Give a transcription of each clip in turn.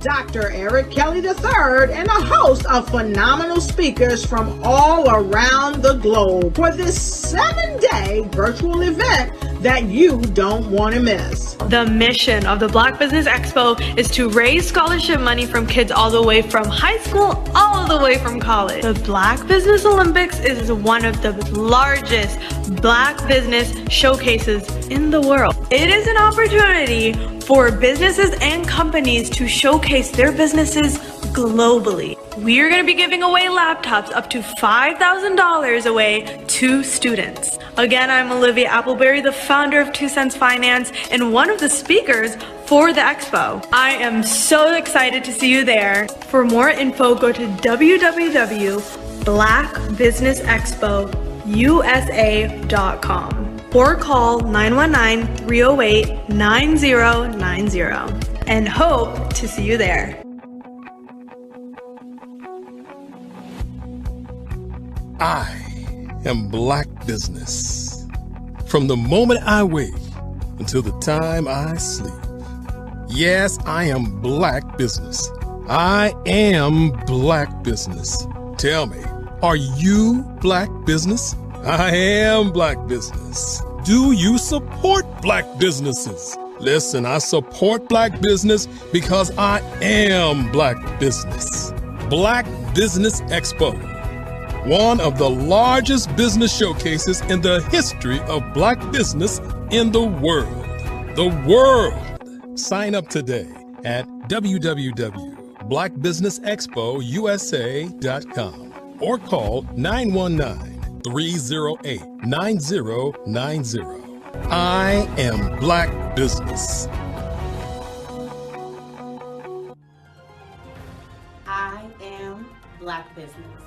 Dr. Eric Kelly III and a host of phenomenal speakers from all around the globe for this 7-day virtual event that you don't want to miss. The mission of the Black Business Expo is to raise scholarship money from kids all the way from high school all the way from college. The Black Business Olympics is one of the largest Black business showcases in the world. It is an opportunity for businesses and companies to showcase their businesses globally. We are going to be giving away laptops up to $5,000 away to students. Again, I'm Olivia Appleberry, the founder of 2 Cents Finance and one of the speakers for the expo. I am so excited to see you there. For more info, go to www.blackbusinessexpousa.com or call 919-308-9090 and hope to see you there. I am Black Business. From the moment I wake until the time I sleep. Yes, I am Black Business. I am Black Business. Tell me, are you Black Business? I am Black Business. Do you support Black businesses? Listen, I support Black business because I am Black Business. Black Business Expo, one of the largest business showcases in the history of Black business in the world. The world! Sign up today at www.blackbusinessexpousa.com or call 919-308-9090. I am Black Business. I am Black Business.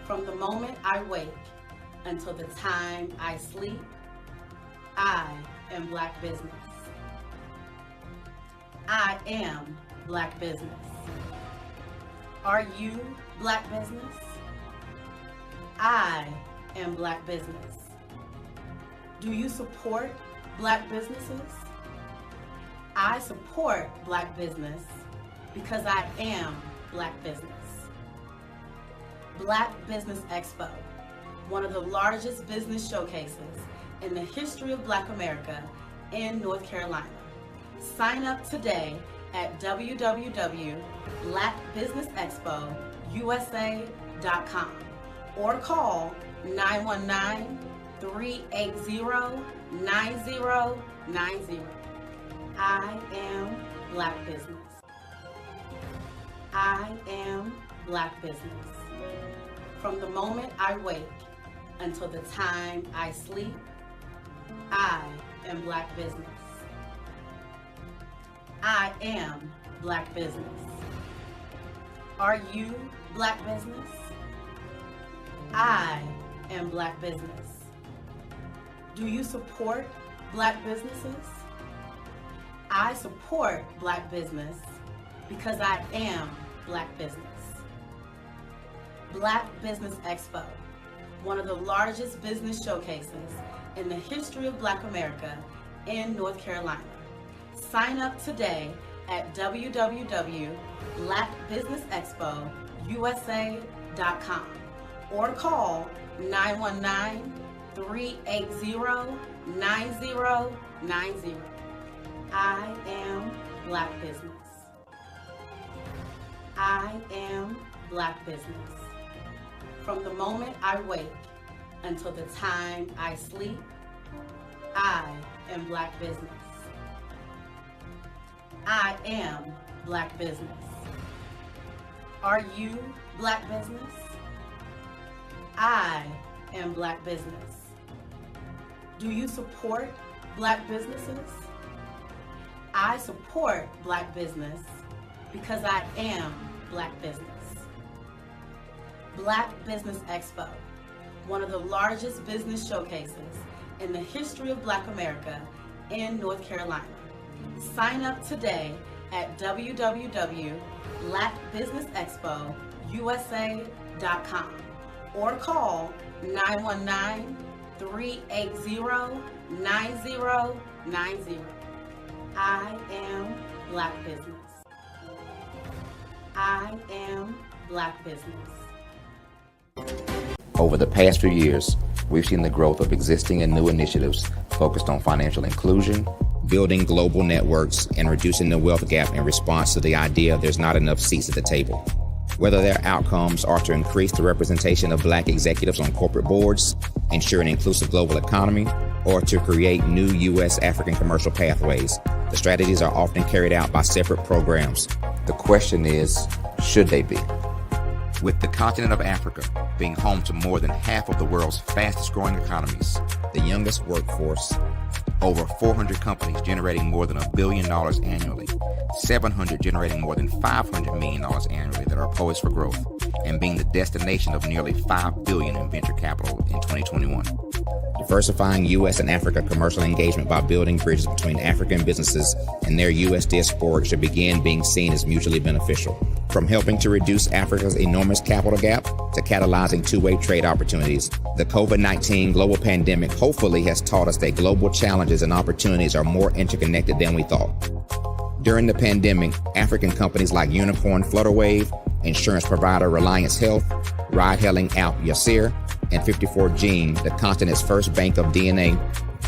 From the moment I wake until the time I sleep, I am Black Business. I am Black Business. Are you Black Business? I am Black Business. Do you support Black businesses? I support Black business because I am Black Business. Black Business Expo, one of the largest business showcases in the history of Black America in North Carolina. Sign up today at www.blackbusinessexpousa.com or call 919-380-9090. I am Black Business. I am Black Business. From the moment I wake until the time I sleep, I am Black Business. I am Black Business. Are you Black Business? I am Black Business. Do you support Black businesses? I support Black business because I am Black Business. Black Business Expo, one of the largest business showcases in the history of Black America in North Carolina. Sign up today at www.blackbusinessexpousa.com or call 919-380-9090. I am Black Business. I am Black Business. From the moment I wake until the time I sleep, I am Black business. I am Black business. Are you Black business? I am Black business. Do you support Black businesses? I support Black business because I am Black business. Black Business Expo, one of the largest business showcases in the history of Black America in North Carolina. Sign up today at www.blackbusinessexpousa.com or call 919-380-9090. I am Black business. I am Black business. Over the past few years, we've seen the growth of existing and new initiatives focused on financial inclusion, building global networks, and reducing the wealth gap in response to the idea there's not enough seats at the table. Whether their outcomes are to increase the representation of Black executives on corporate boards, ensure an inclusive global economy, or to create new U.S. African commercial pathways, the strategies are often carried out by separate programs. The question is, should they be? With the continent of Africa being home to more than half of the world's fastest growing economies, the youngest workforce, over 400 companies generating more than $1 billion annually, 700 generating more than $500 million annually that are poised for growth, and being the destination of nearly $5 billion in venture capital in 2021. Diversifying U.S. and Africa commercial engagement by building bridges between African businesses and their U.S. diaspora should begin being seen as mutually beneficial. From helping to reduce Africa's enormous capital gap to catalyzing two-way trade opportunities, the COVID-19 global pandemic hopefully has taught us that global challenges and opportunities are more interconnected than we thought. During the pandemic, African companies like Unicorn Flutterwave, insurance provider Reliance Health, ride-hailing app Yasir, and 54Gene, the continent's first bank of DNA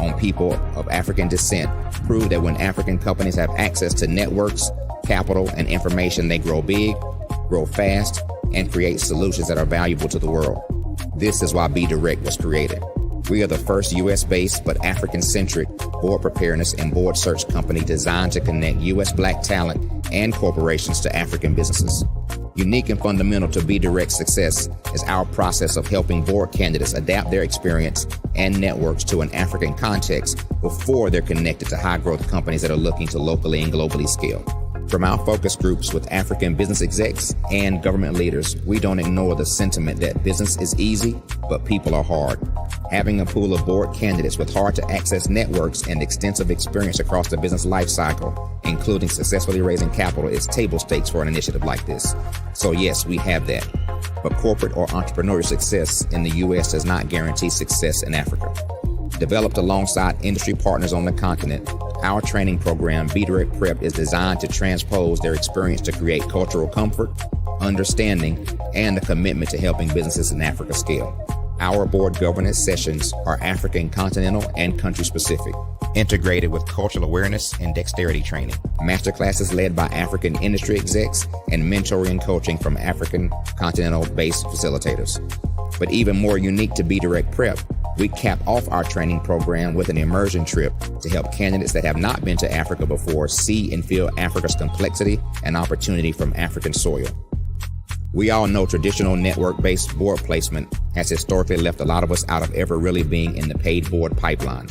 on people of African descent, proved that when African companies have access to networks, capital, and information, they grow big, grow fast, and create solutions that are valuable to the world. This is why BDirect was created. We are the first U.S.-based but African-centric board preparedness and board search company designed to connect U.S. Black talent and corporations to African businesses. Unique and fundamental to BDirect's success is our process of helping board candidates adapt their experience and networks to an African context before they're connected to high-growth companies that are looking to locally and globally scale. From our focus groups with African business execs and government leaders, we don't ignore the sentiment that business is easy, but people are hard. Having a pool of board candidates with hard-to-access networks and extensive experience across the business life cycle, including successfully raising capital, is table stakes for an initiative like this. So yes, we have that. But corporate or entrepreneurial success in the U.S. does not guarantee success in Africa. Developed alongside industry partners on the continent, our training program, BDirect Prep, is designed to transpose their experience to create cultural comfort, understanding, and a commitment to helping businesses in Africa scale. Our board governance sessions are African continental and country specific, integrated with cultural awareness and dexterity training, masterclasses led by African industry execs, and mentoring and coaching from African continental-based facilitators. But even more unique to BDirect Prep, we cap off our training program with an immersion trip to help candidates that have not been to Africa before see and feel Africa's complexity and opportunity from African soil. We all know traditional network-based board placement has historically left a lot of us out of ever really being in the paid board pipeline.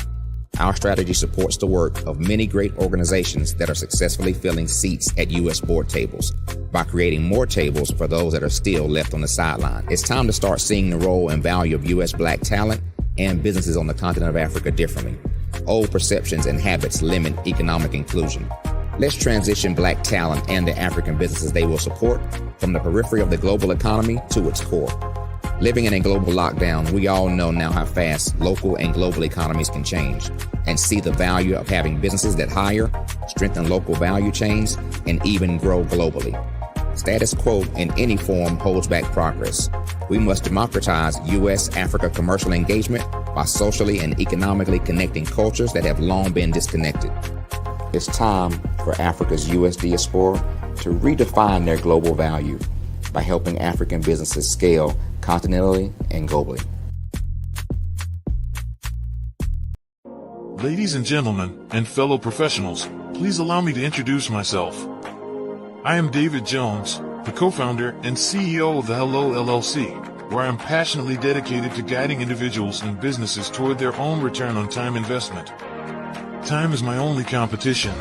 Our strategy supports the work of many great organizations that are successfully filling seats at U.S. board tables by creating more tables for those that are still left on the sideline. It's time to start seeing the role and value of U.S. Black talent and businesses on the continent of Africa differently. Old perceptions and habits limit economic inclusion. Let's transition Black talent and the African businesses they will support from the periphery of the global economy to its core. Living in a global lockdown, we all know now how fast local and global economies can change, and see the value of having businesses that hire, strengthen local value chains, and even grow globally. Status quo in any form holds back progress. We must democratize U.S.-Africa commercial engagement by socially and economically connecting cultures that have long been disconnected. It's time for Africa's U.S. diaspora to redefine their global value by helping African businesses scale continentally and globally. Ladies and gentlemen, and fellow professionals, please allow me to introduce myself. I am David Jones, the co-founder and CEO of the Hello LLC, where I am passionately dedicated to guiding individuals and businesses toward their own return on time investment. Time is my only competition.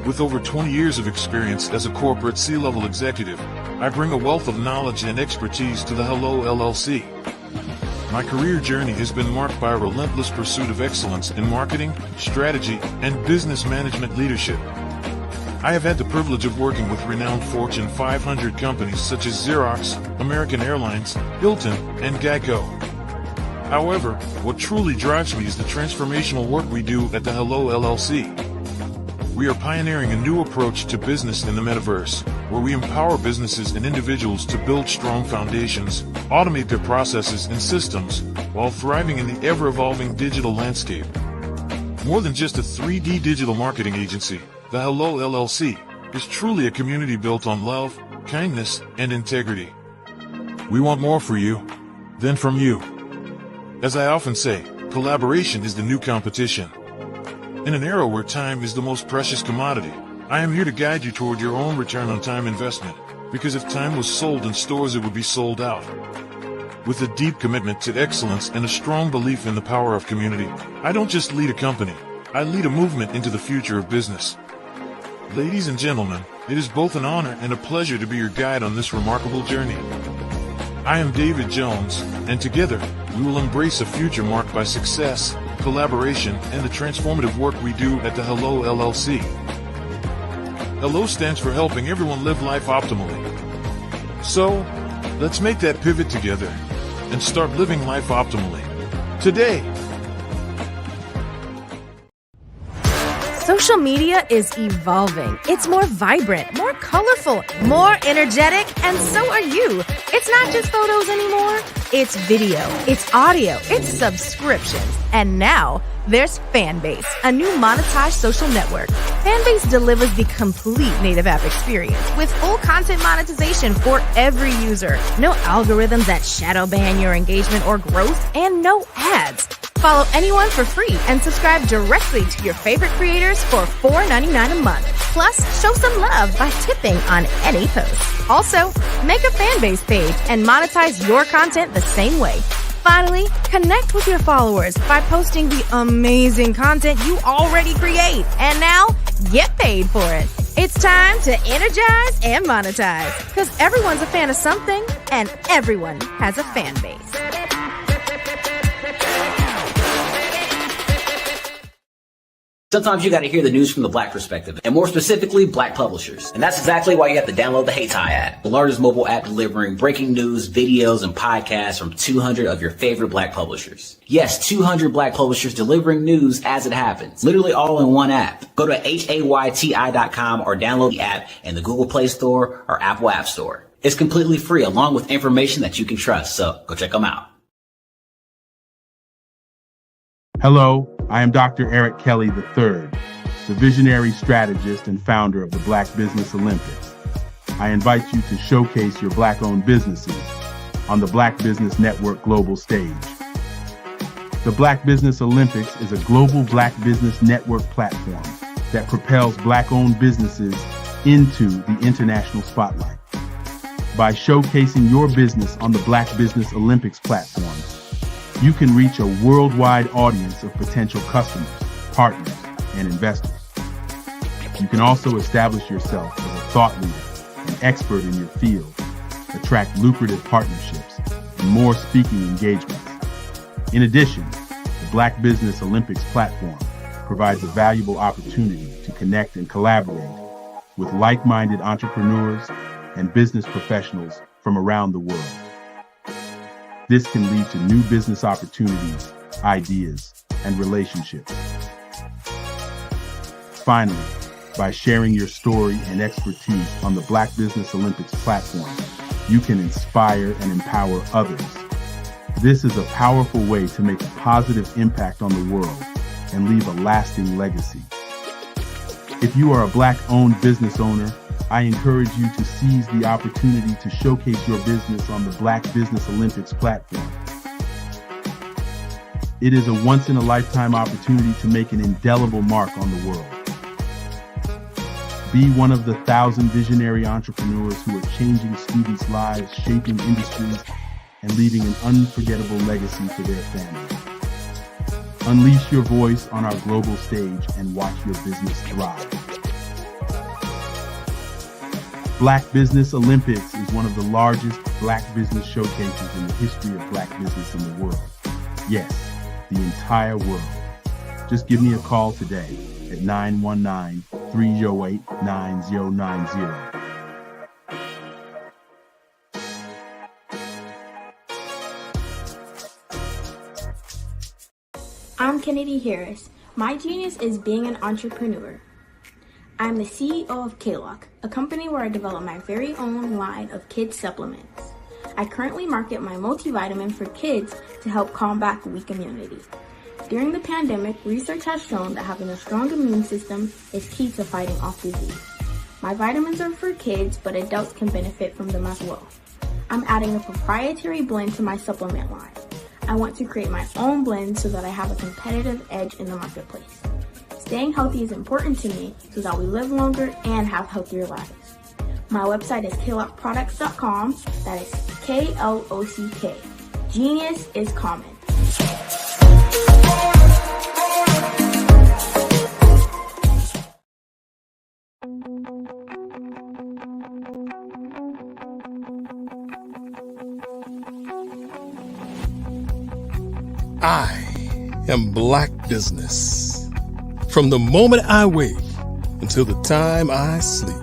With over 20 years of experience as a corporate C-level executive, I bring a wealth of knowledge and expertise to the Hello LLC. My career journey has been marked by a relentless pursuit of excellence in marketing, strategy, and business management leadership. I have had the privilege of working with renowned Fortune 500 companies such as Xerox, American Airlines, Hilton, and Geico. However, what truly drives me is the transformational work we do at the Hello LLC. We are pioneering a new approach to business in the metaverse, where we empower businesses and individuals to build strong foundations, automate their processes and systems, while thriving in the ever-evolving digital landscape. More than just a 3D digital marketing agency, the Hello LLC is truly a community built on love, kindness, and integrity. We want more for you than from you. As I often say, collaboration is the new competition. In an era where time is the most precious commodity, I am here to guide you toward your own return on time investment, because if time was sold in stores, it would be sold out. With a deep commitment to excellence and a strong belief in the power of community, I don't just lead a company, I lead a movement into the future of business. Ladies and gentlemen, it is both an honor and a pleasure to be your guide on this remarkable journey. I am David Jones, and together, we will embrace a future marked by success, collaboration, and the transformative work we do at the Hello LLC. Hello stands for helping everyone live life optimally. So, let's make that pivot together and start living life optimally today. Social media is evolving. It's more vibrant, more colorful, more energetic, and so are you. It's not just photos anymore. It's video, it's audio, it's subscriptions. And now there's Fanbase, a new monetized social network. Fanbase delivers the complete native app experience with full content monetization for every user. No algorithms that shadow ban your engagement or growth, and no ads. Follow anyone for free and subscribe directly to your favorite creators for $4.99 a month. Plus, show some love by tipping on any post. Also, make a Fanbase page and monetize your content the same way. Finally, connect with your followers by posting the amazing content you already create. And now, get paid for it. It's time to energize and monetize, because everyone's a fan of something and everyone has a fan base. Sometimes you got to hear the news from the Black perspective, and more specifically, Black publishers. And that's exactly why you have to download the Hey Ty app, the largest mobile app delivering breaking news, videos, and podcasts from 200 of your favorite Black publishers. Yes, 200 Black publishers delivering news as it happens, literally all in one app. Go to HAYTI.com or download the app in the Google Play Store or Apple App Store. It's completely free, along with information that you can trust, so go check them out. Hello, I am Dr. Eric Kelly III, the visionary strategist and founder of the Black Business Olympics. I invite you to showcase your Black-owned businesses on the Black Business Network global stage. The Black Business Olympics is a global Black Business Network platform that propels Black-owned businesses into the international spotlight. By showcasing your business on the Black Business Olympics platform, you can reach a worldwide audience of potential customers, partners, and investors. You can also establish yourself as a thought leader, an expert in your field, attract lucrative partnerships, and more speaking engagements. In addition, the Black Business Olympics platform provides a valuable opportunity to connect and collaborate with like-minded entrepreneurs and business professionals from around the world. This can lead to new business opportunities, ideas, and relationships. Finally, by sharing your story and expertise on the Black Business Olympics platform, you can inspire and empower others. This is a powerful way to make a positive impact on the world and leave a lasting legacy. If you are a Black-owned business owner, I encourage you to seize the opportunity to showcase your business on the Black Business Olympics platform. It is a once-in-a-lifetime opportunity to make an indelible mark on the world. Be one of the 1,000 visionary entrepreneurs who are changing students' lives, shaping industries, and leaving an unforgettable legacy for their families. Unleash your voice on our global stage and watch your business thrive. Black Business Olympics is one of the largest Black business showcases in the history of Black business in the world. Yes, the entire world. Just give me a call today at 919-308-9090. I'm Kennedy Harris. My genius is being an entrepreneur. I'm the CEO of K-Lock, a company where I develop my very own line of kids supplements. I currently market my multivitamin for kids to help combat weak immunity. During the pandemic, research has shown that having a strong immune system is key to fighting off disease. My vitamins are for kids, but adults can benefit from them as well. I'm adding a proprietary blend to my supplement line. I want to create my own blend so that I have a competitive edge in the marketplace. Staying healthy is important to me so that we live longer and have healthier lives. My website is klockproducts.com. That is Klock. Genius is common. I am Black Business. From the moment I wake until the time I sleep.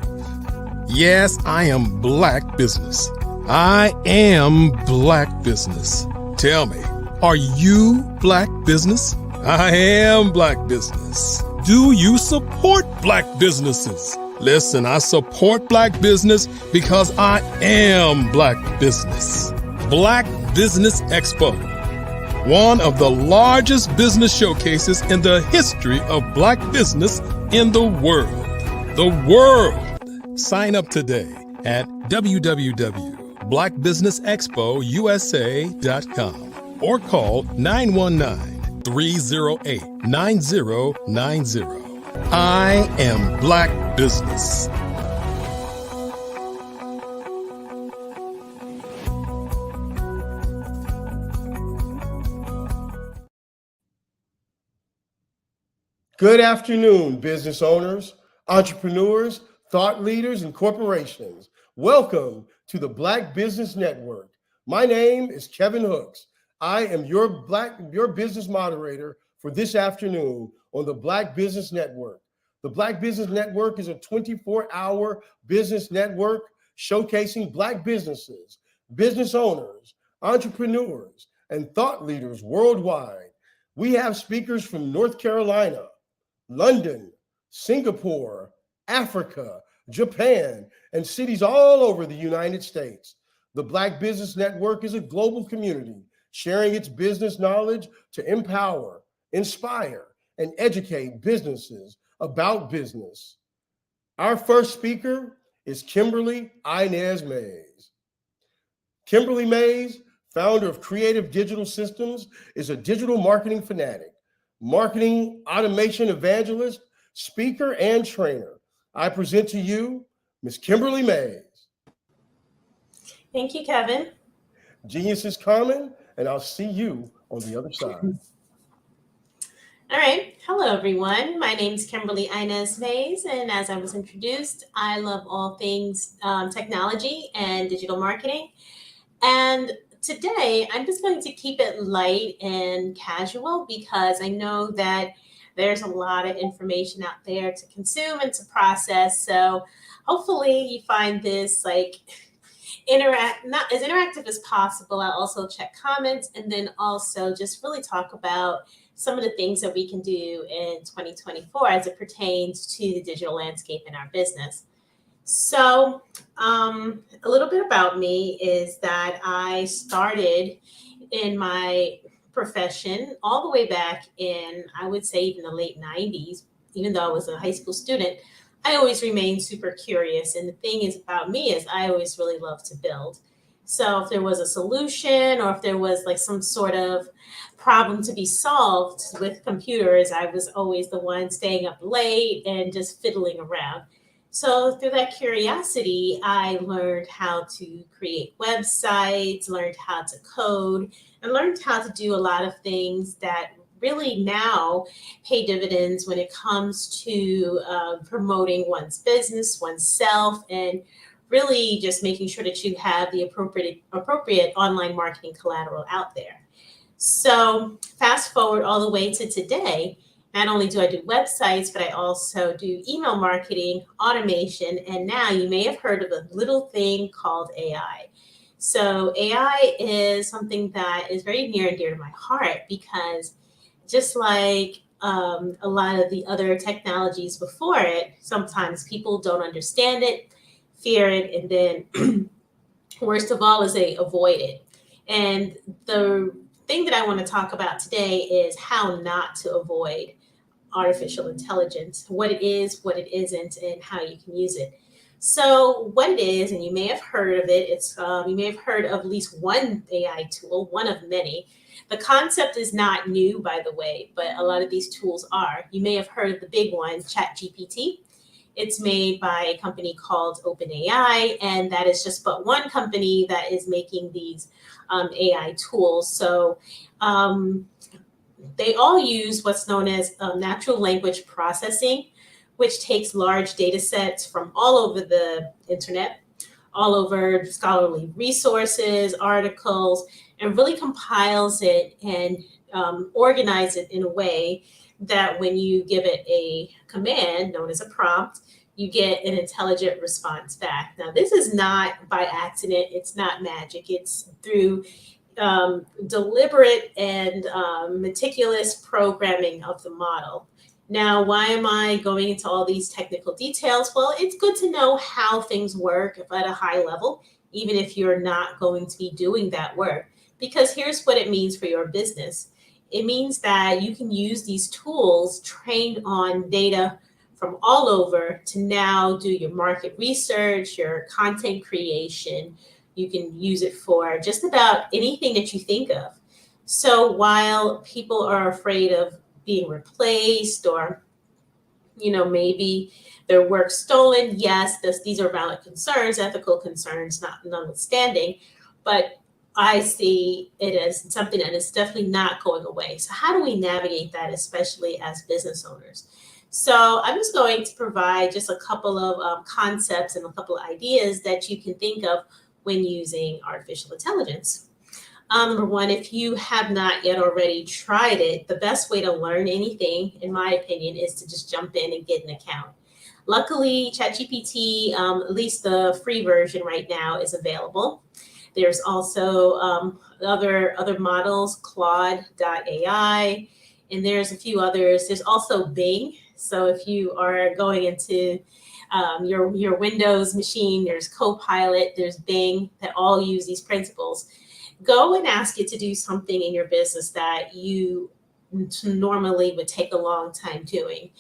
Yes, I am Black Business. I am Black Business. Tell me, are you Black Business? I am Black Business. Do you support Black businesses? Listen, I support Black business because I am Black Business. Black Business Expo, one of the largest business showcases in the history of Black business in the world. The world! Sign up today at www.blackbusinessexpousa.com or call 919-308-9090. I am Black Business. Good afternoon, business owners, entrepreneurs, thought leaders, and corporations. Welcome to the Black Business Network. My name is Kevin Hooks. I am your business moderator for this afternoon on the Black Business Network. The Black Business Network is a 24-hour business network showcasing Black businesses, business owners, entrepreneurs, and thought leaders worldwide. We have speakers from North Carolina, London, Singapore, Africa, Japan, and cities all over the United States. The Black Business Network is a global community sharing its business knowledge to empower, inspire, and educate businesses about business. Our first speaker is Kimberly Inez Mays. Kimberly Mays, founder of Creative Digital Systems, is a digital marketing fanatic, marketing automation evangelist, speaker, and trainer. I present to you Ms. Kimberly Mays. Thank you, Kevin. Genius is common, and I'll see you on the other side. All right. Hello, everyone. My name is Kimberly Inez Mays, and as I was introduced, I love all things technology and digital marketing. And today, I'm just going to keep it light and casual because I know that there's a lot of information out there to consume and to process. So hopefully you find this not as interactive as possible. I'll also check comments and then also just really talk about some of the things that we can do in 2024 as it pertains to the digital landscape in our business. So a little bit about me is that I started in my profession all the way back in, I would say, even the late 90s. Even though I was a high school student, I always remained super curious. And the thing is about me is I always really love to build. So if there was a solution or if there was like some sort of problem to be solved with computers, I was always the one staying up late and just fiddling around. So through that curiosity, I learned how to create websites, learned how to code, and learned how to do a lot of things that really now pay dividends when it comes to promoting one's business, oneself, and really just making sure that you have the appropriate online marketing collateral out there. So fast forward all the way to today, not only do I do websites, but I also do email marketing, automation, and now you may have heard of a little thing called AI. So AI is something that is very near and dear to my heart because just like a lot of the other technologies before it, sometimes people don't understand it, fear it, and then worst of all is they avoid it. And the thing that I want to talk about today is how not to avoid artificial intelligence, what it is, what it isn't, and how you can use it. So what it is, and you may have heard of it, you may have heard of at least one AI tool, one of many. The concept is not new, by the way, but a lot of these tools are. You may have heard of the big one, ChatGPT. It's made by a company called OpenAI, and that is just but one company that is making these AI tools. So they all use what's known as natural language processing, which takes large data sets from all over the internet, all over scholarly resources, articles, and really compiles it and organize it in a way that when you give it a command known as a prompt, you get an intelligent response back. Now, this is not by accident. It's not magic. It's through deliberate and meticulous programming of the model. Now, why am I going into all these technical details? Well, it's good to know how things work at a high level, even if you're not going to be doing that work. Because here's what it means for your business. It means that you can use these tools trained on data from all over to now do your market research, your content creation. You can use it for just about anything that you think of. So while people are afraid of being replaced or, maybe their work stolen, yes, these are valid concerns, ethical concerns, notwithstanding, but I see it as something that is definitely not going away. So how do we navigate that, especially as business owners? So I'm just going to provide just a couple of concepts and a couple of ideas that you can think of when using artificial intelligence. Number one, if you have not yet already tried it, the best way to learn anything, in my opinion, is to just jump in and get an account. Luckily, ChatGPT, at least the free version right now, is available. There's also other models, Claude.ai, and there's a few others. There's also Bing. So if you are going into your Windows machine, there's Copilot, there's Bing, that all use these principles. Go and ask it to do something in your business that you normally would take a long time doing.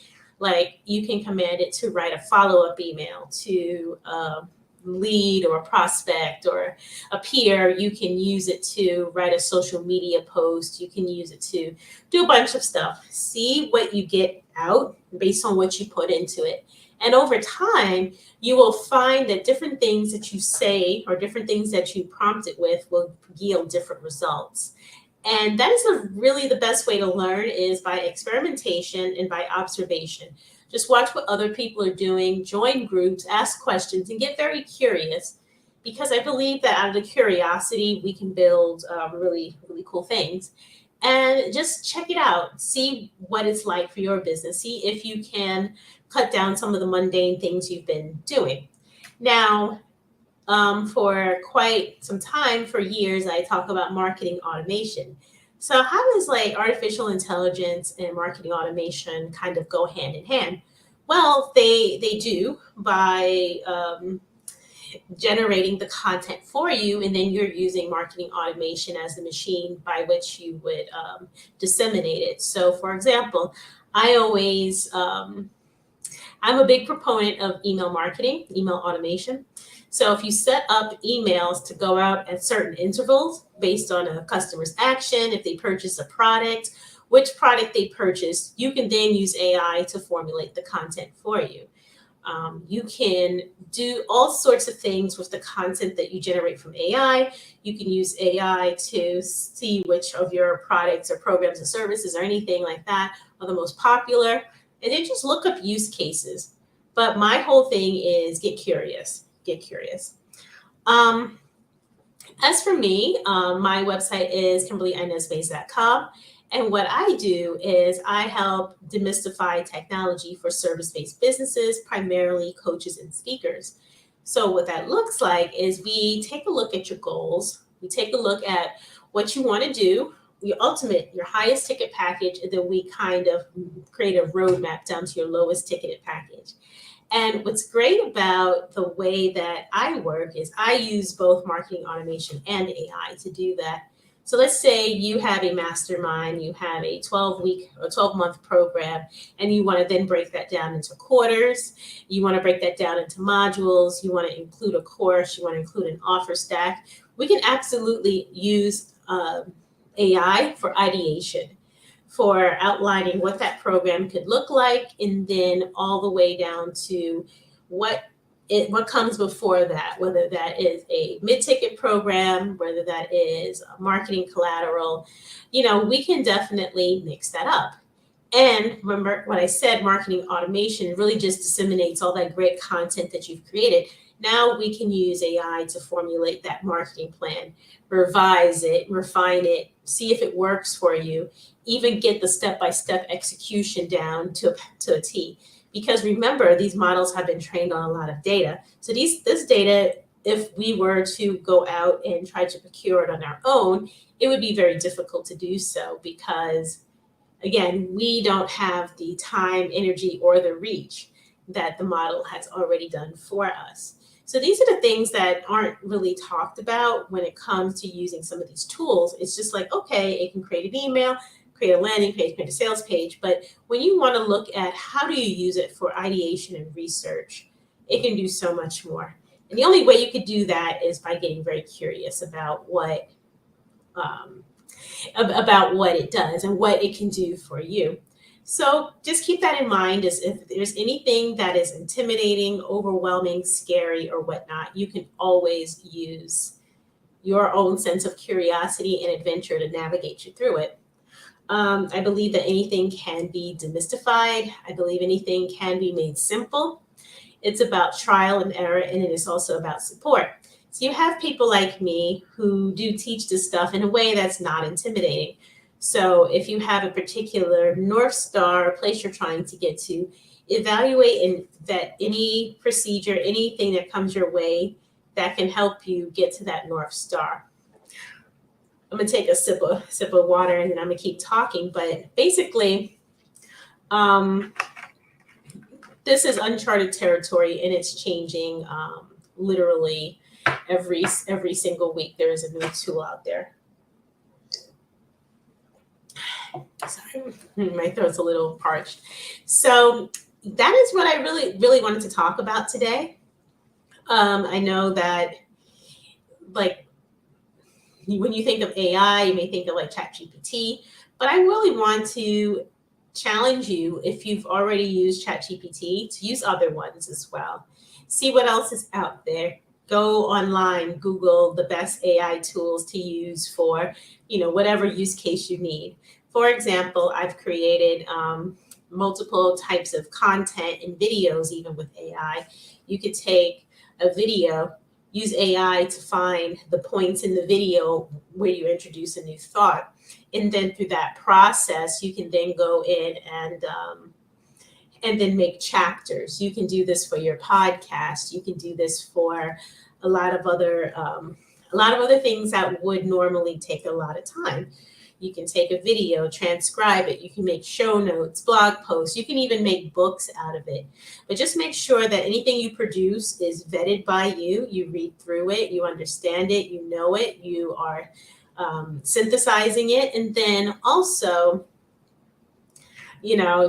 Like you can command it to write a follow-up email to lead or a prospect or a peer. You can use it to write a social media post. You can use it to do a bunch of stuff. See what you get out based on what you put into it. And over time, you will find that different things that you say or different things that you prompt it with will yield different results. And that is really the best way to learn, is by experimentation and by observation. Just watch what other people are doing, join groups, ask questions, and get very curious, because I believe that out of the curiosity, we can build really, really cool things. And just check it out. See what it's like for your business. See if you can cut down some of the mundane things you've been doing. Now, for quite some time, for years, I talk about marketing automation. So how does artificial intelligence and marketing automation kind of go hand in hand? Well, they do by generating the content for you, and then you're using marketing automation as the machine by which you would disseminate it. So for example, I'm a big proponent of email marketing, email automation. So if you set up emails to go out at certain intervals based on a customer's action, if they purchase a product, which product they purchased, you can then use AI to formulate the content for you. You can do all sorts of things with the content that you generate from AI. You can use AI to see which of your products or programs or services or anything like that are the most popular, and then just look up use cases. But my whole thing is get curious. Get curious. As for me, my website is KimberlyInezBase.com. And what I do is I help demystify technology for service-based businesses, primarily coaches and speakers. So what that looks like is we take a look at your goals. We take a look at what you want to do, your highest ticket package, and then we kind of create a roadmap down to your lowest ticketed package. And what's great about the way that I work is I use both marketing automation and AI to do that. So let's say you have a mastermind, you have a 12-week or 12-month program, and you want to then break that down into quarters. You want to break that down into modules. You want to include a course. You want to include an offer stack. We can absolutely use AI for ideation, for outlining what that program could look like, and then all the way down to what comes before that, whether that is a mid-ticket program, whether that is marketing collateral. We can definitely mix that up. And remember what I said, marketing automation really just disseminates all that great content that you've created. Now we can use AI to formulate that marketing plan, revise it, refine it, see if it works for you, even get the step-by-step execution down to a T. Because remember, these models have been trained on a lot of data. So this data, if we were to go out and try to procure it on our own, it would be very difficult to do so because, again, we don't have the time, energy, or the reach that the model has already done for us. So these are the things that aren't really talked about when it comes to using some of these tools. It's just like, okay, it can create an email, create a landing page, create a sales page. But when you want to look at how do you use it for ideation and research, it can do so much more. And the only way you could do that is by getting very curious about what it does and what it can do for you. So just keep that in mind, as if there's anything that is intimidating, overwhelming, scary, or whatnot, you can always use your own sense of curiosity and adventure to navigate you through it. I believe that anything can be demystified. I believe anything can be made simple. It's about trial and error, and it is also about support. So you have people like me who do teach this stuff in a way that's not intimidating. So if you have a particular North Star place you're trying to get to, evaluate and vet any procedure, anything that comes your way that can help you get to that North Star. I'm gonna take a sip of water and then I'm gonna keep talking. But basically, this is uncharted territory, and it's changing literally every single week. There is a new tool out there. Sorry, my throat's a little parched. So that is what I really wanted to talk about today. I know that, like, when you think of AI, you may think of like ChatGPT, but I really want to challenge you, if you've already used ChatGPT, to use other ones as well. See what else is out there. Go online, Google the best AI tools to use for, whatever use case you need. For example, I've created multiple types of content and videos, even with AI. You could take a video, use AI to find the points in the video where you introduce a new thought. And then through that process, you can then go in and then make chapters. You can do this for your podcast. You can do this for a lot of other things that would normally take a lot of time. You can take a video, transcribe it. You can make show notes, blog posts. You can even make books out of it. But just make sure that anything you produce is vetted by you. You read through it, you understand it, you know it, you are synthesizing it. And then also,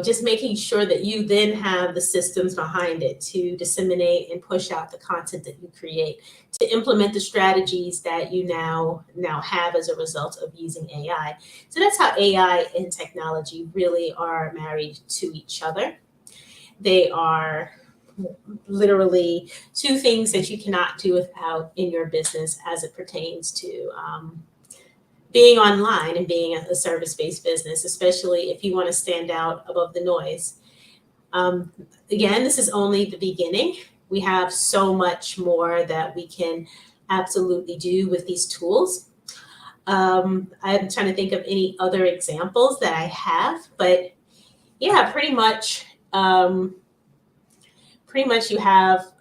just making sure that you then have the systems behind it to disseminate and push out the content that you create, to implement the strategies that you now have as a result of using AI. So that's how AI and technology really are married to each other. They are literally two things that you cannot do without in your business as it pertains to being online and being a service-based business, especially if you want to stand out above the noise. Again, this is only the beginning. We have so much more that we can absolutely do with these tools. I'm trying to think of any other examples that I have, but yeah, pretty much you have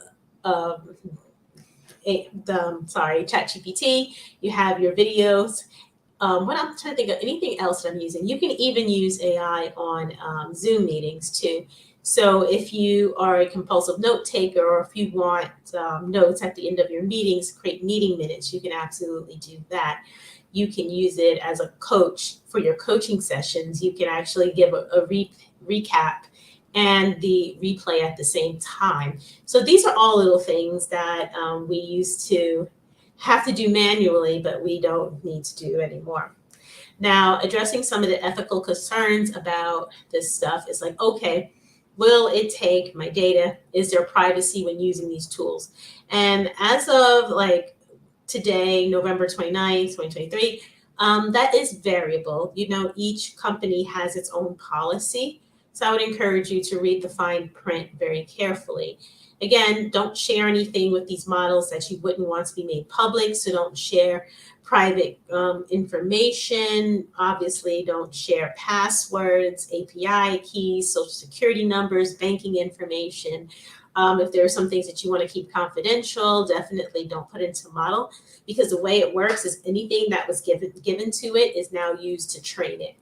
ChatGPT, you have your videos. What I'm trying to think of anything else that I'm using. You can even use AI on Zoom meetings too. So if you are a compulsive note taker, or if you want notes at the end of your meetings, create meeting minutes, you can absolutely do that. You can use it as a coach for your coaching sessions. You can actually give a recap and the replay at the same time. So these are all little things that we used to have to do manually, but we don't need to do anymore. Now, addressing some of the ethical concerns about this stuff is like, okay, will it take my data? Is there privacy when using these tools? And as of like today, November 29th, 2023, that is variable. Each company has its own policy. So I would encourage you to read the fine print very carefully. Again, don't share anything with these models that you wouldn't want to be made public. So don't share private information. Obviously, don't share passwords, API keys, social security numbers, banking information. If there are some things that you want to keep confidential, definitely don't put into a model, because the way it works is anything that was given to it is now used to train it.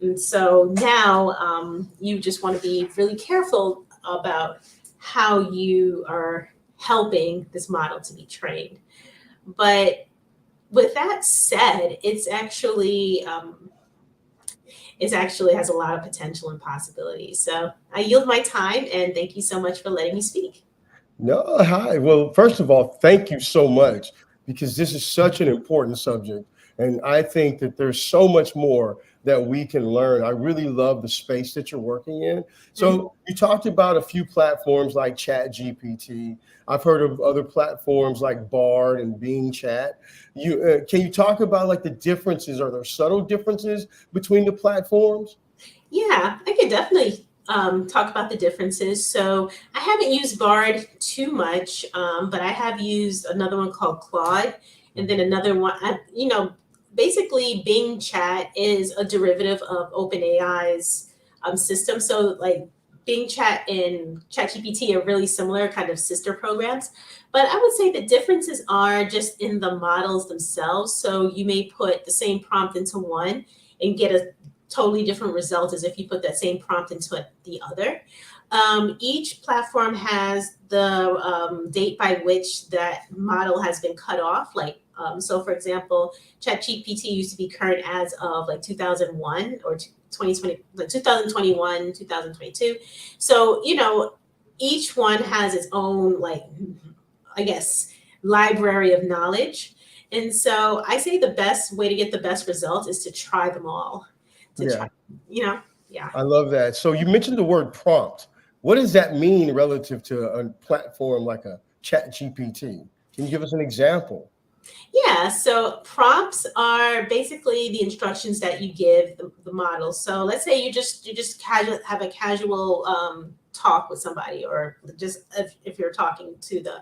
And so now you just want to be really careful about how you are helping this model to be trained. But with that said, it's actually has a lot of potential and possibilities. So I yield my time, and thank you so much for letting me speak. No, hi. Well, first of all, thank you so much, because this is such an important subject. And I think that there's so much more that we can learn. I really love the space that you're working in. So you talked about a few platforms like ChatGPT. I've heard of other platforms like Bard and Bing Chat. Can you talk about like the differences? Are there subtle differences between the platforms? Yeah, I could definitely talk about the differences. So I haven't used Bard too much, but I have used another one called Claude, and then another one, basically Bing Chat is a derivative of OpenAI's system. So like Bing Chat and ChatGPT are really similar, kind of sister programs. But I would say the differences are just in the models themselves. So you may put the same prompt into one and get a totally different result as if you put that same prompt into the other. Each platform has the date by which that model has been cut off. So for example, ChatGPT used to be current as of like 2001 or 2020, like 2021, 2022. So, each one has its own, library of knowledge. And so I say the best way to get the best result is to try them all. I love that. So you mentioned the word prompt. What does that mean relative to a platform like a ChatGPT? Can you give us an example? Yeah, so prompts are basically the instructions that you give the model. So let's say you just have a casual talk with somebody, or just if you're talking to the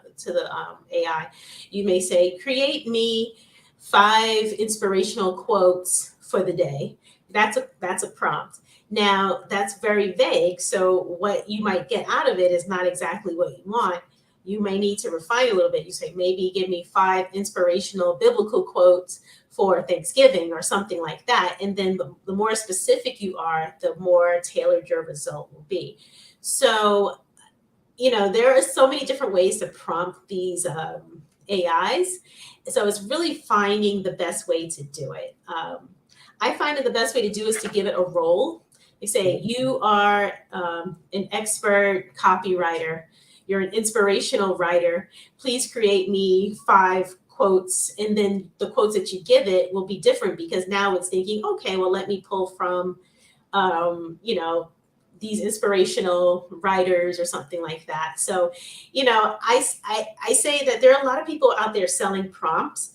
AI, you may say, create me 5 inspirational quotes for the day. That's a prompt. Now that's very vague. So what you might get out of it is not exactly what you want. You may need to refine a little bit. You say, maybe give me 5 inspirational biblical quotes for Thanksgiving or something like that. And then the more specific you are, the more tailored your result will be. So, there are so many different ways to prompt these AIs. So it's really finding the best way to do it. I find that the best way to do is to give it a role. They say, you are an expert copywriter. You're an inspirational writer. Please create me 5 quotes. And then the quotes that you give it will be different because now it's thinking, okay, well, let me pull from, these inspirational writers or something like that. So, I say that there are a lot of people out there selling prompts,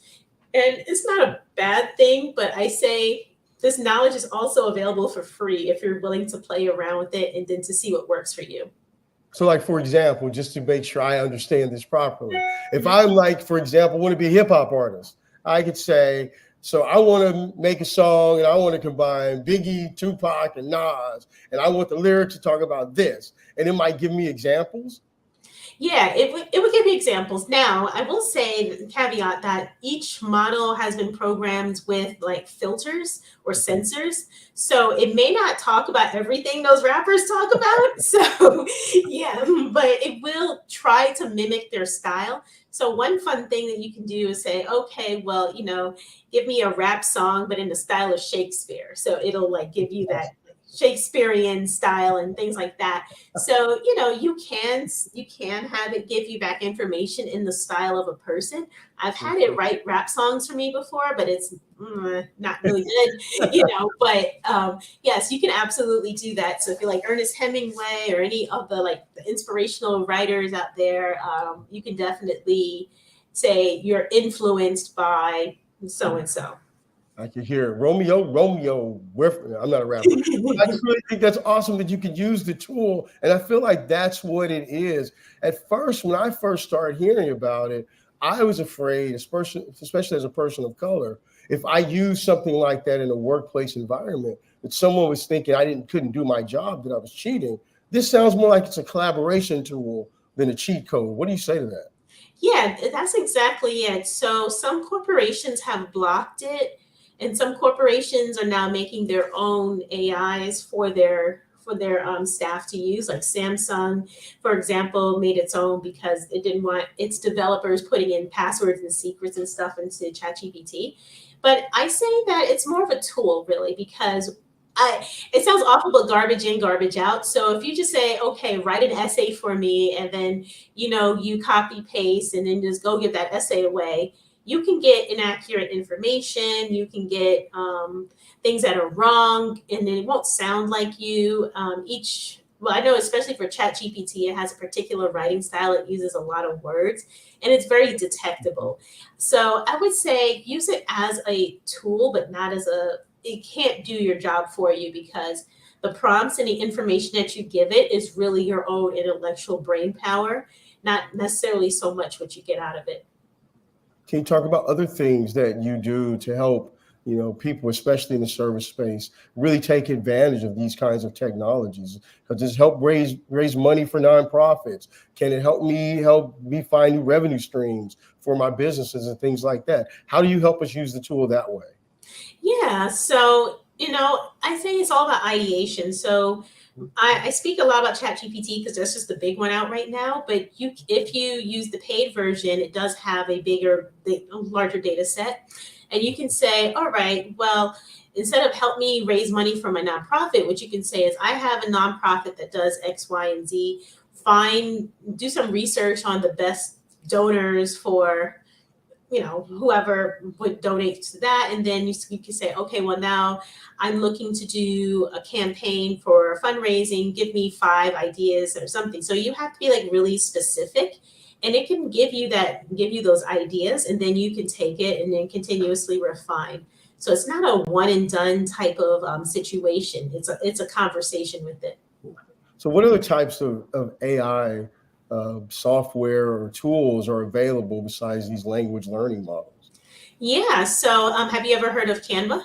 and it's not a bad thing, but I say this knowledge is also available for free if you're willing to play around with it and then to see what works for you. So like, for example, just to make sure I understand this properly, if I'm like, for example, want to be a hip hop artist, I could say, so I want to make a song and I want to combine Biggie, Tupac, and Nas, and I want the lyrics to talk about this. And it might give me examples. Yeah, it would give you examples. Now, I will say the caveat that each model has been programmed with like filters or sensors. So it may not talk about everything those rappers talk about. So yeah, but it will try to mimic their style. So one fun thing that you can do is say, okay, well, give me a rap song, but in the style of Shakespeare. So it'll like give you that Shakespearean style and things like that. So, you can have it give you back information in the style of a person. I've had it write rap songs for me before, but it's not really good, but yes, you can absolutely do that. So if you like Ernest Hemingway or any of the inspirational writers out there, you can definitely say you're influenced by so-and-so. I can hear Romeo. I'm not a rapper. I just really think that's awesome that you can use the tool. And I feel like that's what it is. At first, when I first started hearing about it, I was afraid, especially as a person of color, if I used something like that in a workplace environment, that someone was thinking I couldn't do my job, that I was cheating. This sounds more like it's a collaboration tool than a cheat code. What do you say to that? Yeah, that's exactly it. So some corporations have blocked it. And some corporations are now making their own AIs for their staff to use. Like Samsung, for example, made its own because it didn't want its developers putting in passwords and secrets and stuff into ChatGPT. But I say that it's more of a tool, really, because it sounds awful, but garbage in, garbage out. So if you just say, okay, write an essay for me, and then you copy paste and then just go give that essay away, you can get inaccurate information. You can get things that are wrong, and then it won't sound like you. I know especially for ChatGPT, it has a particular writing style. It uses a lot of words, and it's very detectable. So I would say use it as a tool, but not as it can't do your job for you, because the prompts and the information that you give it is really your own intellectual brain power, not necessarily so much what you get out of it. Can you talk about other things that you do to help, people, especially in the service space, really take advantage of these kinds of technologies? Does this help raise money for nonprofits? Can it help me find new revenue streams for my businesses and things like that? How do you help us use the tool that way? Yeah, so I say it's all about ideation. So I speak a lot about ChatGPT because that's just the big one out right now. But if you use the paid version, it does have a larger data set. And you can say, all right, well, instead of help me raise money for my nonprofit, what you can say is I have a nonprofit that does X, Y, and Z. Do some research on the best donors for whoever would donate to that. And then you can say, okay, well, now I'm looking to do a campaign for fundraising. Give me 5 ideas or something. So you have to be really specific, and it can give you those ideas, and then you can take it and then continuously refine. So it's not a one and done type of situation. It's a conversation with it. So what other types of AI software or tools are available besides these language learning models? Yeah. So have you ever heard of Canva?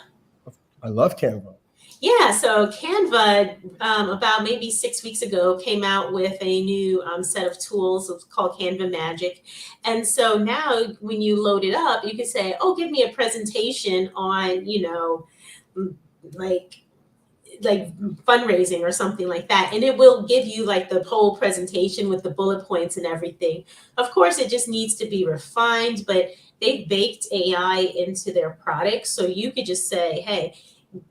I love Canva. Yeah. So Canva, about maybe 6 weeks ago, came out with a new set of tools called Canva Magic. And so now when you load it up, you can say, oh, give me a presentation on, like fundraising or something like that. And it will give you the whole presentation with the bullet points and everything. Of course, it just needs to be refined, but they baked AI into their product. So you could just say, hey,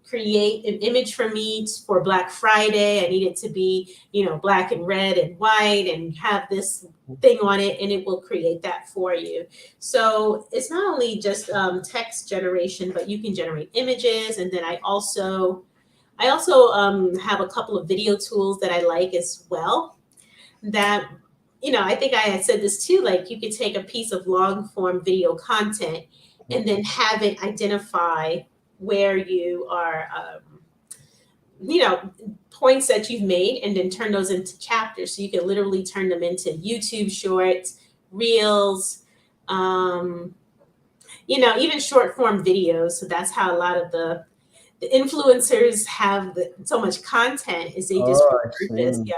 create an image for me for Black Friday. I need it to be, black and red and white and have this thing on it, and it will create that for you. So it's not only just text generation, but you can generate images. And then I also have a couple of video tools that I like as well that, I think I had said this too, like you could take a piece of long form video content and then have it identify where you are, points that you've made, and then turn those into chapters. So you can literally turn them into YouTube shorts, reels, even short form videos. So that's how a lot of the influencers have so much content, is they just repurpose. Yeah.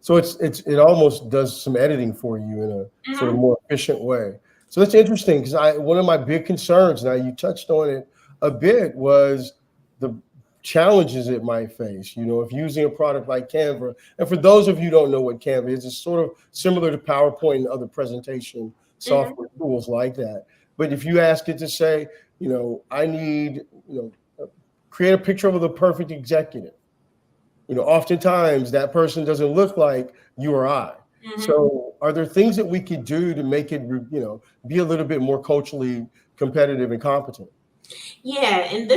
So it almost does some editing for you in a sort of more efficient way. So that's interesting, because one of my big concerns, now you touched on it a bit, was the challenges it might face, if using a product like Canva. And for those of you who don't know what Canva is, it's sort of similar to PowerPoint and other presentation software tools like that. But if you ask it to say, I need, create a picture of the perfect executive, oftentimes that person doesn't look like you or I. So are there things that we could do to make it, be a little bit more culturally competitive and competent? Yeah, and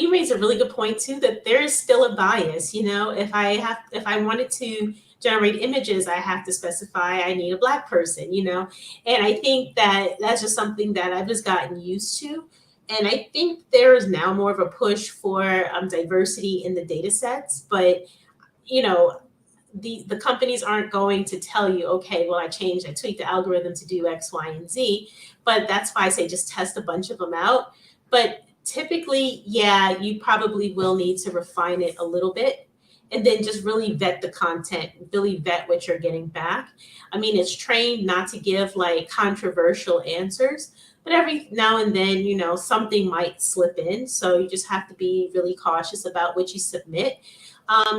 you raise a really good point too, that there is still a bias. If I wanted to generate images, I have to specify I need a Black person, and I think that that's just something that I've just gotten used to. And I think there is now more of a push for diversity in the data sets, but the companies aren't going to tell you, okay, well, I tweaked the algorithm to do X, Y, and Z. But that's why I say just test a bunch of them out. But typically, yeah, you probably will need to refine it a little bit, and then just really vet the content, really vet what you're getting back. I mean, it's trained not to give like controversial answers, but every now and then, something might slip in. So you just have to be really cautious about what you submit.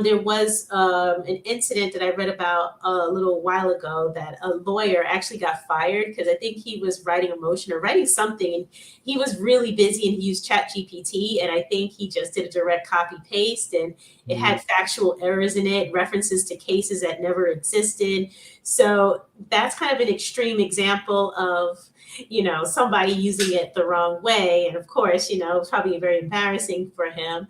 There was an incident that I read about a little while ago that a lawyer actually got fired because I think he was writing a motion or writing something, and he was really busy and he used ChatGPT, and I think he just did a direct copy paste, and it had factual errors in it, references to cases that never existed. So that's kind of an extreme example of somebody using it the wrong way, and of course, it's probably very embarrassing for him.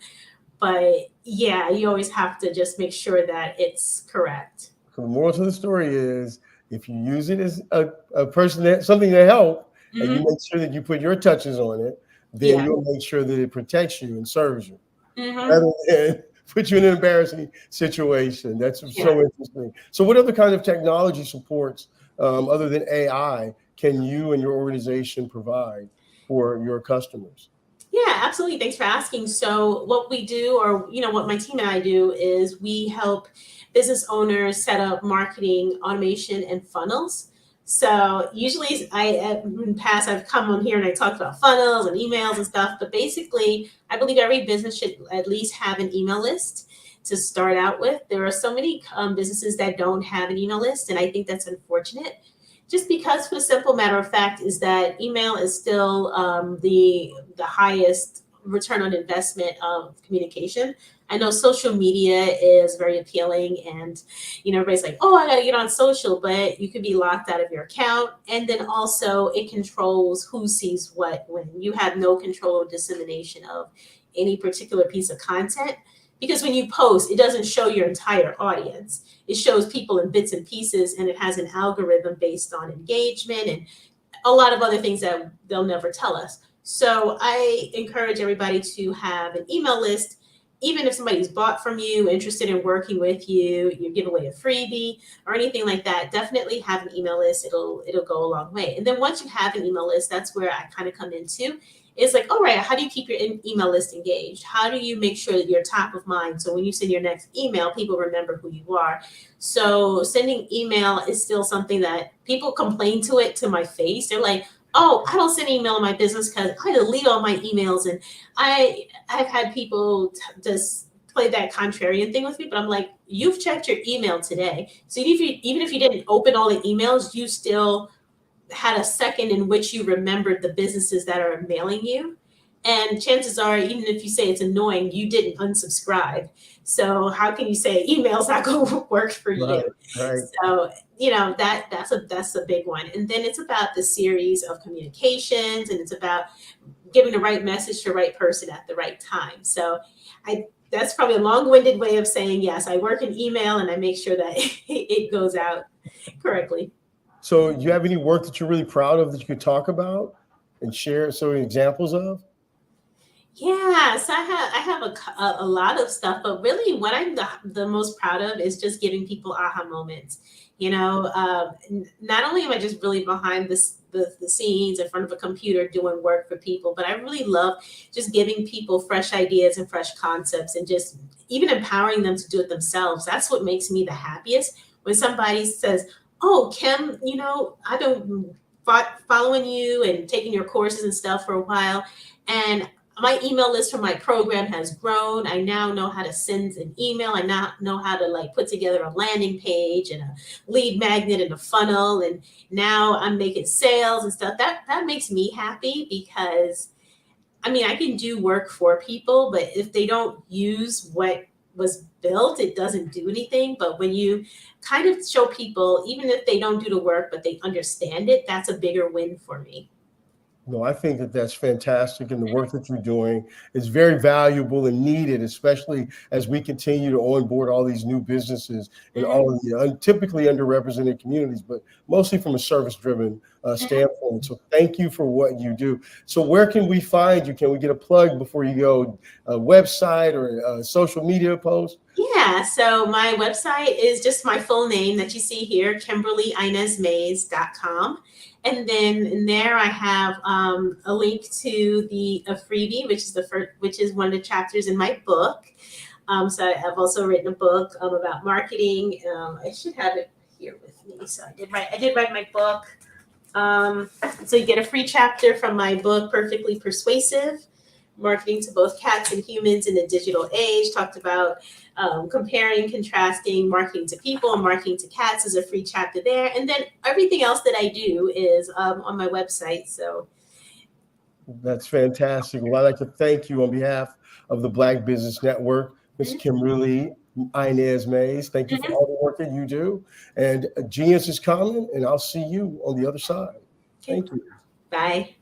But yeah, you always have to just make sure that it's correct. So the moral to the story is, if you use it as a person, something to help, and you make sure that you put your touches on it, then you'll make sure that it protects you and serves you, rather than put you in an embarrassing situation. That's so interesting. So what other kind of technology supports, other than AI, can you and your organization provide for your customers? Yeah, absolutely. Thanks for asking. So what we do, or what my team and I do, is we help business owners set up marketing, automation, and funnels. So usually in the past, I've come on here and I talked about funnels and emails and stuff, but basically I believe every business should at least have an email list to start out with. There are so many businesses that don't have an email list, and I think that's unfortunate. Just because, for the simple matter of fact, is that email is still the highest return on investment of communication. I know social media is very appealing, and everybody's like, oh, I gotta get on social, but you could be locked out of your account. And then also it controls who sees what when. You have no control or dissemination of any particular piece of content. Because when you post, it doesn't show your entire audience. It shows people in bits and pieces, and it has an algorithm based on engagement and a lot of other things that they'll never tell us. So I encourage everybody to have an email list. Even if somebody's bought from you, interested in working with you, you give away a freebie or anything like that, definitely have an email list. It'll go a long way. And then once you have an email list, that's where I kind of come into. It's like, all right, how do you keep your email list engaged? How do you make sure that you're top of mind? So when you send your next email, people remember who you are. So sending email is still something that people complain to my face. They're like, oh, I don't send email in my business because I delete all my emails. And I've had people just play that contrarian thing with me, but I'm like, you've checked your email today. So even if you didn't open all the emails, you still had a second in which you remembered the businesses that are mailing you. And chances are, even if you say it's annoying, you didn't unsubscribe. So how can you say email's not going to work for you? Right. So, that's a big one. And then it's about the series of communications, and it's about giving the right message to the right person at the right time. So that's probably a long-winded way of saying, yes, I work in email and I make sure that it goes out correctly. So do you have any work that you're really proud of that you could talk about and share some examples of? Yeah, so I have a lot of stuff, but really what I'm the most proud of is just giving people aha moments. Not only am I just really behind the scenes in front of a computer doing work for people, but I really love just giving people fresh ideas and fresh concepts and just even empowering them to do it themselves. That's what makes me the happiest when somebody says, "Oh, Kim, I've been following you and taking your courses and stuff for a while, and my email list for my program has grown. I now know how to send an email. I now know how to put together a landing page and a lead magnet and a funnel. And now I'm making sales and stuff." That makes me happy because, I can do work for people, but if they don't use what was built, it doesn't do anything. But when you kind of show people, even if they don't do the work, but they understand it, that's a bigger win for me. No, I think that that's fantastic, and the work that you're doing is very valuable and needed, especially as we continue to onboard all these new businesses in all of the typically underrepresented communities, but mostly from a service-driven standpoint. So thank you for what you do. So where can we find you? Can we get a plug before you go? A website or a social media post? Yeah, so my website is just my full name that you see here, KimberlyInezMays.com. And then in there, I have a link to a freebie, which is one of the chapters in my book. So I've also written a book about marketing. I should have it here with me. So I did write my book. So you get a free chapter from my book, Perfectly Persuasive: Marketing to Both Cats and Humans in the Digital Age. Talked about comparing, contrasting marketing to people and marketing to cats. Is a free chapter there. And then everything else that I do is on my website. So that's fantastic. Well, I'd like to thank you on behalf of the Black Business Network, Ms. Kimberly Inez Mays. Thank you for all the work that you do. And genius is coming, and I'll see you on the other side. Thank you. Bye.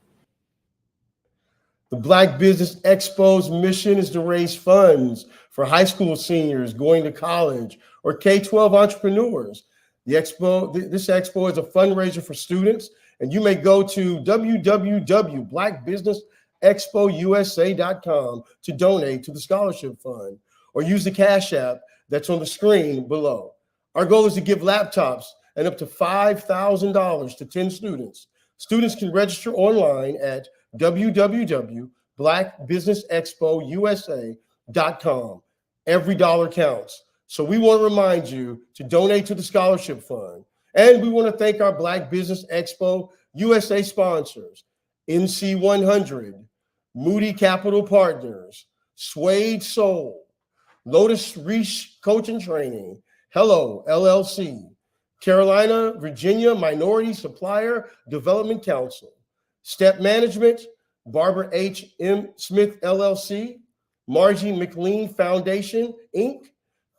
The Black Business Expo's mission is to raise funds for high school seniors going to college or K-12 entrepreneurs. This expo is a fundraiser for students, and you may go to www.blackbusinessexpousa.com to donate to the scholarship fund, or use the Cash App that's on the screen below. Our goal is to give laptops and up to $5,000 to 10 students. Students can register online at www.blackbusinessexpousa.com. Every dollar counts. So we want to remind you to donate to the scholarship fund. And we want to thank our Black Business Expo USA sponsors: NC100, Moody Capital Partners, Suede Soul, Lotus Reach Coaching Training, Hello LLC, Carolina, Virginia Minority Supplier Development Council, Step Management, Barbara H. M. Smith LLC, Margie McLean Foundation, Inc.,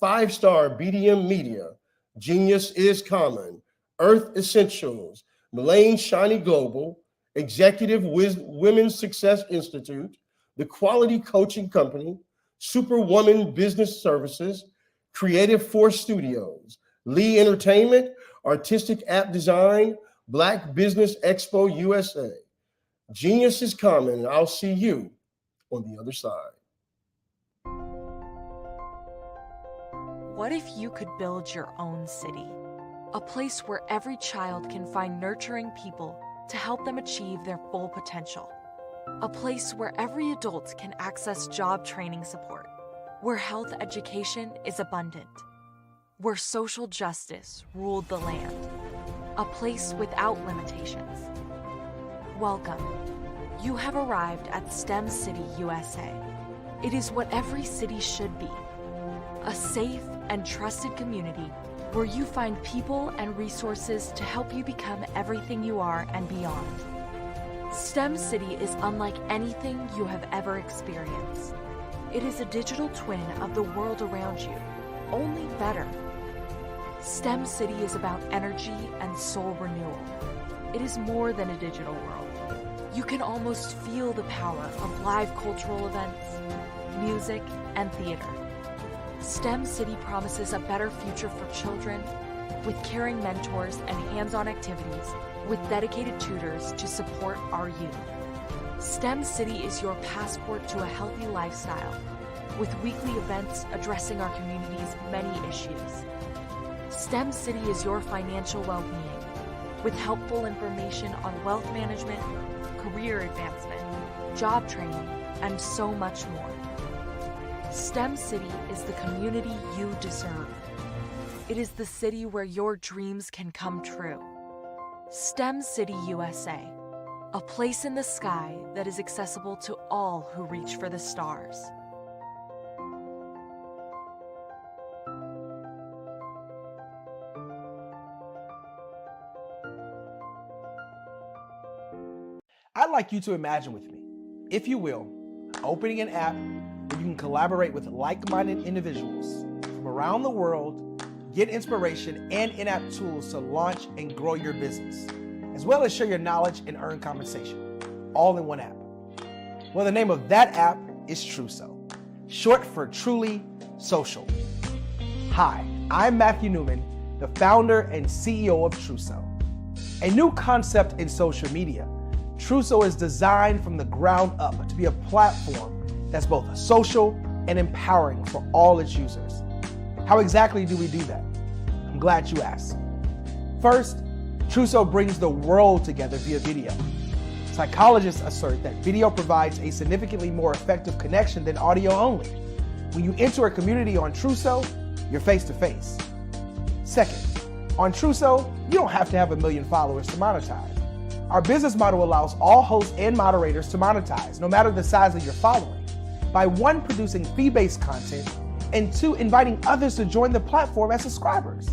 5-Star BDM Media, Genius is Common, Earth Essentials, Mullane Shiny Global, Executive Women's Success Institute, The Quality Coaching Company, Superwoman Business Services, Creative Force Studios, Lee Entertainment, Artistic App Design, Black Business Expo USA. Genius is coming, and I'll see you on the other side. What if you could build your own city? A place where every child can find nurturing people to help them achieve their full potential. A place where every adult can access job training support, where health education is abundant, where social justice ruled the land. A place without limitations. Welcome. You have arrived at STEM City USA. It is what every city should be. A safe and trusted community where you find people and resources to help you become everything you are and beyond. STEM City is unlike anything you have ever experienced. It is a digital twin of the world around you, only better. STEM City is about energy and soul renewal. It is more than a digital world. You can almost feel the power of live cultural events, music, and theater. STEM City promises a better future for children with caring mentors and hands-on activities with dedicated tutors to support our youth. STEM City is your passport to a healthy lifestyle with weekly events addressing our community's many issues. STEM City is your financial well-being with helpful information on wealth management, career advancement, job training, and so much more. STEM City is the community you deserve. It is the city where your dreams can come true. STEM City USA, a place in the sky that is accessible to all who reach for the stars. I'd like you to imagine with me, if you will, opening an app where you can collaborate with like-minded individuals from around the world, get inspiration and in-app tools to launch and grow your business, as well as share your knowledge and earn compensation, all in one app. Well, the name of that app is Truso, short for Truly Social. Hi, I'm Matthew Newman, the founder and CEO of Truso, a new concept in social media. Truso is designed from the ground up to be a platform that's both social and empowering for all its users. How exactly do we do that? I'm glad you asked. First, Truso brings the world together via video. Psychologists assert that video provides a significantly more effective connection than audio only. When you enter a community on Truso, you're face to face. Second, on Truso, you don't have to have 1 million followers to monetize. Our business model allows all hosts and moderators to monetize, no matter the size of your following, by 1, producing fee-based content, and 2, inviting others to join the platform as subscribers.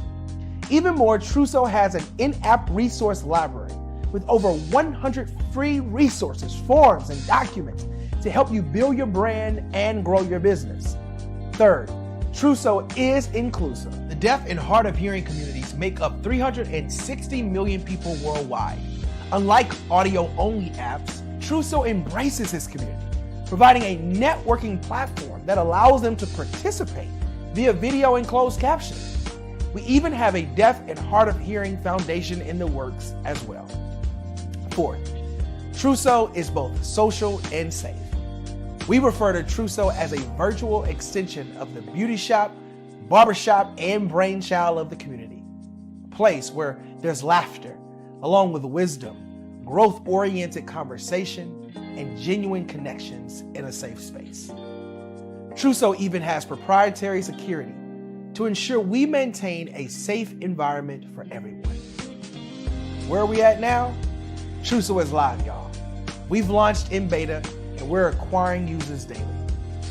Even more, Truso has an in-app resource library with over 100 free resources, forms, and documents to help you build your brand and grow your business. Third, Truso is inclusive. The deaf and hard of hearing communities make up 360 million people worldwide. Unlike audio-only apps, Truso embraces its community, providing a networking platform that allows them to participate via video and closed captioning. We even have a deaf and hard of hearing foundation in the works as well. Fourth, Truso is both social and safe. We refer to Truso as a virtual extension of the beauty shop, barbershop, and brainchild of the community. A place where there's laughter, along with wisdom, growth-oriented conversation, and genuine connections in a safe space. Truso even has proprietary security to ensure we maintain a safe environment for everyone. Where are we at now? Truso is live, y'all. We've launched in beta and we're acquiring users daily.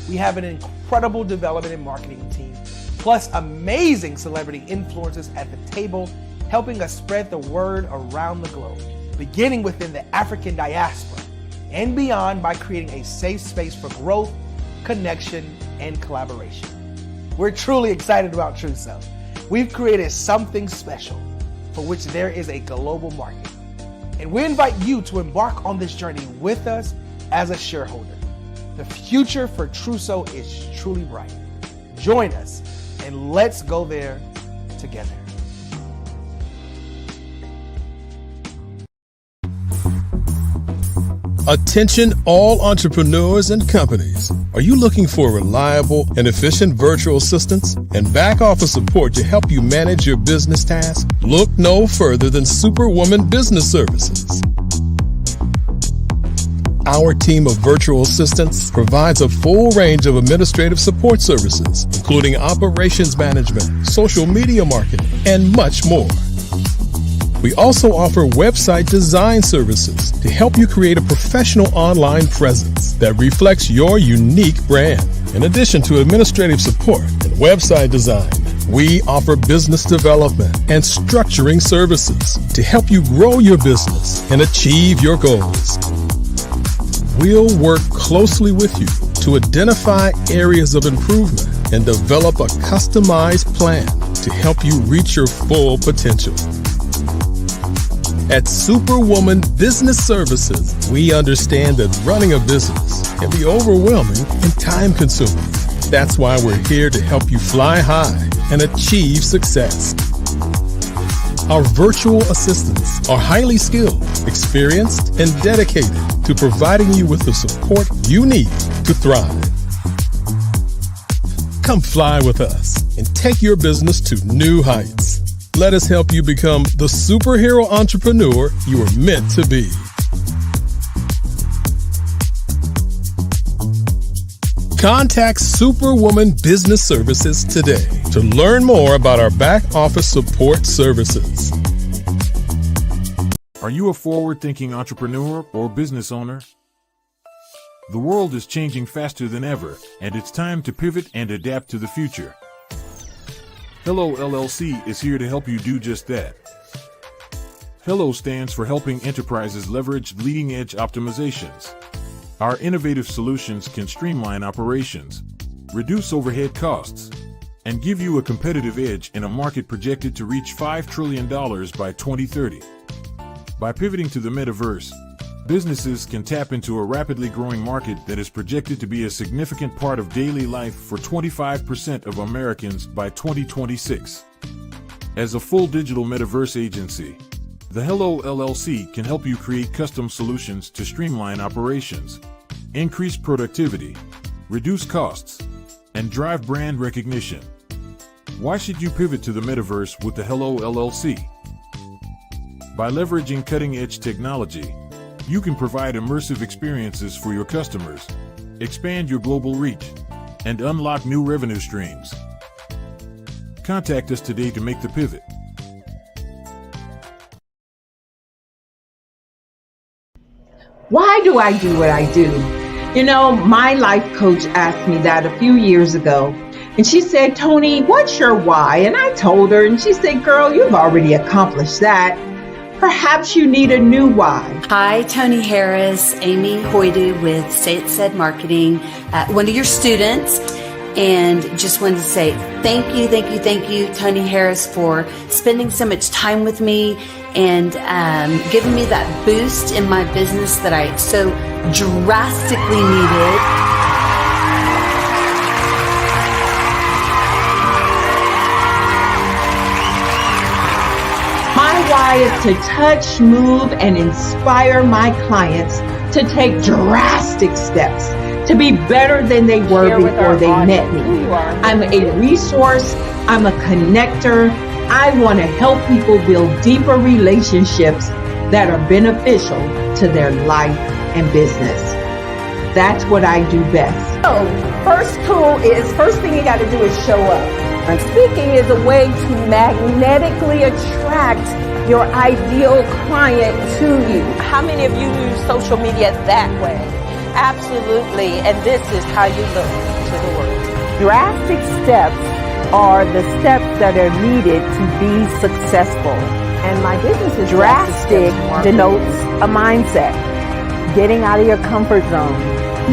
We have an incredible development and marketing team, plus amazing celebrity influencers at the table, helping us spread the word around the globe, beginning within the African diaspora and beyond by creating a safe space for growth, connection, and collaboration. We're truly excited about Truso. We've created something special for which there is a global market. And we invite you to embark on this journey with us as a shareholder. The future for Truso is truly bright. Join us and let's go there together. Attention all entrepreneurs and companies. Are you looking for reliable and efficient virtual assistants and back office support to help you manage your business tasks? Look no further than Superwoman Business Services. Our team of virtual assistants provides a full range of administrative support services, including operations management, social media marketing, and much more. We also offer website design services to help you create a professional online presence that reflects your unique brand. In addition to administrative support and website design, we offer business development and structuring services to help you grow your business and achieve your goals. we'll work closely with you to identify areas of improvement and develop a customized plan to help you reach your full potential. At Superwoman Business Services, we understand that running a business can be overwhelming and time-consuming. That's why we're here to help you fly high and achieve success. Our virtual assistants are highly skilled, experienced, and dedicated to providing you with the support you need to thrive. Come fly with us and take your business to new heights. Let us help you become the superhero entrepreneur you are meant to be. Contact Superwoman Business Services today to learn more about our back office support services. Are you a forward-thinking entrepreneur or business owner? The world is changing faster than ever, and it's time to pivot and adapt to the future. Hello LLC is here to help you do just that. Hello stands for helping enterprises leverage leading-edge optimizations. Our innovative solutions can streamline operations, reduce overhead costs, and give you a competitive edge in a market projected to reach $5 trillion by 2030. By pivoting to the metaverse, businesses can tap into a rapidly growing market that is projected to be a significant part of daily life for 25% of Americans by 2026. As a full digital metaverse agency, the Hello LLC can help you create custom solutions to streamline operations, increase productivity, reduce costs, and drive brand recognition. Why should you pivot to the metaverse with the Hello LLC? By leveraging cutting-edge technology, you can provide immersive experiences for your customers, expand your global reach, and unlock new revenue streams. Contact us today to make the pivot. Why do I do what I do? You know, my life coach asked me that a few years ago. And she said, Tony, what's your why? And I told her, and she said, girl, you've already accomplished that. Perhaps you need a new why. Hi, Tony Harris, Amy Hoydu with Say It Said Marketing, one of your students. And just wanted to say thank you, Tony Harris, for spending so much time with me and giving me that boost in my business that I so drastically needed. My why is to touch, move, and inspire my clients to take drastic steps to be better than they were before they met me. I'm a resource. I'm a connector. I want to help people build deeper relationships that are beneficial to their life and business. That's what I do best. So, first thing you got to do is show up. And speaking is a way to magnetically attract your ideal client to you. How many of you use social media that way? Absolutely, and this is how you look to the world. Drastic steps are the steps that are needed to be successful. And my business is drastic denotes a mindset. Getting out of your comfort zone,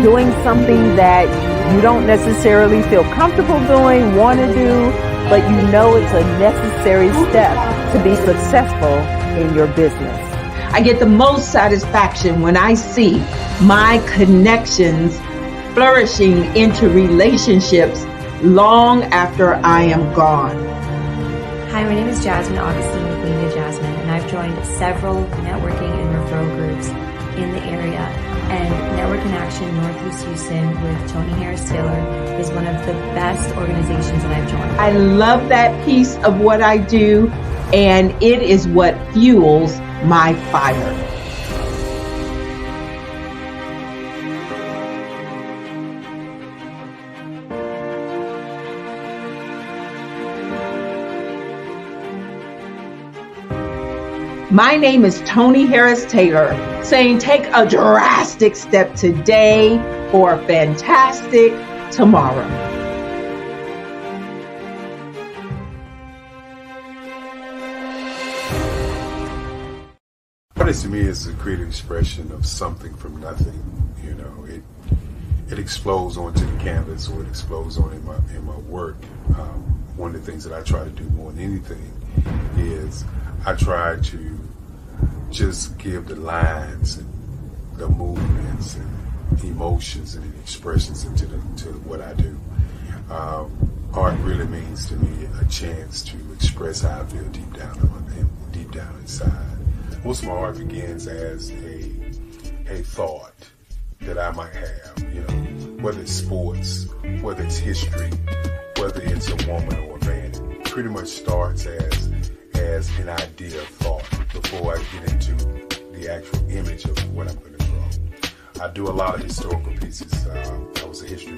doing something that you don't necessarily feel comfortable doing, want to do, but you know it's a necessary step to be successful in your business. I get the most satisfaction when I see my connections flourishing into relationships long after I am gone. Hi, my name is Jasmine Augustine with Media Jasmine, and I've joined several networking and referral groups in the area. And Network in Action Northeast Houston with Tony Harris Taylor is one of the best organizations that I've joined. I love that piece of what I do, and it is what fuels my fire. My name is Tony Harris Taylor, saying take a drastic step today for a fantastic tomorrow. What guess to me it's a creative expression of something from nothing. You know, it explodes onto the canvas, or it explodes on in my work. One of the things that I try to do more than anything is I try to just give the lines and the movements and emotions and expressions into to what I do. Art really means to me a chance to express how I feel deep down inside. Most of my art begins as a thought that I might have, you know, whether it's sports, whether it's history, whether it's a woman or a man. It pretty much starts as an idea of thought before I get into the actual image of what I'm going to draw. I do a lot of historical pieces. I was a history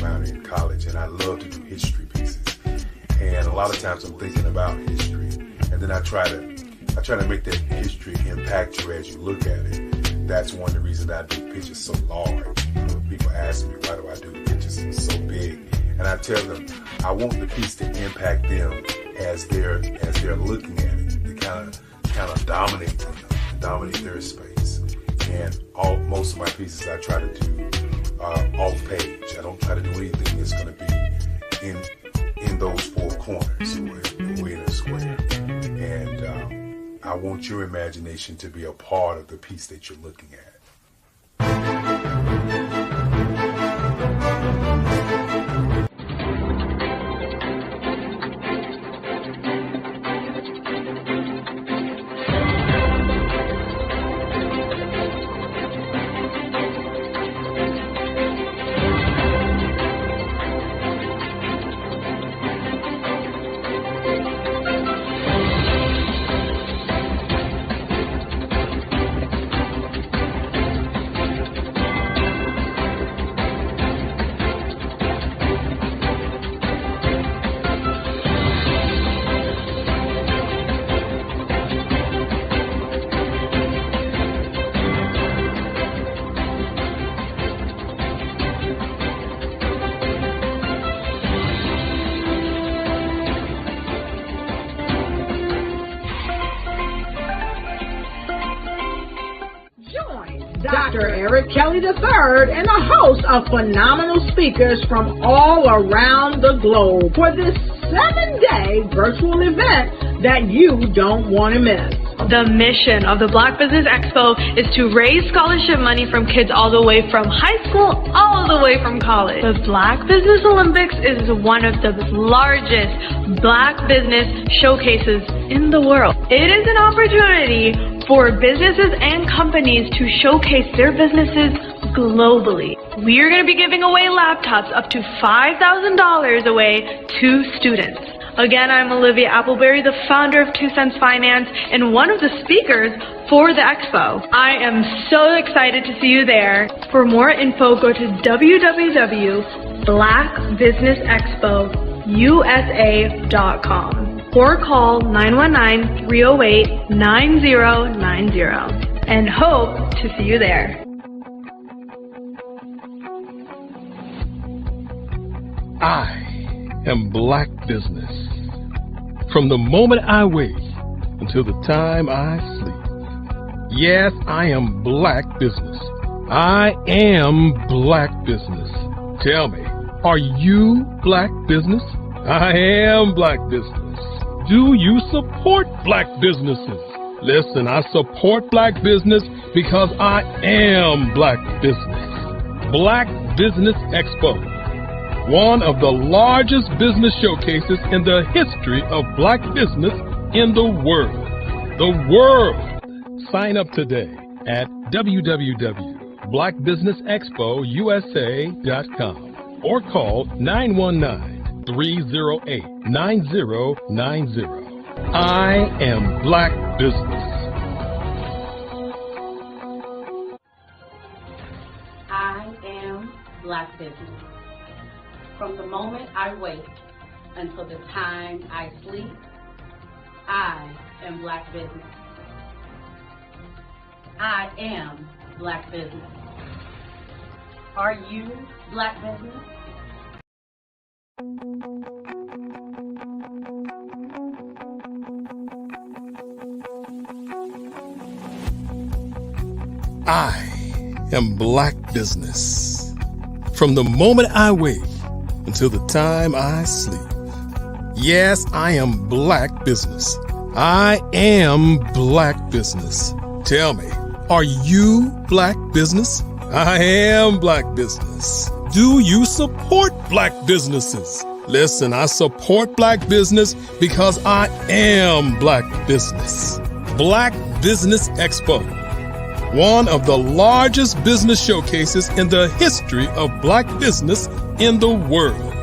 minor in college, and I love to do history pieces. And a lot of times I'm thinking about history, and then I try to make that history impact you as you look at it. That's one of the reasons I do pictures so large. People ask me, why do I do the pictures so big? And I tell them, I want the piece to impact them as they're looking at it. To kind of dominate their space. And most of my pieces I try to do off page. I don't try to do anything that's going to be in those four corners or in a square. And I want your imagination to be a part of the piece that you're looking at. Dr. Eric Kelly III and a host of phenomenal speakers from all around the globe for this 7-day virtual event that you don't want to miss. The mission of the Black Business Expo is to raise scholarship money from kids all the way from high school, all the way from college. The Black Business Olympics is one of the largest Black business showcases in the world. It is an opportunity for businesses and companies to showcase their businesses globally. We are going to be giving away laptops up to $5,000 away to students. Again, I'm Olivia Appleberry, the founder of 2 Cents Finance and one of the speakers for the expo. I am so excited to see you there. For more info, go to www.blackbusinessexpousa.com or call 919-308-9090 and hope to see you there. I am Black Business. From the moment I wake until the time I sleep. Yes, I am Black Business. I am Black Business. Tell me, are you Black Business? I am Black Business. Do you support Black businesses? Listen, I support Black business because I am Black Business. Black Business Expo, one of the largest business showcases in the history of Black business in the world. The world! Sign up today at www.blackbusinessexpousa.com or call 919-308-9090. I am Black Business. I am Black Business. From the moment I wake until the time I sleep, I am Black Business. I am Black Business. Are you Black Business? I am Black business. From the moment I wake until the time I sleep. Yes, I am Black business. I am Black business. Tell me, are you Black business? I am Black business. Do you support Black businesses? Listen, I support Black business because I am Black business. Black Business Expo, one of the largest business showcases in the history of Black business in the world.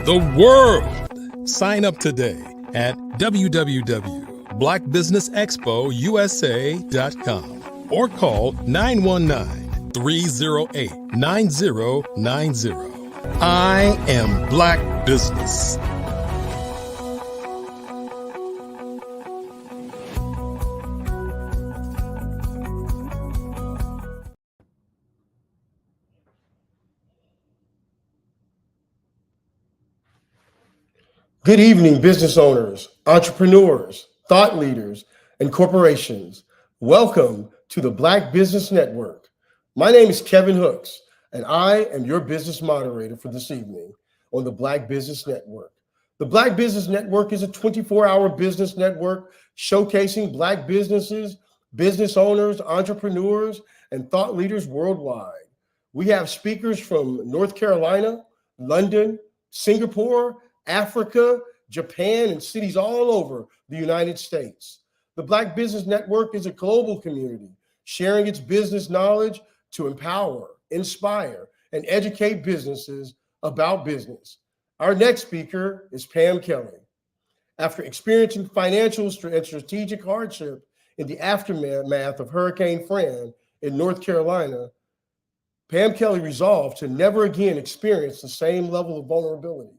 The world! Sign up today at www.blackbusinessexpousa.com or call 919-308-9090. I am Black business. Good evening, business owners, entrepreneurs, thought leaders, and corporations. Welcome to the Black Business Network. My name is Kevin Hooks, and I am your business moderator for this evening on the Black Business Network. The Black Business Network is a 24-hour business network showcasing Black businesses, business owners, entrepreneurs, and thought leaders worldwide. We have speakers from North Carolina, London, Singapore, Africa, Japan, and cities all over the United States. The Black Business Network is a global community sharing its business knowledge to empower, inspire, and educate businesses about business. Our next speaker is Pam Kelly. After experiencing financial and strategic hardship in the aftermath of Hurricane Fran in North Carolina, Pam Kelly resolved to never again experience the same level of vulnerability.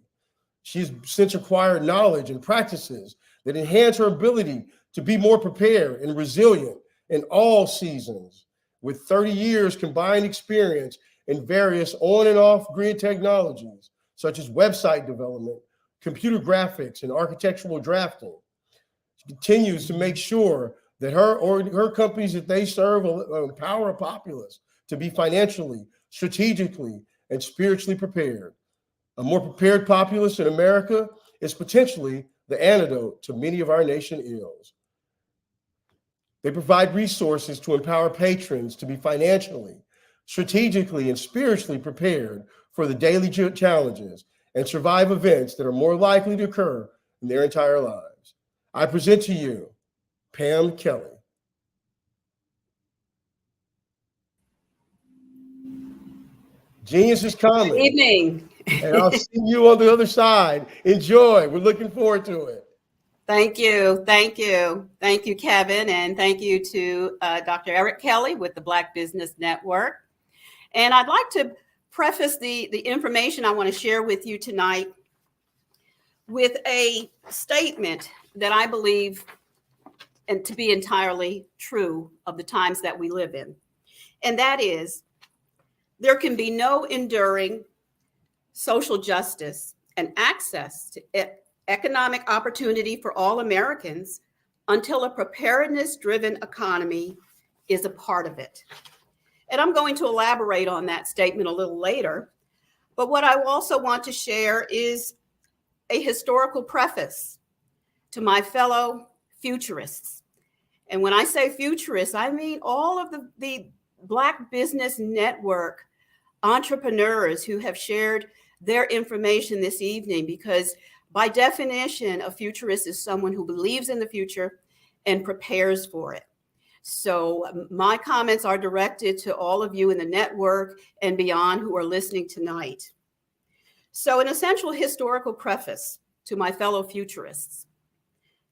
She's since acquired knowledge and practices that enhance her ability to be more prepared and resilient in all seasons. With 30 years combined experience in various on and off grid technologies, such as website development, computer graphics, and architectural drafting, she continues to make sure that her companies that they serve empower a populace to be financially, strategically, and spiritually prepared. A more prepared populace in America is potentially the antidote to many of our nation's ills. They provide resources to empower patrons to be financially, strategically, and spiritually prepared for the daily challenges and survive events that are more likely to occur in their entire lives. I present to you Pam Kelly. Genius is coming. Good evening. And I'll see you on the other side. Enjoy. We're looking forward to it. Thank you. Thank you. Thank you, Kevin. And thank you to Dr. Eric Kelly with the Black Business Network. And I'd like to preface the information I want to share with you tonight with a statement that I believe and to be entirely true of the times that we live in. And that is, there can be no enduring social justice and access to economic opportunity for all Americans until a preparedness-driven economy is a part of it. And I'm going to elaborate on that statement a little later. But what I also want to share is a historical preface to my fellow futurists. And when I say futurists, I mean all of the Black Business Network entrepreneurs who have shared their information this evening, because by definition, a futurist is someone who believes in the future and prepares for it. So my comments are directed to all of you in the network and beyond who are listening tonight. So an essential historical preface to my fellow futurists.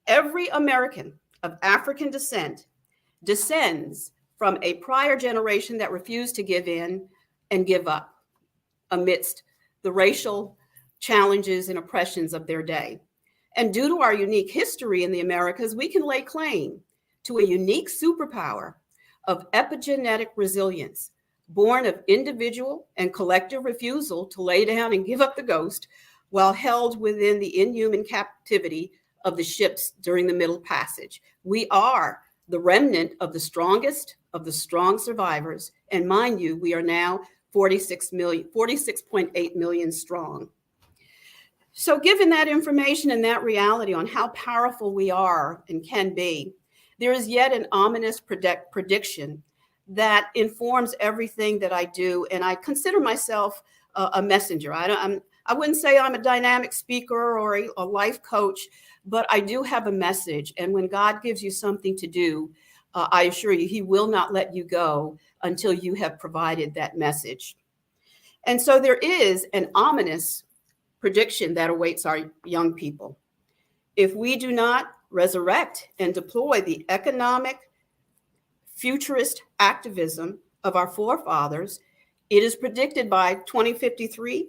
Every American of African descent descends from a prior generation that refused to give in and give up amidst the racial challenges and oppressions of their day. And due to our unique history in the Americas, we can lay claim to a unique superpower of epigenetic resilience, born of individual and collective refusal to lay down and give up the ghost while held within the inhuman captivity of the ships during the Middle Passage. We are the remnant of the strongest, of the strong survivors. And mind you, we are now 46.8 million strong. So given that information and that reality on how powerful we are and can be, there is yet an ominous prediction that informs everything that I do. And I consider myself a messenger. I wouldn't say I'm a dynamic speaker or a life coach, but I do have a message. And when God gives you something to do, I assure you, he will not let you go until you have provided that message. And so there is an ominous prediction that awaits our young people. If we do not resurrect and deploy the economic futurist activism of our forefathers, it is predicted by 2053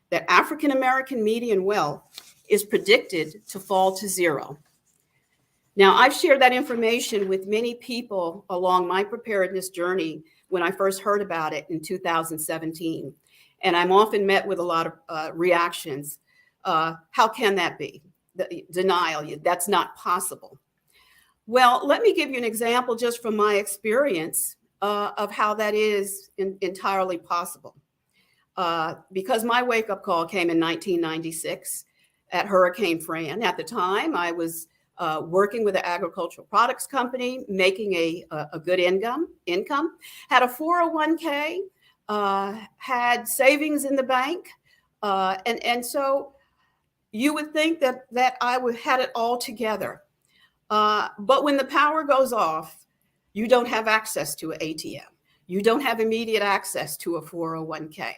that African American median wealth is predicted to fall to zero. Now, I've shared that information with many people along my preparedness journey when I first heard about it in 2017. And I'm often met with a lot of reactions. How can that be? Denial, that's not possible. Well, let me give you an example just from my experience of how that is entirely possible. Because my wake-up call came in 1996 at Hurricane Fran. At the time, I was working with an agricultural products company, making a good income, had a 401k, had savings in the bank. And so you would think that I would had it all together. But when the power goes off, you don't have access to an ATM. You don't have immediate access to a 401k.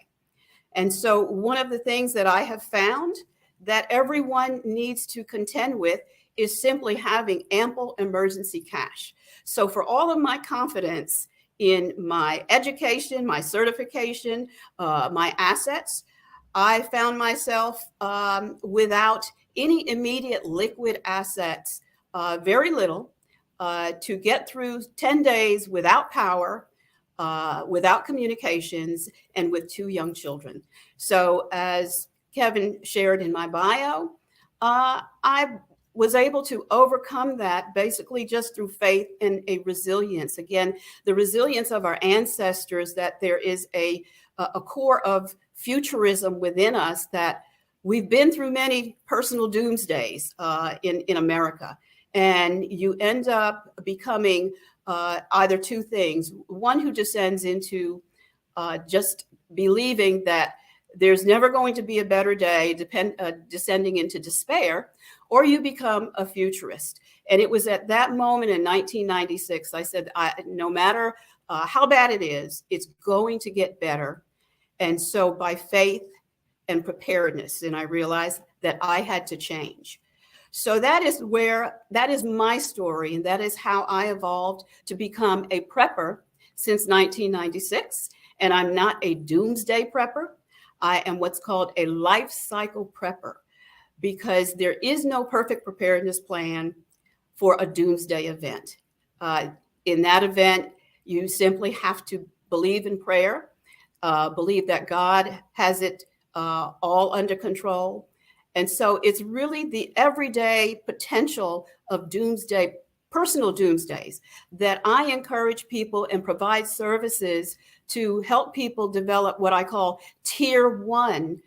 And so one of the things that I have found that everyone needs to contend with is simply having ample emergency cash. So for all of my confidence in my education, my certification, my assets, I found myself without any immediate liquid assets, very little, to get through 10 days without power, without communications, and with 2 young children. So as Kevin shared in my bio, I was able to overcome that basically just through faith and a resilience. Again, the resilience of our ancestors, that there is a core of futurism within us, that we've been through many personal doomsdays in America. And you end up becoming either 2 things. One who descends into just believing that there's never going to be a better day, descending into despair, or you become a futurist. And it was at that moment in 1996, I said, no matter how bad it is, it's going to get better. And so by faith and preparedness, and I realized that I had to change. So that is my story, and that is how I evolved to become a prepper since 1996. And I'm not a doomsday prepper. I am what's called a life cycle prepper, because there is no perfect preparedness plan for a doomsday event. In that event, you simply have to believe in prayer, believe that God has it all under control. And so it's really the everyday potential of doomsday, personal doomsdays, that I encourage people and provide services to help people develop what I call tier 1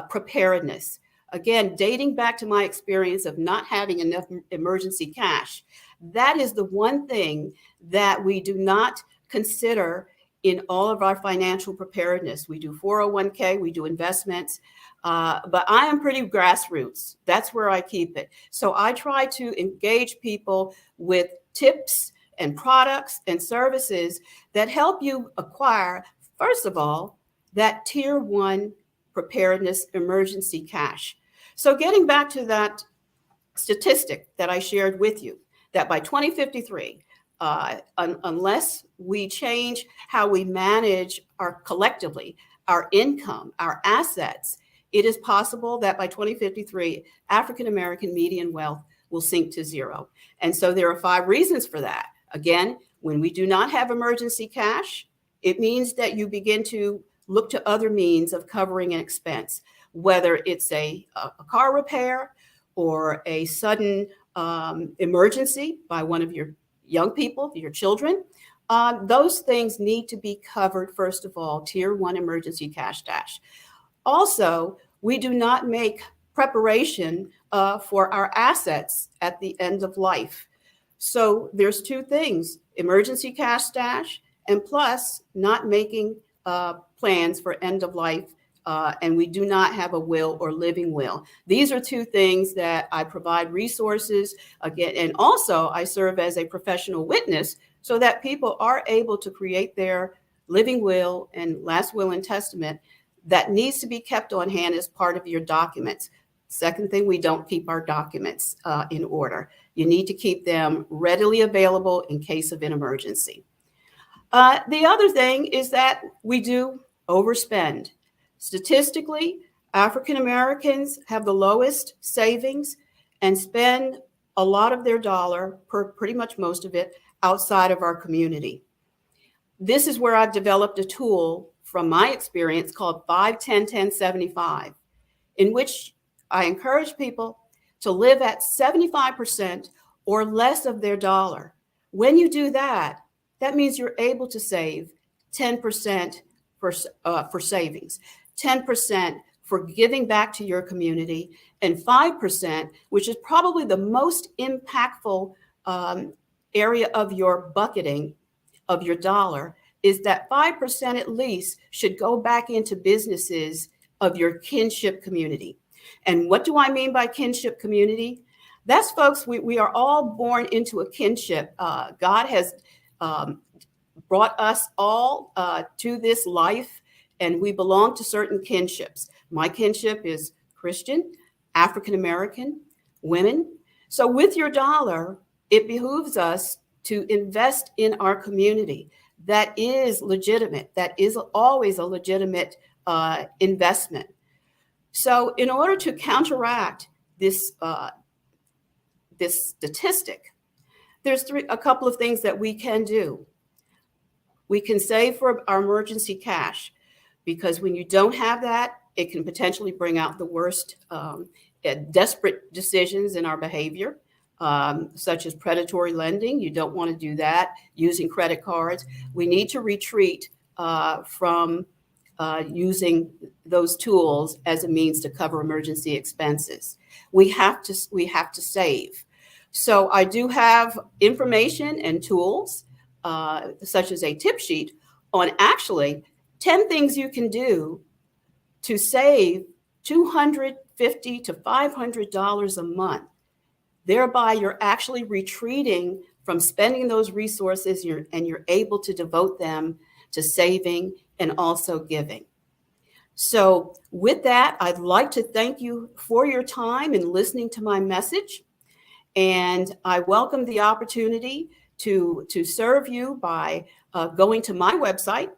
preparedness. Again, dating back to my experience of not having enough emergency cash, that is the one thing that we do not consider in all of our financial preparedness. We do 401k, we do investments, but I am pretty grassroots. That's where I keep it. So I try to engage people with tips and products and services that help you acquire, first of all, that tier 1 preparedness emergency cash. So getting back to that statistic that I shared with you, that by 2053, unless we change how we manage collectively our income, our assets, it is possible that by 2053, African American median wealth will sink to zero. And so there are 5 reasons for that. Again, when we do not have emergency cash, it means that you begin to look to other means of covering an expense, whether it's a car repair or a sudden emergency by one of your young people, your children, those things need to be covered, first of all, Tier 1 emergency cash stash. Also, we do not make preparation for our assets at the end of life. So there's two things, emergency cash stash and plus not making plans for end of life. And we do not have a will or living will. These are two things that I provide resources again. And also I serve as a professional witness so that people are able to create their living will and last will and testament that needs to be kept on hand as part of your documents. Second thing, we don't keep our documents in order. You need to keep them readily available in case of an emergency. The other thing is that we do overspend. Statistically, African Americans have the lowest savings and spend a lot of their dollar, pretty much most of it, outside of our community. This is where I've developed a tool from my experience called 5-10-10-75, in which I encourage people to live at 75% or less of their dollar. When you do that, that means you're able to save 10% for savings, 10% for giving back to your community, and 5%, which is probably the most impactful area of your bucketing of your dollar, is that 5% at least should go back into businesses of your kinship community. And what do I mean by kinship community? That's folks, we are all born into a kinship. God has brought us all to this life, and we belong to certain kinships. My kinship is Christian, African American, women. So with your dollar, it behooves us to invest in our community. That is legitimate. That is always a legitimate investment. So in order to counteract this statistic, there's a couple of things that we can do. We can save for our emergency cash, because when you don't have that, it can potentially bring out the worst desperate decisions in our behavior, such as predatory lending. You don't want to do that. Using credit cards. We need to retreat from using those tools as a means to cover emergency expenses. We have to save. So I do have information and tools, such as a tip sheet on actually 10 things you can do to save $250 to $500 a month. Thereby, you're actually retreating from spending those resources, and you're able to devote them to saving and also giving. So with that, I'd like to thank you for your time in listening to my message. And I welcome the opportunity to serve you by going to my website,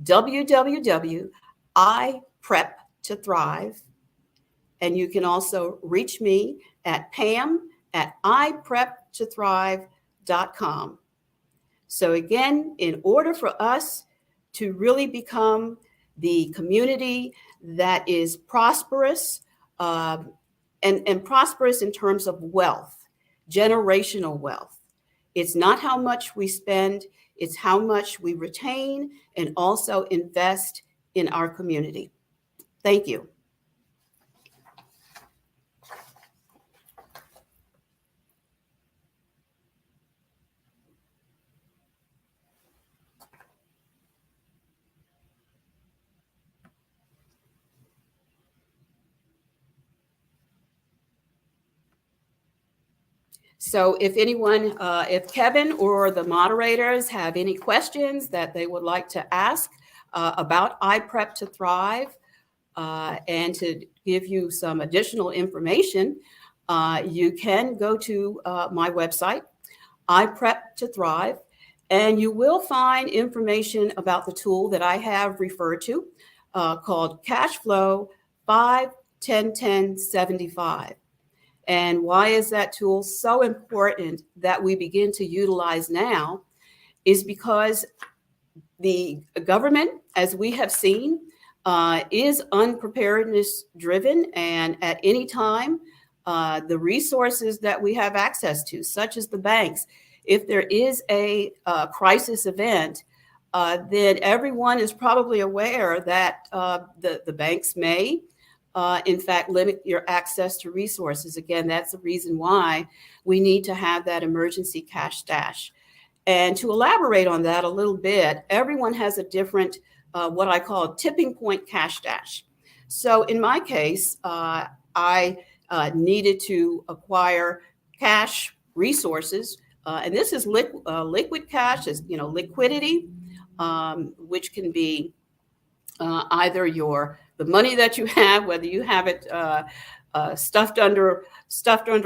www.iprep2thrive. And you can also reach me at pam@iprep2thrive.com. So again, in order for us to really become the community that is prosperous, and prosperous in terms of wealth, generational wealth, it's not how much we spend, it's how much we retain and also invest in our community. Thank you. So if anyone, if Kevin or the moderators have any questions that they would like to ask about iPrep to Thrive, and to give you some additional information, you can go to my website, iPrep to Thrive, and you will find information about the tool that I have referred to called Cash Flow 5-10-10-75. And why is that tool so important that we begin to utilize now is because the government, as we have seen, is unpreparedness driven. And at any time, the resources that we have access to, such as the banks, if there is a crisis event, then everyone is probably aware that the banks may, in fact, limit your access to resources. Again, that's the reason why we need to have that emergency cash stash. And to elaborate on that a little bit, everyone has a different, what I call a tipping point cash stash. So in my case, I needed to acquire cash resources, and this is liquid cash, is liquidity, which can be either the money that you have, whether you have it stuffed under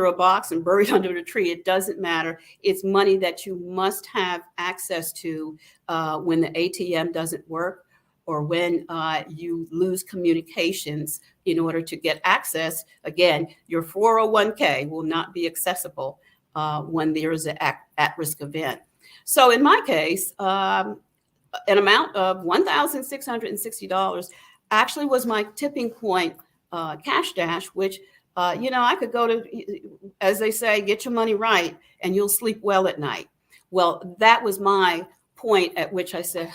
a box and buried under a tree, it doesn't matter. It's money that you must have access to when the ATM doesn't work, or when you lose communications in order to get access. Again, your 401k will not be accessible when there is an at-risk event. So in my case, an amount of $1,660 actually was my tipping point cash dash, which, I could go to, as they say, get your money right and you'll sleep well at night. Well, that was my point at which I said,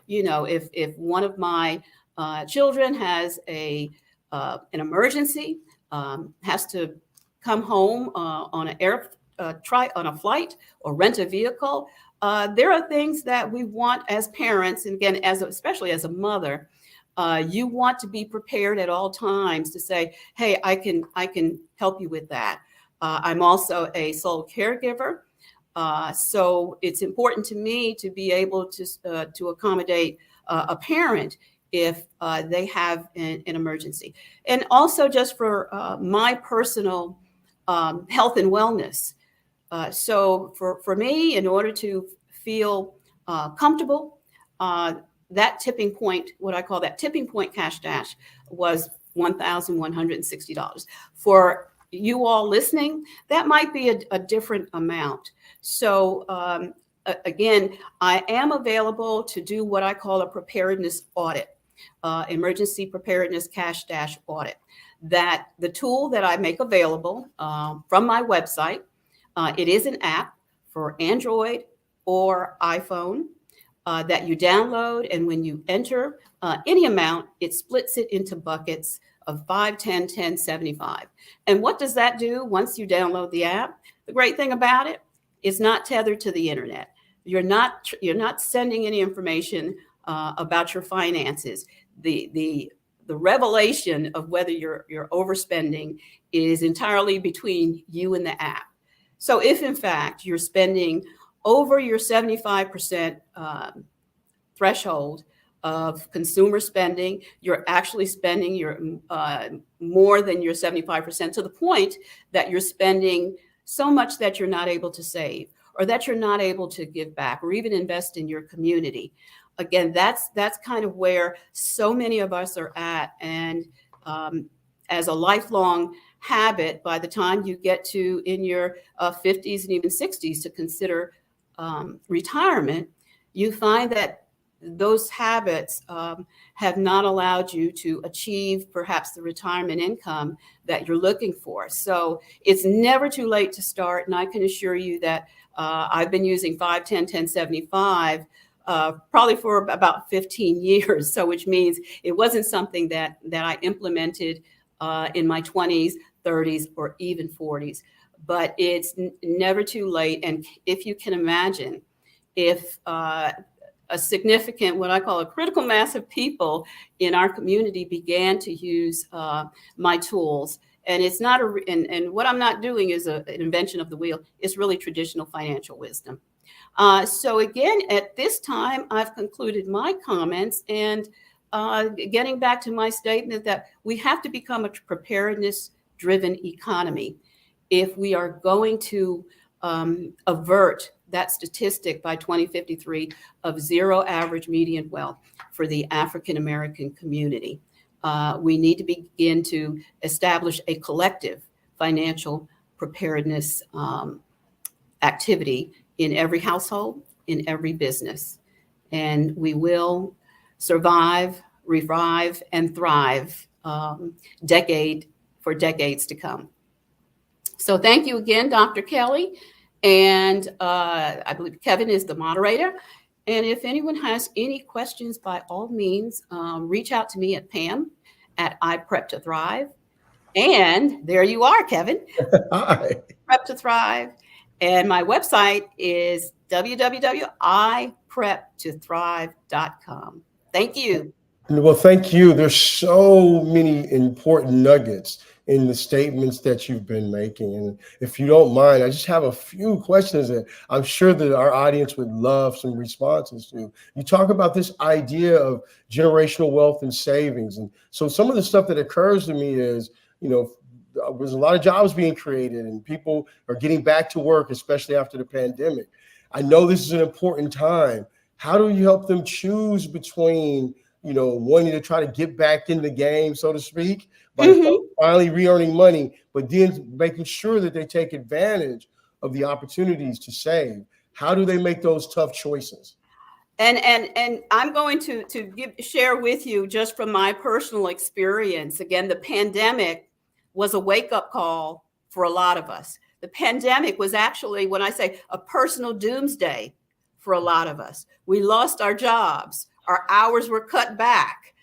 if one of my children has an emergency, has to come home on a flight or rent a vehicle, there are things that we want as parents, and again, especially as a mother, you want to be prepared at all times to say, hey, I can help you with that. I'm also a sole caregiver. So it's important to me to be able to accommodate a parent if they have an emergency. And also just for my personal health and wellness. So for me, in order to feel comfortable, that tipping point, what I call that tipping point cash dash, was $1,160. For you all listening, that might be a different amount. So again, I am available to do what I call a preparedness audit, emergency preparedness cash dash audit. That the tool that I make available from my website, it is an app for Android or iPhone that you download, and when you enter any amount, it splits it into buckets of 5, 10, 10, 75. And what does that do once you download the app? The great thing about it, it's not tethered to the internet. You're not sending any information about your finances. The revelation of whether you're overspending is entirely between you and the app. So if in fact you're spending over your 75% threshold of consumer spending, you're actually spending your more than your 75%, to the point that you're spending so much that you're not able to save, or that you're not able to give back, or even invest in your community. Again, that's kind of where so many of us are at. And as a lifelong habit, by the time you get to in your 50s and even 60s to consider retirement, you find that those habits have not allowed you to achieve perhaps the retirement income that you're looking for. So it's never too late to start. And I can assure you that I've been using 5, 10, 10, 75 probably for about 15 years. So which means it wasn't something that I implemented in my 20s, 30s, or even 40s. But it's never too late. And if you can imagine, if a significant, what I call a critical mass of people in our community began to use my tools, and it's not and what I'm not doing is an invention of the wheel. It's really traditional financial wisdom. So again, at this time, I've concluded my comments, and getting back to my statement that we have to become a preparedness-driven economy if we are going to avert that statistic by 2053 of zero average median wealth for the African American community. We need to begin to establish a collective financial preparedness activity in every household, in every business. And we will survive, revive, and thrive for decades to come. So thank you again, Dr. Kelly. And I believe Kevin is the moderator. And if anyone has any questions, by all means, reach out to me at Pam at iPrep2Thrive. And there you are, Kevin. Hi. Prep to Thrive. And my website is www.iprep2thrive.com. Thank you. Well, thank you. There's so many important nuggets in the statements that you've been making. And if you don't mind, I just have a few questions that I'm sure that our audience would love some responses to. You talk about this idea of generational wealth and savings. And so some of the stuff that occurs to me is, there's a lot of jobs being created and people are getting back to work, especially after the pandemic. I know this is an important time. How do you help them choose between wanting to try to get back in the game, so to speak, by finally re-earning money, but then making sure that they take advantage of the opportunities to save? How do they make those tough choices? And I'm going to share with you just from my personal experience. Again, the pandemic was a wake-up call for a lot of us. The pandemic was actually, when I say, a personal doomsday for a lot of us. We lost our jobs. Our hours were cut back.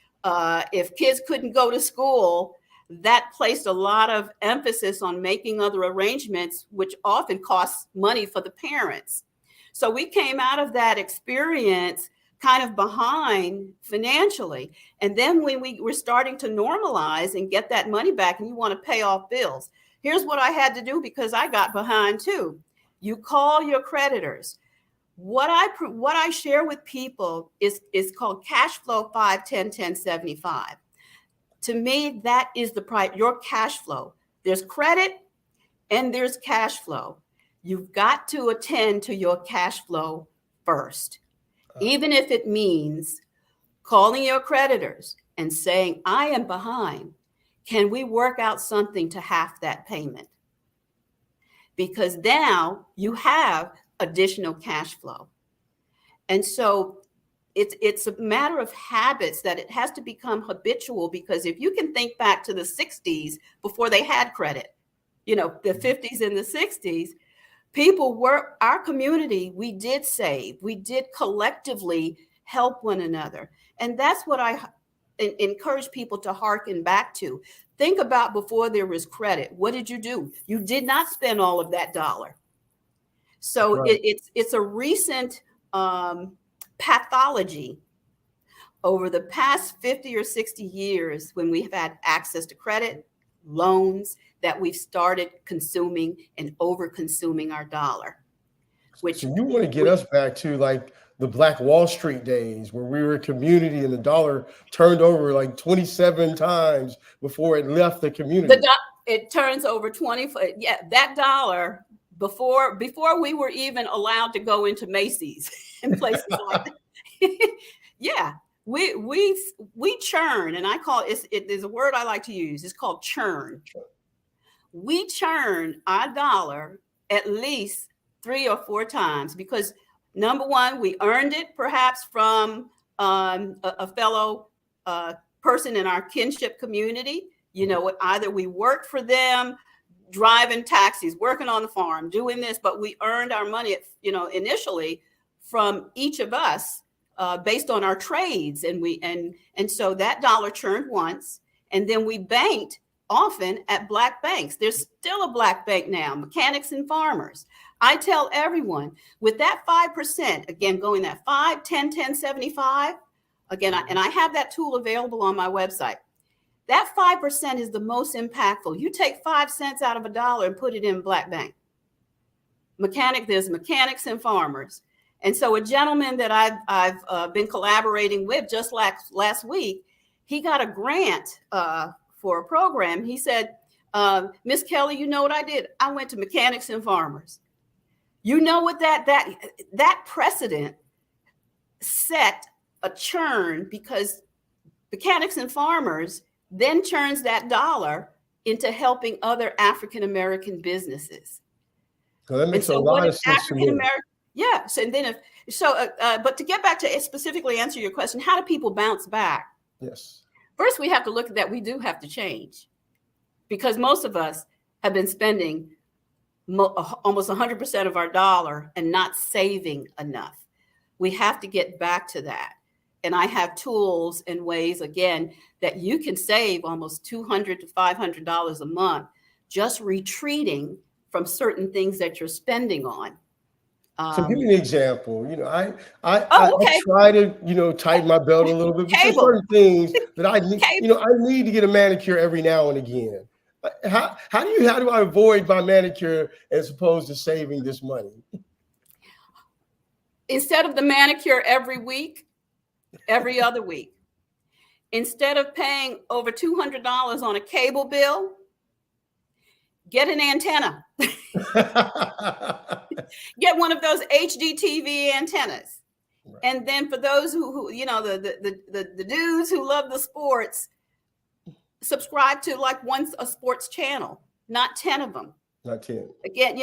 If kids couldn't go to school, that placed a lot of emphasis on making other arrangements, which often costs money for the parents. So we came out of that experience kind of behind financially. And then when we were starting to normalize and get that money back and you want to pay off bills, here's what I had to do because I got behind too. You call your creditors. What I share with people is called cash flow 5, 10, 10, 75. To me, that is your cash flow. There's credit and there's cash flow. You've got to attend to your cash flow first, even if it means calling your creditors and saying, I am behind. Can we work out something to half that payment? Because now you have additional cash flow. And so it's a matter of habits that it has to become habitual, because if you can think back to the 60s before they had credit, the 50s and the 60s, our community, we did save, we did collectively help one another. And that's what I encourage people to hearken back to. Think about before there was credit. What did you do? You did not spend all of that dollar. So right. It's a recent pathology over the past 50 or 60 years when we've had access to credit, loans, that we've started consuming and over consuming our dollar. So you want to get us back to like the Black Wall Street days where we were a community and the dollar turned over like 27 times before it left the community. It turns over 20. Yeah, that dollar before we were even allowed to go into Macy's and places like that. Yeah, we churn, and I call it. There's a word I like to use. It's called churn. We churn our dollar at least 3 or 4 times because, number one, we earned it perhaps from a fellow person in our kinship community. Either we worked for them, driving taxis, working on the farm, doing this, but we earned our money, initially from each of us based on our trades. And so that dollar churned once, and then we banked often at Black banks. There's still a Black bank now, Mechanics and Farmers. I tell everyone with that 5%, again, going that 5, 10, 10, 75, again, and I have that tool available on my website. That 5% is the most impactful. You take 5 cents out of a dollar and put it in Black bank. There's Mechanics and Farmers. And so a gentleman that I've been collaborating with just last week, he got a grant for a program. He said, Miss Kelly, you know what I did? I went to Mechanics and Farmers. You know what that precedent set a churn, because Mechanics and Farmers then churns that dollar into helping other African-American businesses. So that makes a lot of sense to me. Yes. And then but to get back to specifically answer your question, how do people bounce back? Yes. First, we have to look at that. We do have to change, because most of us have been spending almost 100% of our dollar and not saving enough. We have to get back to that. And I have tools and ways, again, that you can save almost $200 to $500 a month just retreating from certain things that you're spending on. So give me an example. You know, I okay. try to, tighten my belt a little bit, but there's certain things that I need, I need to get a manicure every now and again. How do I avoid my manicure as opposed to saving this money? Instead of the manicure every week, every other week, instead of paying over $200 on a cable bill, get an antenna. Get one of those HD TV antennas. Right. And then for those who the dudes who love the sports, subscribe to like a sports channel, not 10 of them. Not 10. Again,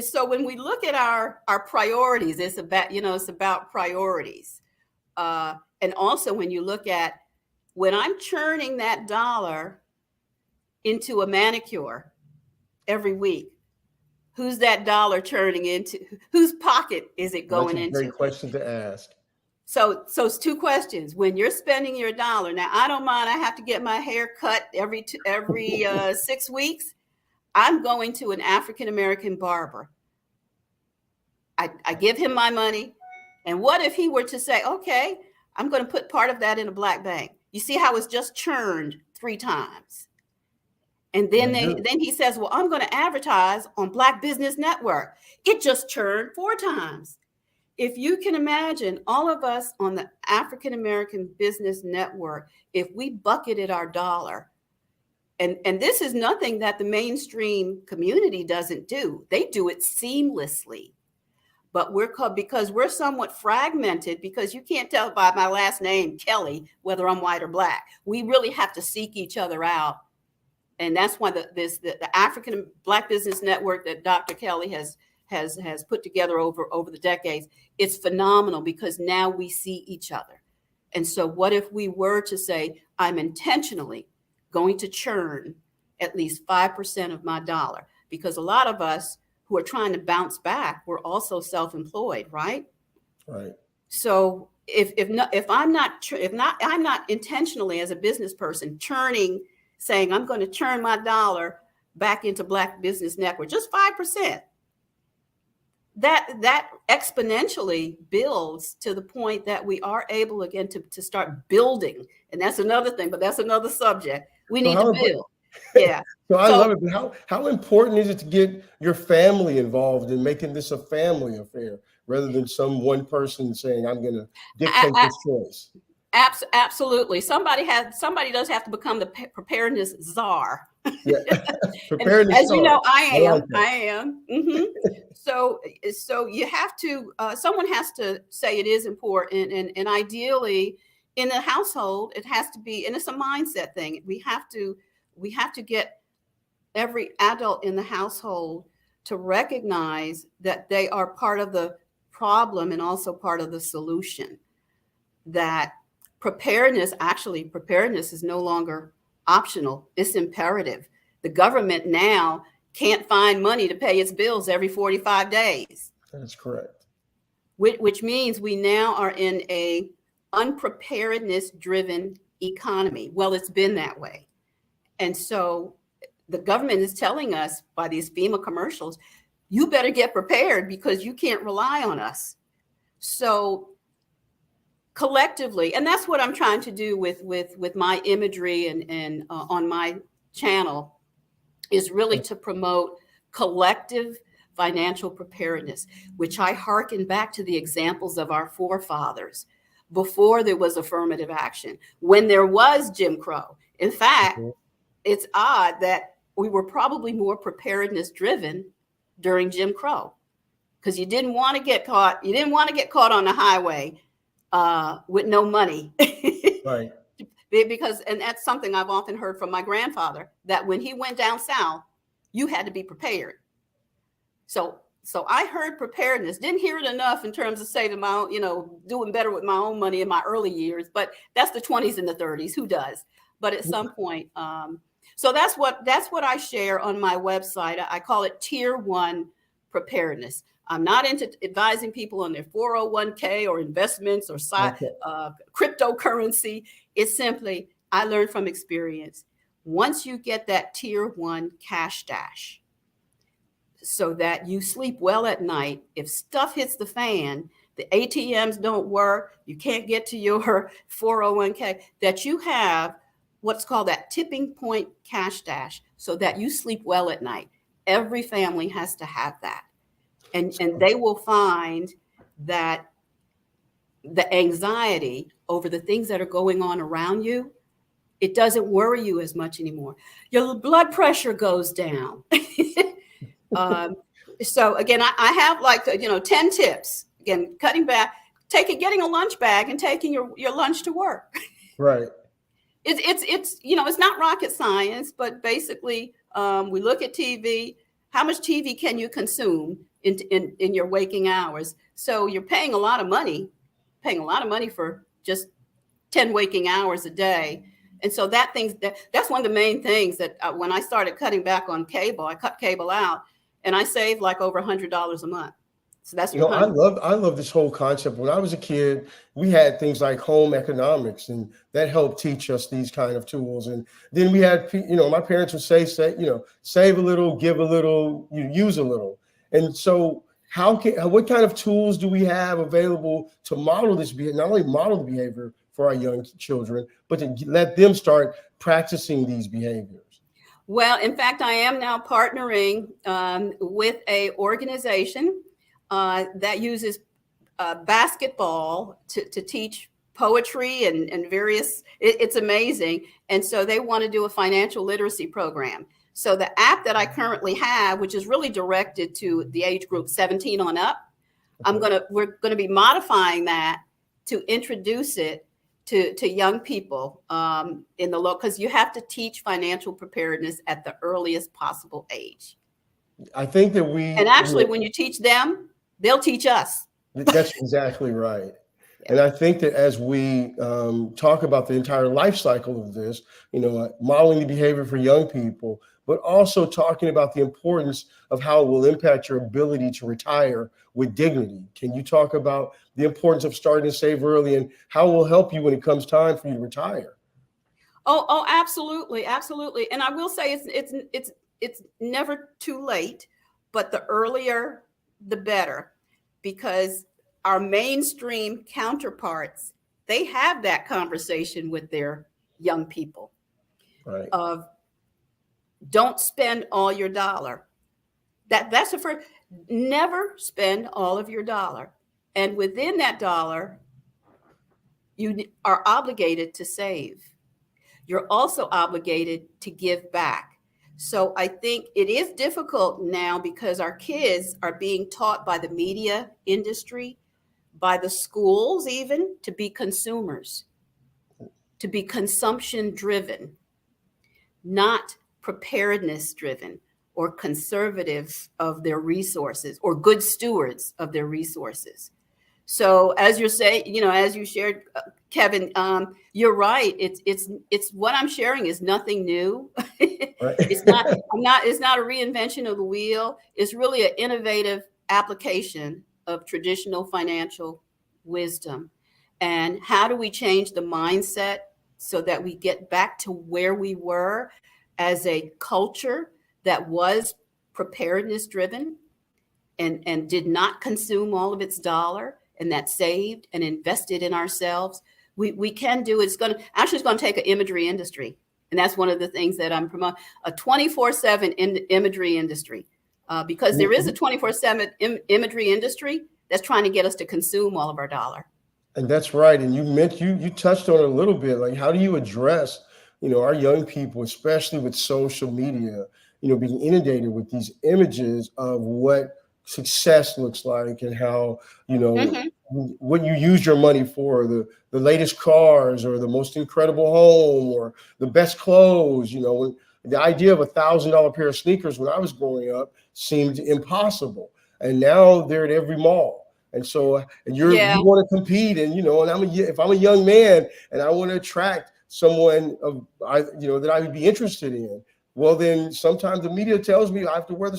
so when we look at our priorities, it's about priorities. And also when you look at when I'm churning that dollar into a manicure every week, who's that dollar churning into? Whose pocket is it going into? That's a great question to ask. So it's two questions. When you're spending your dollar, now I don't mind. I have to get my hair cut every 6 weeks. I'm going to an African-American barber. I give him my money. And what if he were to say, okay, I'm going to put part of that in a black bank. You see how it's just churned 3 times. And then he says, well, I'm going to advertise on Black Business Network. It just churned 4 times. If you can imagine all of us on the African-American Business Network, if we bucketed our dollar, and this is nothing that the mainstream community doesn't do. They do it seamlessly. But because we're somewhat fragmented, because you can't tell by my last name, Kelly, whether I'm white or black. We really have to seek each other out. And that's why the African Black Business Network that Dr. Kelly has put together over the decades, it's phenomenal because now we see each other. And so what if we were to say, I'm intentionally going to churn at least 5% of my dollar? Because a lot of us who are trying to bounce back, we're also self-employed, right? Right. So I'm not intentionally as a business person churning, saying I'm going to churn my dollar back into Black Business Network, just 5%. That exponentially builds to the point that we are able again to start building. And that's another thing, but that's another subject. We need to build. Yeah. So I love it. But how important is it to get your family involved in making this a family affair rather than some one person saying, I'm going to dictate this choice? Absolutely. Somebody does have to become the preparedness czar. Yeah. Preparedness as czar. You know, I am. Mm-hmm. So you have to, someone has to say it is important, and ideally in the household, it has to be, and it's a mindset thing. We have to get every adult in the household to recognize that they are part of the problem and also part of the solution. That preparedness is no longer optional. It's imperative. The government now can't find money to pay its bills every 45 days. That's correct. Which means we now are in a unpreparedness-driven economy. Well, it's been that way. And so the government is telling us by these FEMA commercials, you better get prepared because you can't rely on us. So collectively, and that's what I'm trying to do with my imagery and on my channel, is really to promote collective financial preparedness, which I hearken back to the examples of our forefathers before there was affirmative action, when there was Jim Crow. In fact, it's odd that we were probably more preparedness driven during Jim Crow because you didn't want to get caught. You didn't want to get caught on the highway with no money. Right. Because, and that's something I've often heard from my grandfather, that when he went down south, you had to be prepared. So I heard preparedness, didn't hear it enough in terms of saving my own, doing better with my own money in my early years, but that's the 20s and the 30s, who does? But at some point, So that's what I share on my website. I call it Tier 1 preparedness. I'm not into advising people on their 401k or investments or cryptocurrency. It's simply, I learned from experience. Once you get that Tier 1 cash stash, so that you sleep well at night, if stuff hits the fan, the ATMs don't work, you can't get to your 401k, that you have what's called that tipping point cash stash, so that you sleep well at night. Every family has to have that. And they will find that the anxiety over the things that are going on around you, it doesn't worry you as much anymore. Your blood pressure goes down. So again, I have like 10 tips. Again, cutting back, getting a lunch bag and taking your lunch to work. Right. It's not rocket science, but basically we look at TV. How much TV can you consume in your waking hours? So you're paying a lot of money for just 10 waking hours a day. And so that's one of the main things that when I started cutting back on cable, I cut cable out and I saved like over $100 a month. So that's I love this whole concept. When I was a kid, we had things like home economics, and that helped teach us these kind of tools. And then we had, my parents would say, save a little, give a little, use a little. And so what kind of tools do we have available to model this behavior, not only model the behavior for our young children, but to let them start practicing these behaviors? Well, in fact, I am now partnering with an organization that uses basketball to teach poetry and various, it's amazing. And so they want to do a financial literacy program. So the app that I currently have, which is really directed to the age group 17 on up, we're going to be modifying that to introduce it to young people in the because you have to teach financial preparedness at the earliest possible age. I think that when you teach them, they'll teach us. That's exactly right. And I think that as we talk about the entire life cycle of this, modeling the behavior for young people, but also talking about the importance of how it will impact your ability to retire with dignity. Can you talk about the importance of starting to save early and how it will help you when it comes time for you to retire? Oh, absolutely. Absolutely. And I will say it's never too late, but the earlier, the better, because our mainstream counterparts, they have that conversation with their young people of don't spend all your dollar. That's the first. Never spend all of your dollar. And within that dollar, you are obligated to save. You're also obligated to give back. So I think it is difficult now because our kids are being taught by the media industry, by the schools even, to be consumers, to be consumption driven, not preparedness driven or conservative of their resources or good stewards of their resources. So as you're saying, as you shared, Kevin, you're right. It's what I'm sharing is nothing new. It's not a reinvention of the wheel. It's really an innovative application of traditional financial wisdom. And how do we change the mindset so that we get back to where we were as a culture that was preparedness driven and did not consume all of its dollar, and that saved and invested in ourselves? We can do it. It's going to take an imagery industry. And that's one of the things that I'm promoting, a 24/7 imagery industry, because there is a 24/7 imagery industry that's trying to get us to consume all of our dollar. And that's right. And you touched on it a little bit, like how do you address, our young people, especially with social media, being inundated with these images of what success looks like and how, what you use your money for, the latest cars or the most incredible home or the best clothes. When the idea of $1,000 pair of sneakers when I was growing up seemed impossible. And now they're at every mall. And so you want to compete and, if I'm a young man and I want to attract someone that I would be interested in. Well, then sometimes the media tells me I have to wear the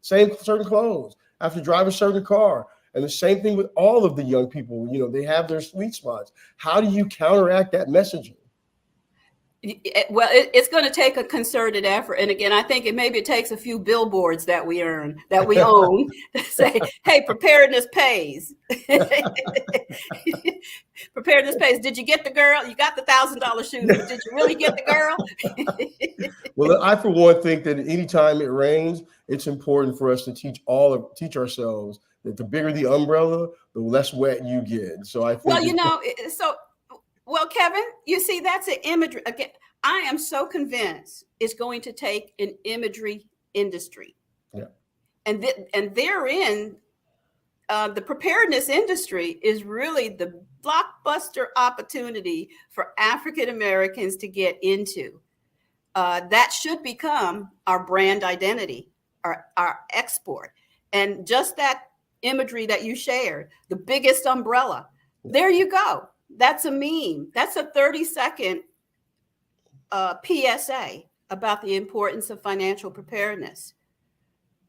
certain clothes. I have to drive a certain car. And the same thing with all of the young people. They have their sweet spots. How do you counteract that messaging? Well, it's going to take a concerted effort. And again, I think it takes a few billboards that we own to say, hey, preparedness pays. Preparedness pays. Did you get the girl? You got the $1,000 shoes, but did you really get the girl? Well, I, for one, think that anytime it rains, it's important for us to teach ourselves that the bigger the umbrella, the less wet you get. So I think Well, Kevin, you see, that's an imagery. Again, I am so convinced it's going to take an imagery industry. Yeah. And therein, the preparedness industry is really the blockbuster opportunity for African Americans to get into. That should become our brand identity, our export. And just that imagery that you shared, the biggest umbrella, there you go. That's a meme. That's a 30-second PSA about the importance of financial preparedness.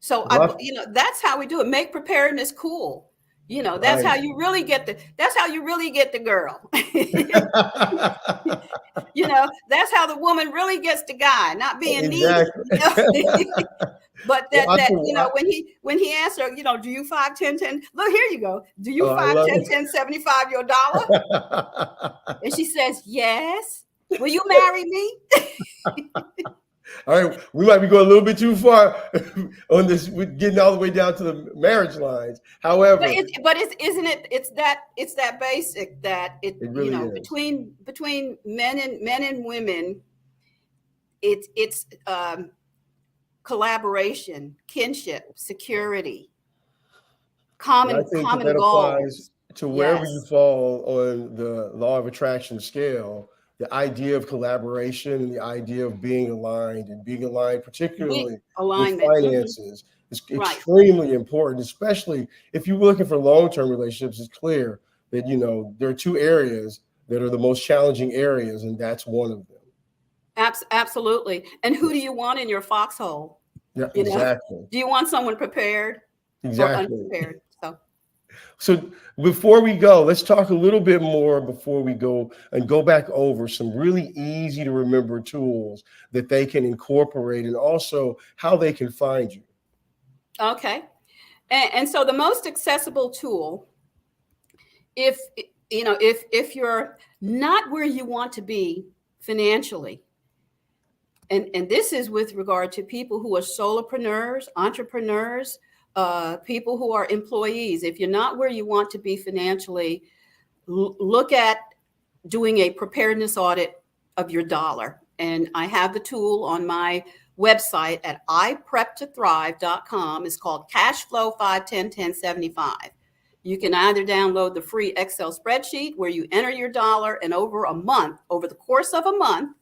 So that's how we do it. Make preparedness cool. That's how you really get the girl. That's how the woman really gets the guy, not being needy. But when he asked her, do you 5, 10, 10? Look, here you go. Do you 5, 10, 10, 75 your dollar? And she says, yes. Will you marry me? All right, we might be going a little bit too far on this. We're getting all the way down to the marriage lines. However, it's that basic that it really is. between men and women, it's collaboration, kinship, security, common that goals. Applies to wherever you fall on the law of attraction scale. The idea of collaboration and the idea of being aligned, particularly with finances, is extremely important, especially if you're looking for long-term relationships. It's clear that, there are two areas that are the most challenging areas, and that's one of them. Absolutely. And who do you want in your foxhole? Yeah, exactly. Do you want someone prepared or unprepared? So before we go, let's talk a little bit more before we go back over some really easy to remember tools that they can incorporate, and also how they can find you. Okay. And so the most accessible tool, if you're not where you want to be financially, and this is with regard to people who are solopreneurs, entrepreneurs, people who are employees. If you're not where you want to be financially, look at doing a preparedness audit of your dollar. And I have the tool on my website at ipreptothrive.com. It's called Cash Flow 5, 10, 10, 75. You can either download the free Excel spreadsheet where you enter your dollar, and over the course of a month,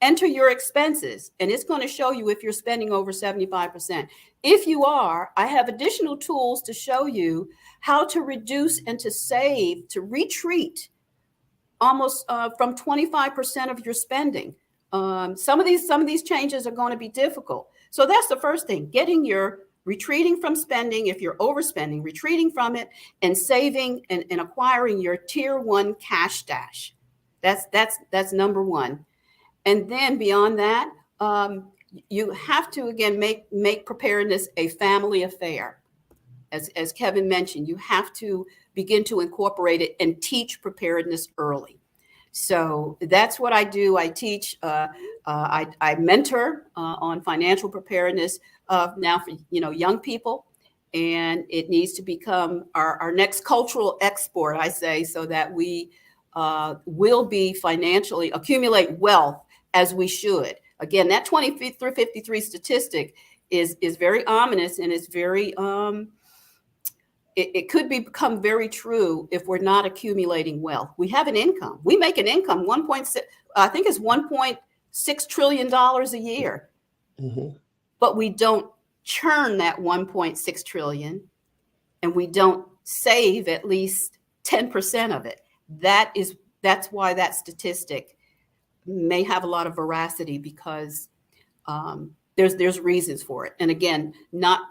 enter your expenses, and it's going to show you if you're spending over 75%. If you are, I have additional tools to show you how to reduce and to save, to retreat almost from 25% of your spending. Some of these changes are going to be difficult. So that's the first thing, retreating from spending. If you're overspending, retreating from it, and saving and acquiring your tier 1 cash stash. That's number one. And then beyond that, you have to, again, make preparedness a family affair. As Kevin mentioned, you have to begin to incorporate it and teach preparedness early. So that's what I do. I teach, I mentor on financial preparedness now for young people, and it needs to become our next cultural export, I say, so that we will be financially accumulate wealth as we should. Again, that 20 through 53 statistic is very ominous, and it's very it could become very true if we're not accumulating wealth. We have an income. We make an income, 1.6, I think it's $1.6 trillion a year. Mm-hmm. But we don't churn that 1.6 trillion, and we don't save at least 10% of it. That's why that statistic may have a lot of veracity because there's reasons for it. And again, not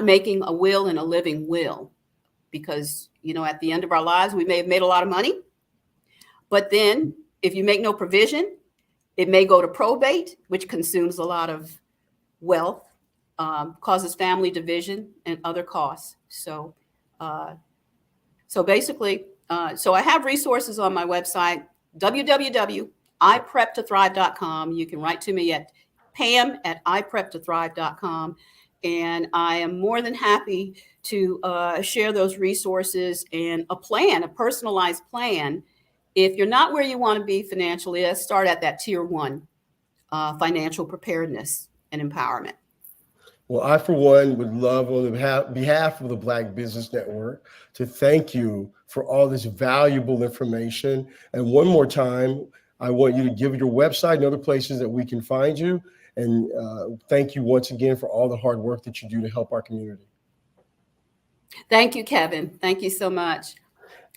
making a will and a living will, because, you know, at the end of our lives, we may have made a lot of money, but then if you make no provision, it may go to probate, which consumes a lot of wealth, causes family division and other costs. So basically, so I have resources on my website, www.ipreptothrive.com. You can write to me at pam@ipreptothrive.com. And I am more than happy to share those resources and a personalized plan. If you're not where you want to be financially, let's start at that tier 1 financial preparedness and empowerment. Well, I, for one, would love on behalf of the Black Business Network to thank you for all this valuable information. And one more time, I want you to give your website and other places that we can find you. And thank you once again for all the hard work that you do to help our community. Thank you, Kevin. Thank you so much.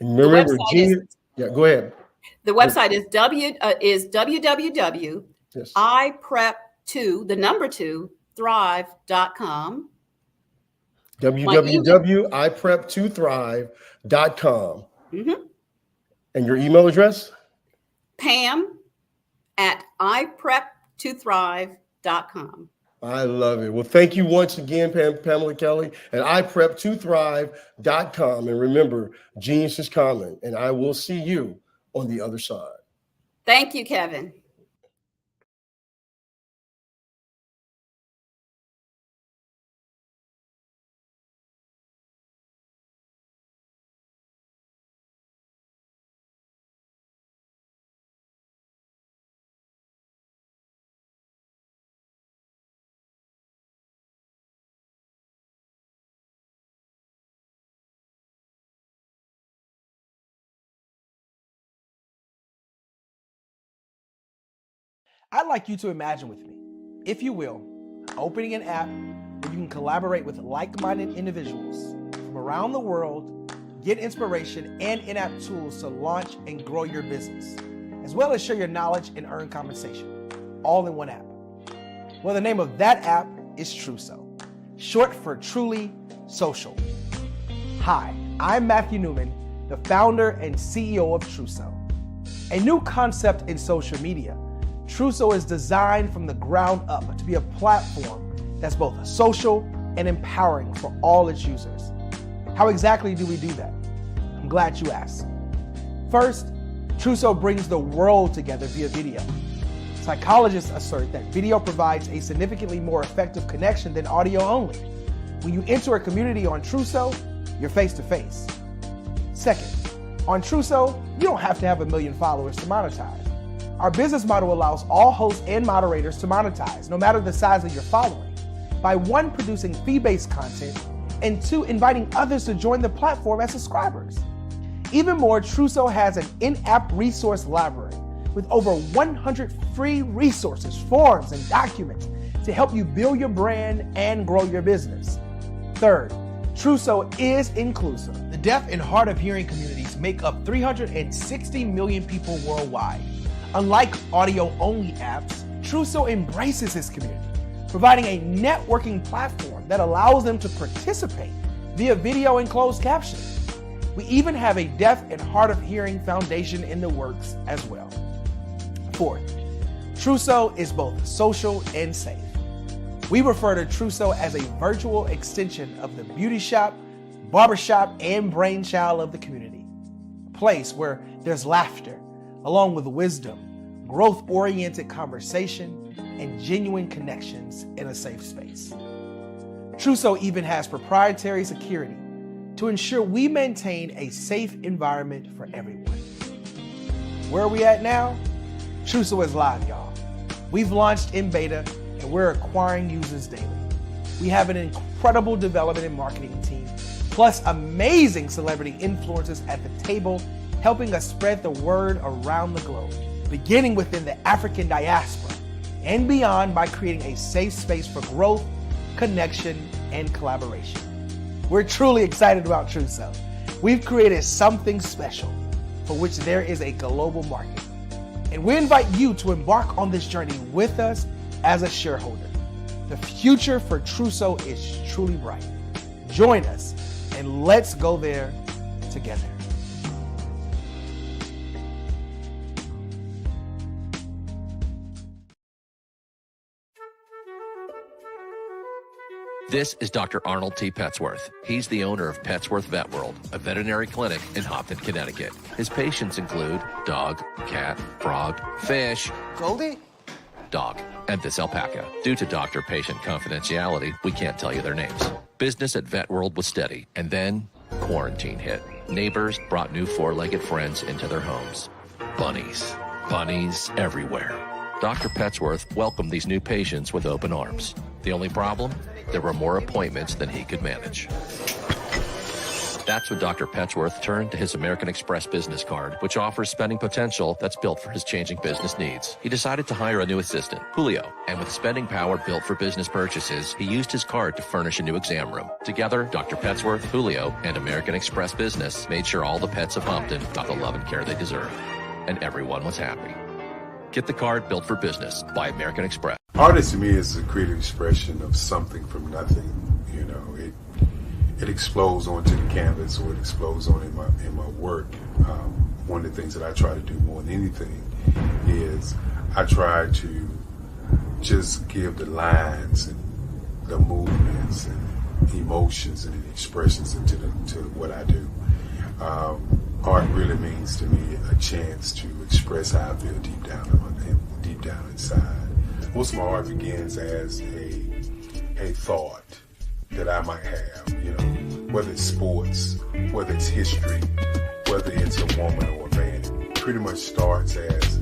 And remember, go ahead. The website is www.iprep2thrive.com. www.iprep2thrive.com. And your email address? pam@iprep2thrive.com. I love it. Well, thank you once again, Pamela Kelly at iprep2thrive.com. And remember, genius is common, and I will see you on the other side. Thank you, Kevin. I'd like you to imagine with me, if you will, opening an app where you can collaborate with like-minded individuals from around the world, get inspiration and in-app tools to launch and grow your business, as well as share your knowledge and earn compensation, all in one app. Well, the name of that app is Truso, short for Truly Social. Hi, I'm Matthew Newman, the founder and CEO of Truso, a new concept in social media. Truso is designed from the ground up to be a platform that's both social and empowering for all its users. How exactly do we do that? I'm glad you asked. First, Truso brings the world together via video. Psychologists assert that video provides a significantly more effective connection than audio only. When you enter a community on Truso, you're face to face. Second, on Truso, you don't have to have 1 million followers to monetize. Our business model allows all hosts and moderators to monetize, no matter the size of your following, by 1, producing fee-based content, and 2, inviting others to join the platform as subscribers. Even more, Truso has an in-app resource library with over 100 free resources, forms, and documents to help you build your brand and grow your business. Third, Truso is inclusive. The deaf and hard of hearing communities make up 360 million people worldwide. Unlike audio-only apps, Truso embraces its community, providing a networking platform that allows them to participate via video and closed captioning. We even have a deaf and hard of hearing foundation in the works as well. Fourth, Truso is both social and safe. We refer to Truso as a virtual extension of the beauty shop, barbershop, and brainchild of the community. A place where there's laughter, along with wisdom, growth-oriented conversation, and genuine connections in a safe space. Truso even has proprietary security to ensure we maintain a safe environment for everyone. Where are we at now? Truso is live, y'all. We've launched in beta, and we're acquiring users daily. We have an incredible development and marketing team, plus amazing celebrity influencers at the table, helping us spread the word around the globe, beginning within the African diaspora and beyond by creating a safe space for growth, connection, and collaboration. We're truly excited about Truso. We've created something special for which there is a global market. And we invite you to embark on this journey with us as a shareholder. The future for Trousseau is truly bright. Join us and let's go there together. This is Dr. Arnold T. Petsworth. He's the owner of Petsworth Vet World, a veterinary clinic in Hopton, Connecticut. His patients include dog, cat, frog, fish, Goldie, dog, and this alpaca. Due to doctor-patient confidentiality, we can't tell you their names. Business at Vet World was steady, and then quarantine hit. Neighbors brought new four-legged friends into their homes. Bunnies. Bunnies everywhere. Dr. Petsworth welcomed these new patients with open arms. The only problem? There were more appointments than he could manage. That's when Dr. Petsworth turned to his American Express business card, which offers spending potential that's built for his changing business needs. He decided to hire a new assistant, Julio, and with spending power built for business purchases, he used his card to furnish a new exam room. Together, Dr. Petsworth, Julio, and American Express Business made sure all the pets of Hopton got the love and care they deserve. And everyone was happy. Get the card built for business by American Express. Artist to me is a creative expression of something from nothing. You know, it explodes onto the canvas, or it explodes on in my work. One of the things that I try to do more than anything is I try to just give the lines and the movements and emotions and expressions into what I do. Art really means to me a chance to express how I feel deep down inside. Most of my art begins as a thought that I might have, you know, whether it's sports, whether it's history, whether it's a woman or a man. It pretty much starts as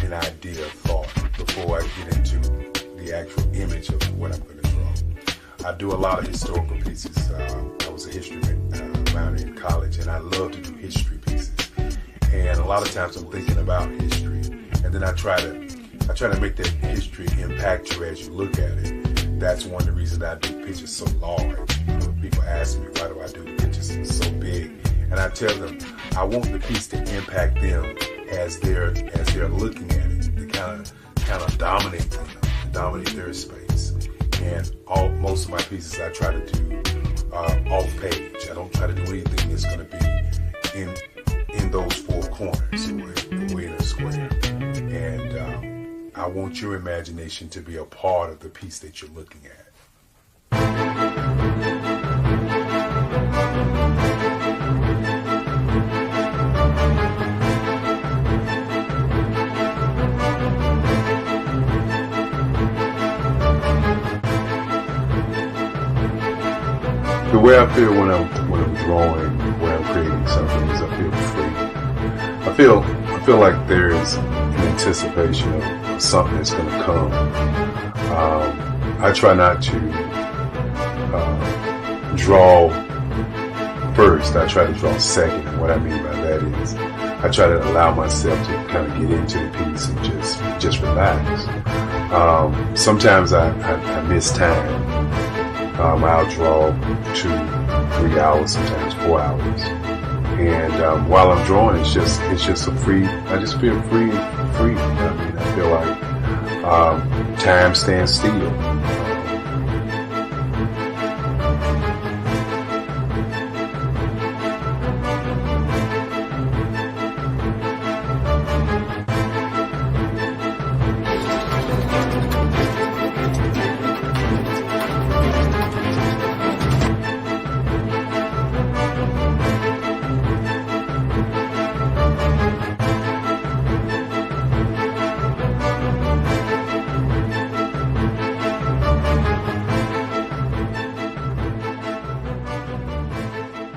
an idea of thought before I get into the actual image of what I'm going to draw. I do a lot of historical pieces. I was a history minor in college, and I love to do history pieces. And a lot of times I'm thinking about history, and then I try to make that history impact you as you look at it. That's one of the reasons I do pictures so large. You know, people ask me, why do I do the pictures so big? And I tell them, I want the piece to impact them as they're looking at it, to kind of dominate them, dominate their space. And most of my pieces I try to do off page. I don't try to do anything that's going to be in those four corners or in a square. And I want your imagination to be a part of the piece that you're looking at. The way I feel when I'm drawing, when I'm creating something, is I feel free. I feel like there is an anticipation of something that's going to come. I try not to draw first. I try to draw second. And what I mean by that is I try to allow myself to kind of get into the piece and just relax. Sometimes I miss time. I'll draw 2-3 hours, sometimes 4 hours. And while I'm drawing, it's just a free. I just feel free. I mean, I feel like time stands still.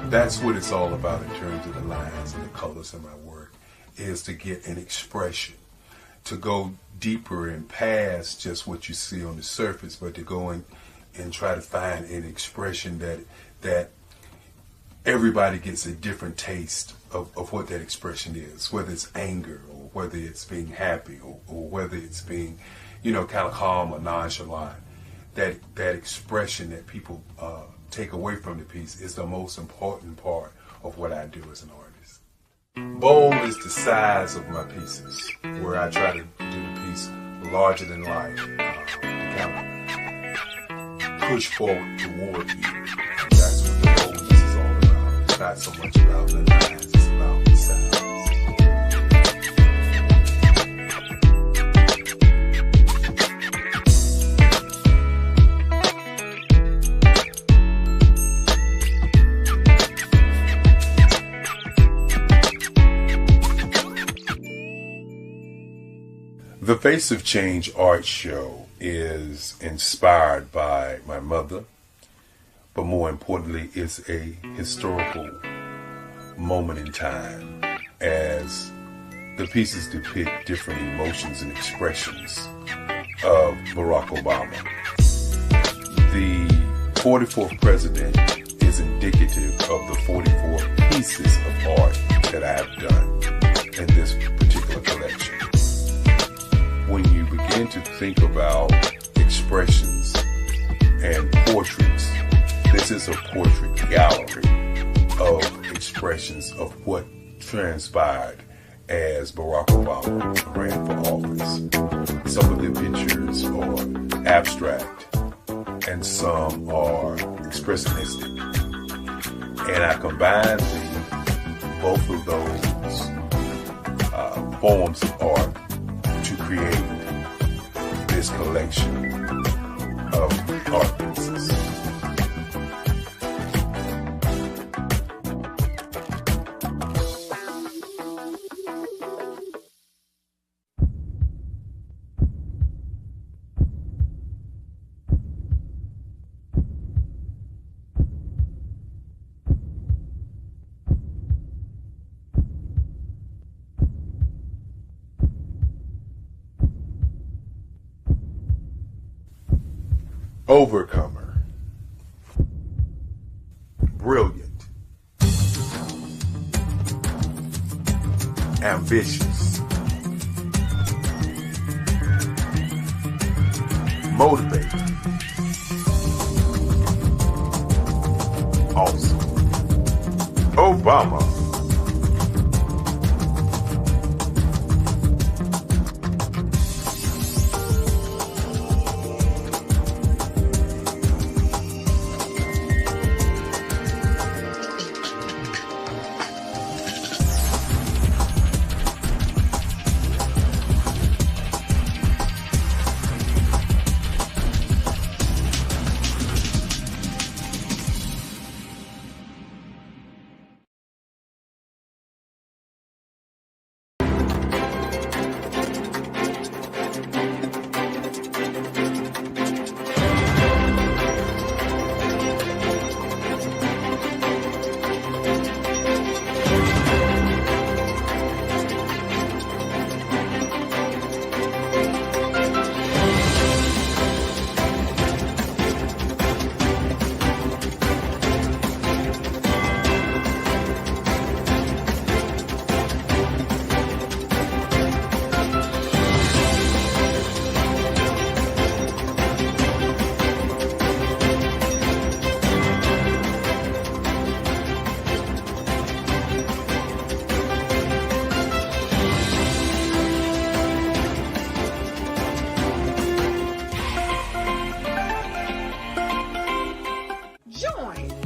That's what it's all about in terms of the lines and the colors of my work, is to get an expression, to go deeper and past just what you see on the surface, but to go in and try to find an expression that everybody gets a different taste of what that expression is, whether it's anger or whether it's being happy or whether it's being, kind of calm or nonchalant. That expression that people take away from the piece is the most important part of what I do as an artist. bowl is the size of my pieces, where I try to do the piece larger than life, to kind of push forward toward you. And that's what the boldness is all about. It's not so much about the lines, it's about the size. The Face of Change art show is inspired by my mother, but more importantly, it's a historical moment in time as the pieces depict different emotions and expressions of Barack Obama. The 44th president is indicative of the 44 pieces of art that I have done in this particular collection. When you begin to think about expressions and portraits, this is a portrait gallery of expressions of what transpired as Barack Obama ran for office. Some of the pictures are abstract and some are expressionistic. And I combined both of those forms of art to create this collection of art pieces. Overcomer, brilliant, ambitious, motivated, awesome. Obama.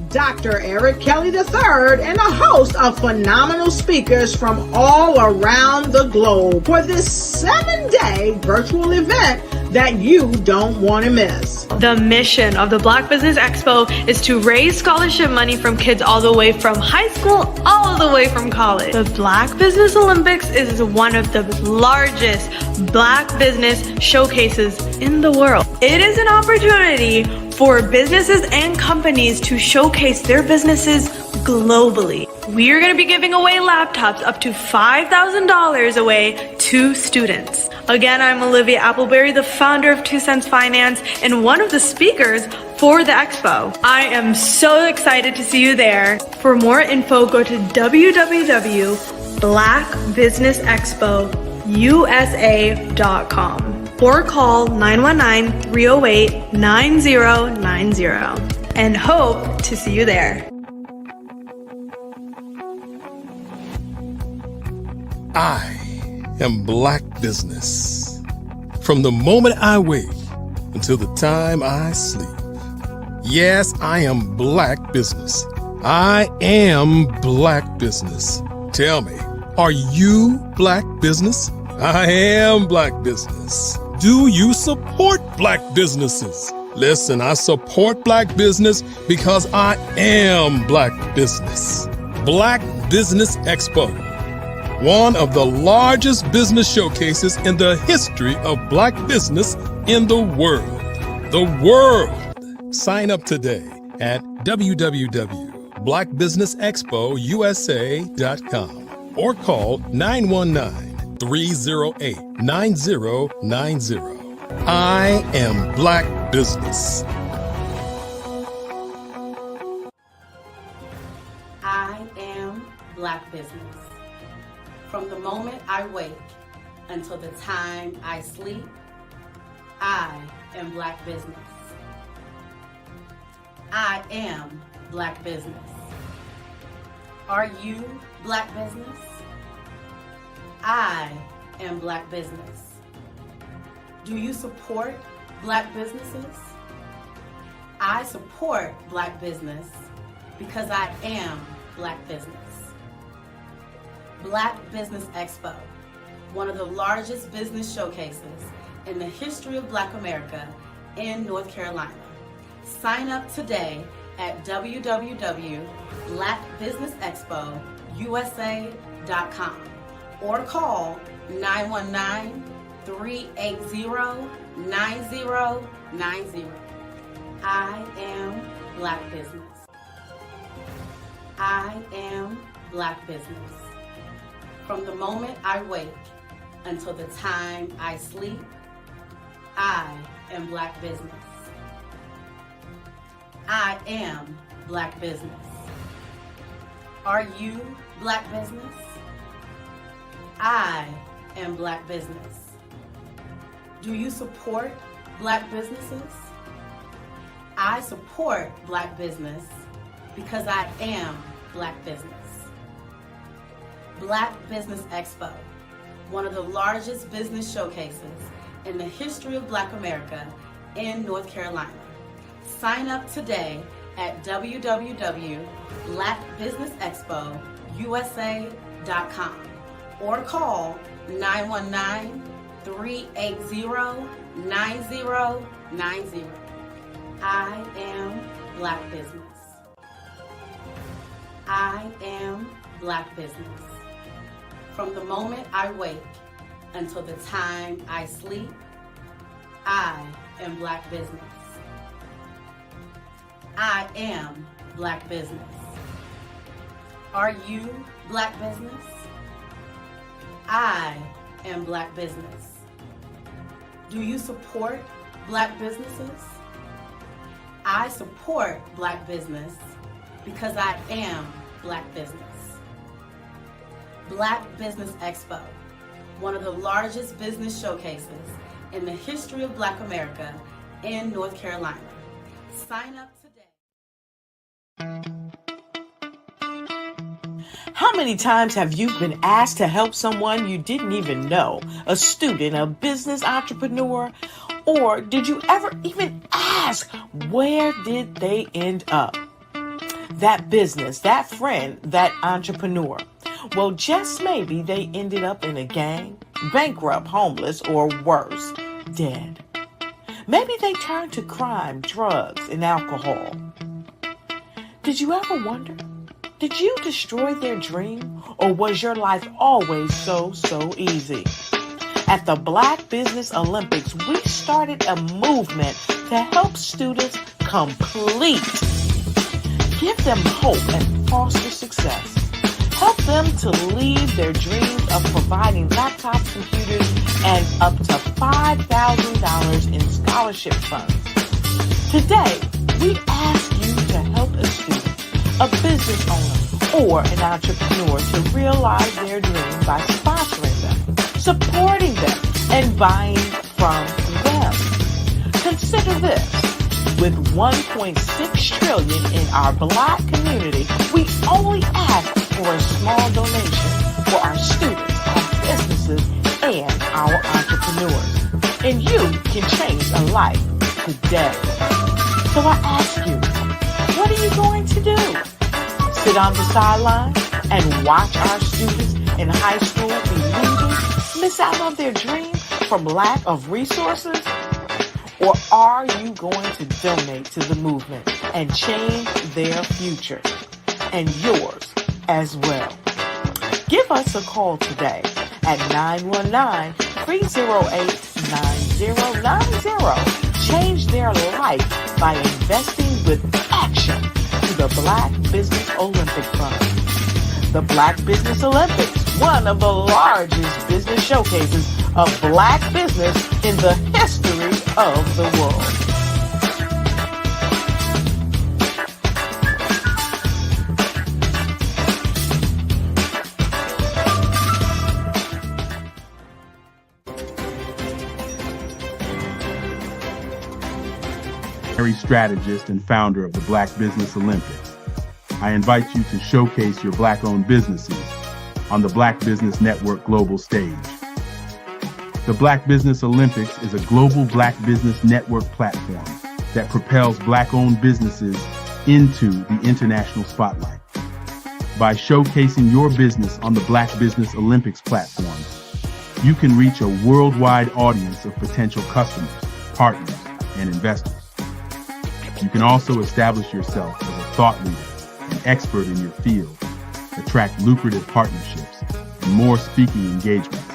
Dr. Eric Kelly III and a host of phenomenal speakers from all around the globe for this 7-day virtual event that you don't want to miss. The mission of the Black Business Expo is to raise scholarship money from kids all the way from high school, all the way from college. The Black Business Olympics is one of the largest Black business showcases in the world. It is an opportunity for businesses and companies to showcase their businesses globally. We are going to be giving away laptops up to $5,000 away to students. Again, I'm Olivia Appleberry, the founder of 2 Cents Finance and one of the speakers for the expo. I am so excited to see you there. For more info, go to www.blackbusinessexpousa.com or call 919-308-9090 and hope to see you there. I am Black Business. From the moment I wake until the time I sleep. Yes, I am Black Business. I am Black Business. Tell me, are you Black Business? I am Black Business. Do you support Black businesses? Listen, I support Black business because I am Black Business. Black Business Expo, one of the largest business showcases in the history of Black business in the world. The world! Sign up today at www.blackbusinessexpousa.com or call 919-308-9090. I am Black Business. I am Black Business. From the moment I wake until the time I sleep, I am Black Business. I am Black Business. Are you Black Business? I am Black Business. Do you support Black businesses? I support Black business because I am Black business. Black Business Expo, one of the largest business showcases in the history of Black America in North Carolina. Sign up today at www.blackbusinessexpousa.com or call 919-380-9090. I am Black Business. I am Black Business. From the moment I wake until the time I sleep, I am Black Business. I am Black Business. Are you Black Business? I am Black Business. Do you support Black businesses? I support Black business because I am Black business. Black Business Expo, one of the largest business showcases in the history of Black America in North Carolina. Sign up today at www.blackbusinessexpousa.com or call 919-380-9090. I am Black Business. I am Black Business. From the moment I wake until the time I sleep, I am Black Business. I am Black Business. Are you Black Business? I am Black Business. Do you support Black businesses? I support Black business because I am Black business. Black Business Expo, one of the largest business showcases in the history of Black America in North Carolina. Sign up today. How many times have you been asked to help someone you didn't even know, a student, a business entrepreneur, or did you ever even ask, where did they end up? That business, that friend, that entrepreneur. Well, just maybe they ended up in a gang, bankrupt, homeless, or worse, dead. Maybe they turned to crime, drugs, and alcohol. Did you ever wonder? Did you destroy their dream, or was your life always so easy? At the Black Business Olympics, we started a movement to help students complete. Give them hope and foster success. Help them to leave their dreams of providing laptops, computers, and up to $5,000 in scholarship funds. Today, we ask you to help a student, a business owner, or an entrepreneur to realize their dream by sponsoring them, supporting them, and buying from them. Consider this. With $1.6 trillion in our Black community, we only ask for a small donation for our students, our and our entrepreneurs. And you can change a life today. So I ask you, what are you going to do? Sit on the sideline and watch our students in high school be losers, miss out on their dream from lack of resources? Or are you going to donate to the movement and change their future and yours as well? Give us a call today at 919-308-9090. Change their life by investing with action to the Black Business Olympic Fund. The Black Business Olympics, one of the largest business showcases of Black business in the history of the world. Strategist and founder of the Black Business Olympics. I invite you to showcase your Black-owned businesses on the Black Business Network global stage. The Black Business Olympics is a global Black Business Network platform that propels Black-owned businesses into the international spotlight. By showcasing your business on the Black Business Olympics platform, you can reach a worldwide audience of potential customers, partners, and investors. You can also establish yourself as a thought leader and expert in your field, attract lucrative partnerships, and more speaking engagements.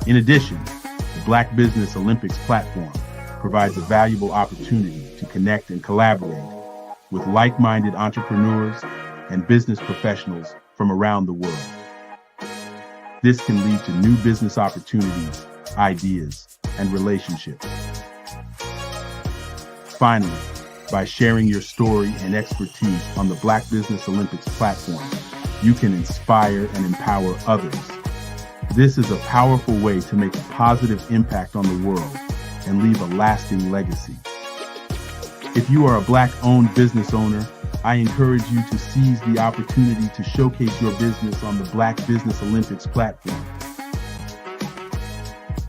In addition, the Black Business Olympics platform provides a valuable opportunity to connect and collaborate with like-minded entrepreneurs and business professionals from around the world. This can lead to new business opportunities, ideas, and relationships. Finally, by sharing your story and expertise on the Black Business Olympics platform, you can inspire and empower others. This is a powerful way to make a positive impact on the world and leave a lasting legacy. If you are a Black-owned business owner, I encourage you to seize the opportunity to showcase your business on the Black Business Olympics platform.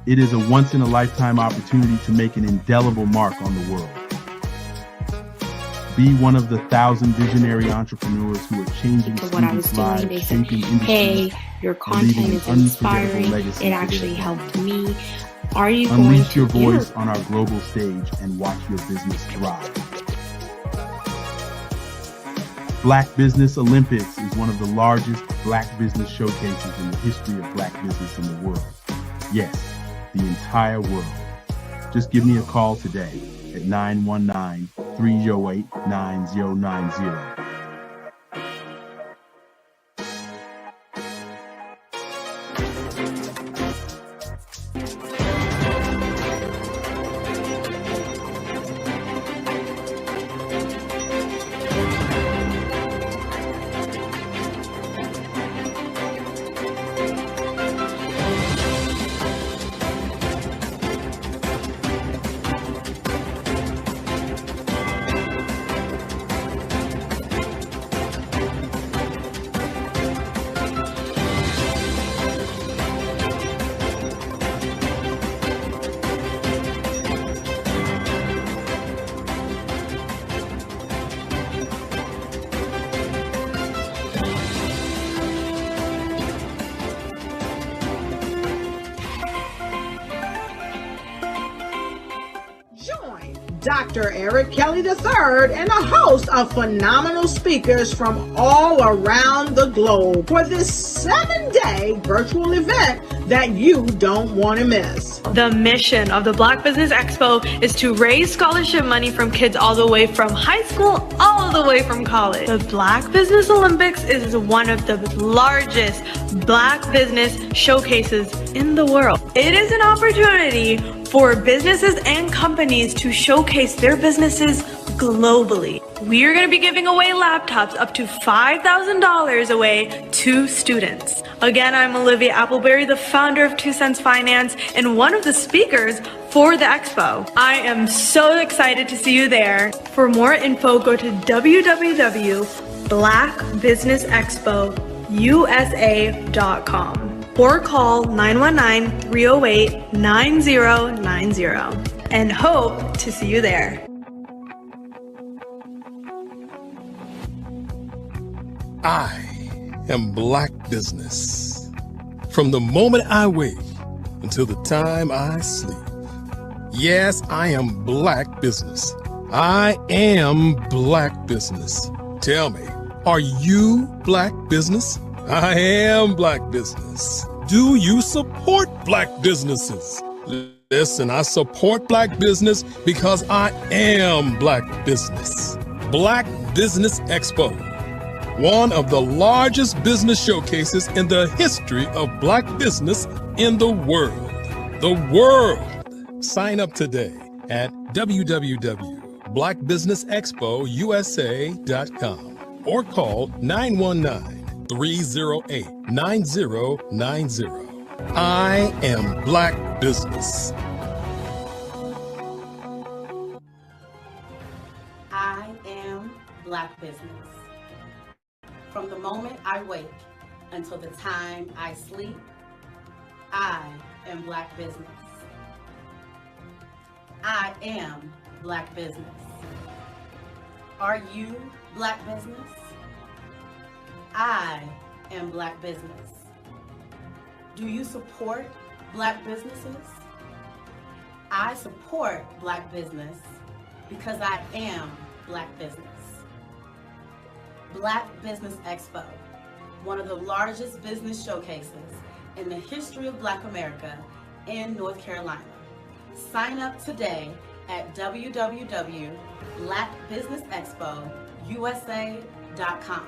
It is a once-in-a-lifetime opportunity to make an indelible mark on the world. Be one of the 1,000 visionary entrepreneurs who are changing students' lives, shaping industries, hey, your content is inspiring, it actually helped me. Are you going to unleash your voice on our global stage and watch your business thrive? Black Business Olympics is one of the largest Black business showcases in the history of Black business in the world. Yes, the entire world. Just give me a call today at 919-308-9090. Dr. Eric Kelly III and a host of phenomenal speakers from all around the globe for this 7-day virtual event that you don't want to miss. The mission of the Black Business Expo is to raise scholarship money from kids all the way from high school, all the way from college. The Black Business Olympics is one of the largest Black business showcases in the world. It is an opportunity for businesses and companies to showcase their businesses globally. We are going to be giving away laptops up to $5,000 away to students. Again, I'm Olivia Appleberry, the founder of 2 Cents Finance and one of the speakers for the expo. I am so excited to see you there. For more info, go to www.blackbusinessexpousa.com. or call 919-308-9090 and hope to see you there. I am Black Business. From the moment I wake until the time I sleep. Yes, I am Black Business. I am Black Business. Tell me, are you Black Business? I am Black Business. Do you support Black businesses? Listen, I support Black business because I am Black Business. Black Business Expo, one of the largest business showcases in the history of Black business in the world. The world! Sign up today at www.blackbusinessexpousa.com or call 919-308-9090. I am Black Business. I am Black Business. From the moment I wake until the time I sleep, I am Black Business. I am Black Business. Are you Black Business? I am Black Business. Do you support Black businesses? I support Black business because I am Black business. Black Business Expo, one of the largest business showcases in the history of Black America in North Carolina. Sign up today at www.blackbusinessexpousa.com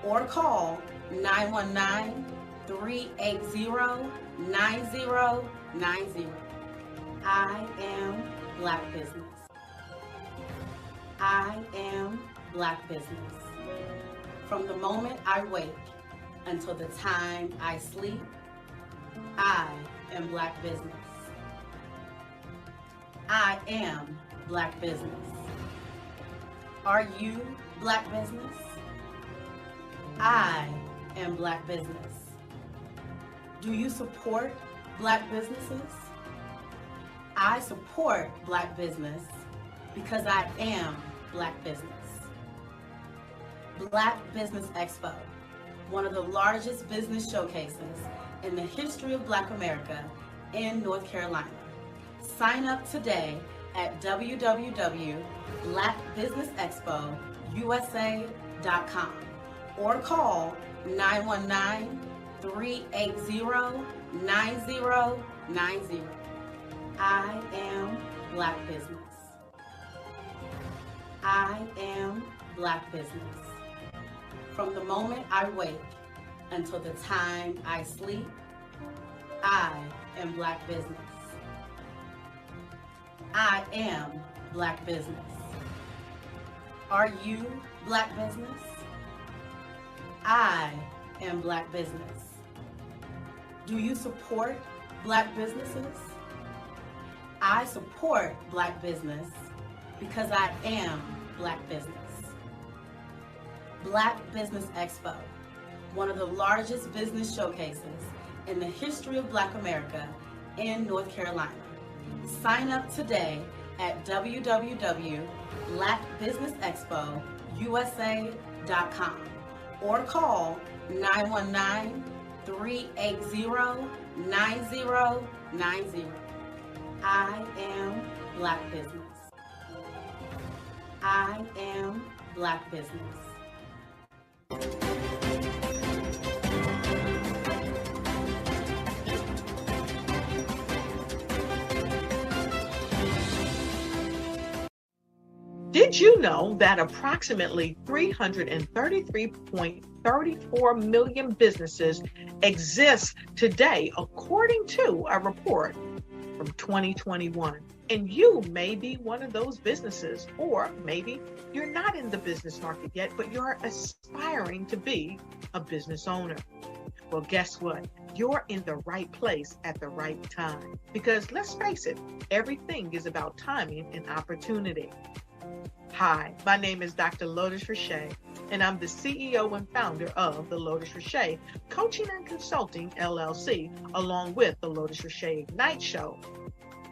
or call 919-380-9090. I am Black Business. I am Black Business. From the moment I wake until the time I sleep, I am Black Business. I am Black Business. Are you Black Business? I am Black Business. Do you support Black businesses? I support Black business because I am Black business. Black Business Expo, one of the largest business showcases in the history of Black America in North Carolina. Sign up today at www.blackbusinessexpousa.com or call 919-380-9090. I am Black Business. I am Black Business. From the moment I wake until the time I sleep, I am Black Business. I am Black Business. Are you Black Business? I am Black Business. Do you support Black businesses? I support Black business because I am Black business. Black Business Expo, one of the largest business showcases in the history of Black America in North Carolina. Sign up today at www.blackbusinessexpousa.com or call 919-380-9090. I am Black Business. I am Black Business. Did you know that approximately 333.34 million businesses exist today, according to a report from 2021? And you may be one of those businesses, or maybe you're not in the business market yet, but you're aspiring to be a business owner. Well, guess what? You're in the right place at the right time. Because let's face it, everything is about timing and opportunity. Hi, my name is Dr. Lotus Richey, and I'm the CEO and founder of the Lotus Richey Coaching and Consulting LLC, along with the Lotus Richey Ignite Show.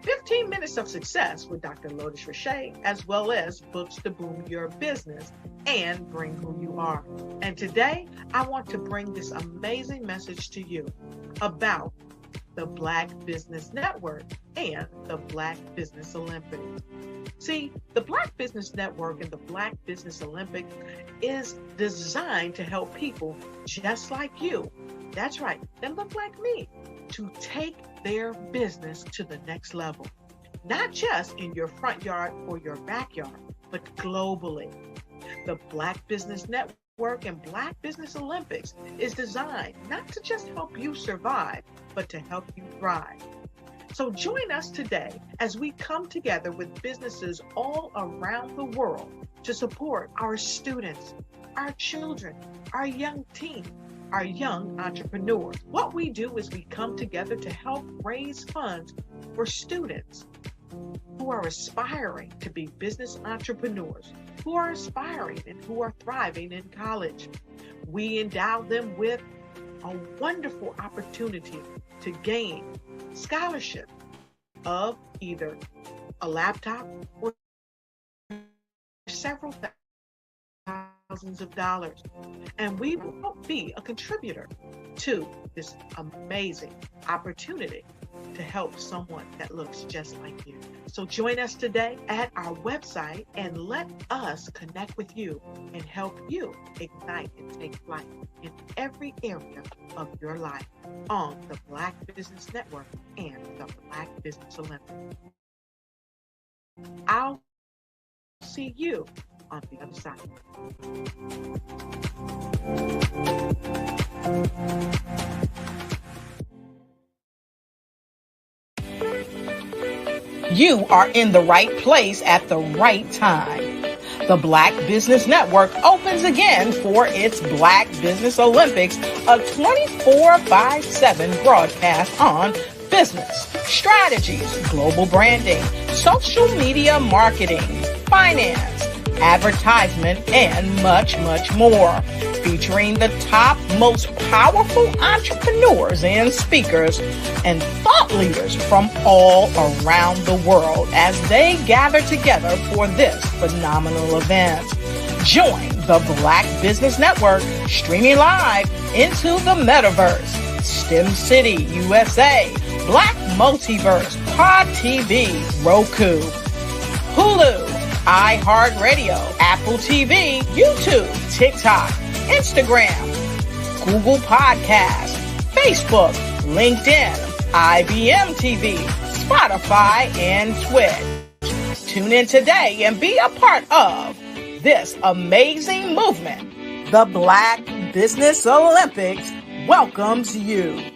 15 minutes of success with Dr. Lotus Richey, as well as books to boom your business and bring who you are. And today, I want to bring this amazing message to you about the Black Business Network and the Black Business Olympics. See, the Black Business Network and the Black Business Olympics is designed to help people just like you, that's right, that look like me, to take their business to the next level. Not just in your front yard or your backyard, but globally. The Black Business Network and Black Business Olympics is designed not to just help you survive, but to help you thrive. So join us today as we come together with businesses all around the world to support our students, our children, our young teens, our young entrepreneurs. What we do is we come together to help raise funds for students who are aspiring to be business entrepreneurs, who are aspiring and who are thriving in college. We endow them with a wonderful opportunity to gain scholarship of either a laptop or several thousands of dollars. And we will be a contributor to this amazing opportunity to help someone that looks just like you. So join us today at our website and let us connect with you and help you ignite and take flight in every area of your life on the Black Business Network and the Black Business Olympics. I'll see you on the other side. You are in the right place at the right time. The Black Business Network opens again for its Black Business Olympics, a 24/7 broadcast on business, strategies, global branding, social media marketing, finance, advertisement, and much, much more. Featuring the top, most powerful entrepreneurs and speakers and thought leaders from all around the world as they gather together for this phenomenal event. Join the Black Business Network streaming live into the metaverse, STEM City USA, Black Multiverse, Pod TV, Roku, Hulu, iHeartRadio, Apple TV, YouTube, TikTok, Instagram, Google Podcasts, Facebook, LinkedIn, IBM TV, Spotify, and Twitch. Tune in today and be a part of this amazing movement. The Black Business Olympics welcomes you.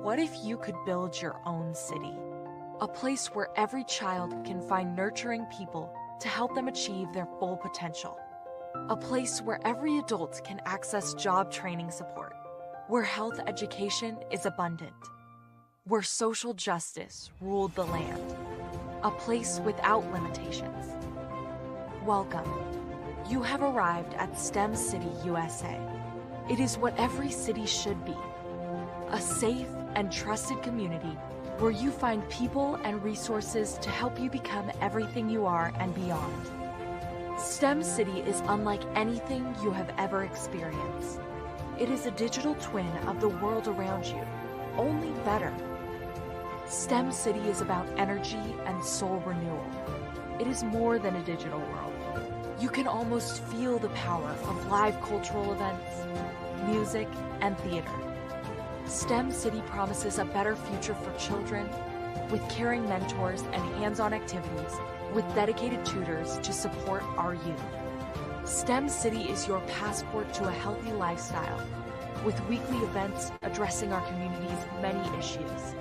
What if you could build your own city? A place where every child can find nurturing people to help them achieve their full potential. A place where every adult can access job training support. Where health education is abundant. Where social justice ruled the land. A place without limitations. Welcome. You have arrived at STEM City USA. It is what every city should be. A safe and trusted community where you find people and resources to help you become everything you are and beyond. STEM City is unlike anything you have ever experienced. It is a digital twin of the world around you, only better. STEM City is about energy and soul renewal. It is more than a digital world. You can almost feel the power of live cultural events, music, and theater. STEM City promises a better future for children with caring mentors and hands-on activities with dedicated tutors to support our youth. STEM City is your passport to a healthy lifestyle with weekly events addressing our community's many issues.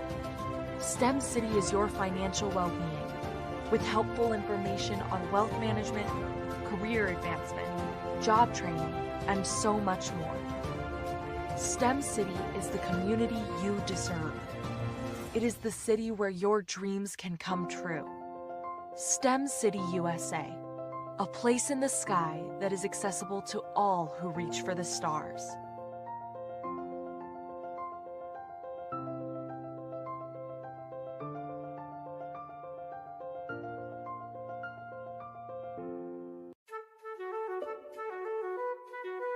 STEM City is your financial well-being with helpful information on wealth management, career advancement, job training, and so much more. STEM City is the community you deserve. It is the city where your dreams can come true. STEM City USA, a place in the sky that is accessible to all who reach for the stars.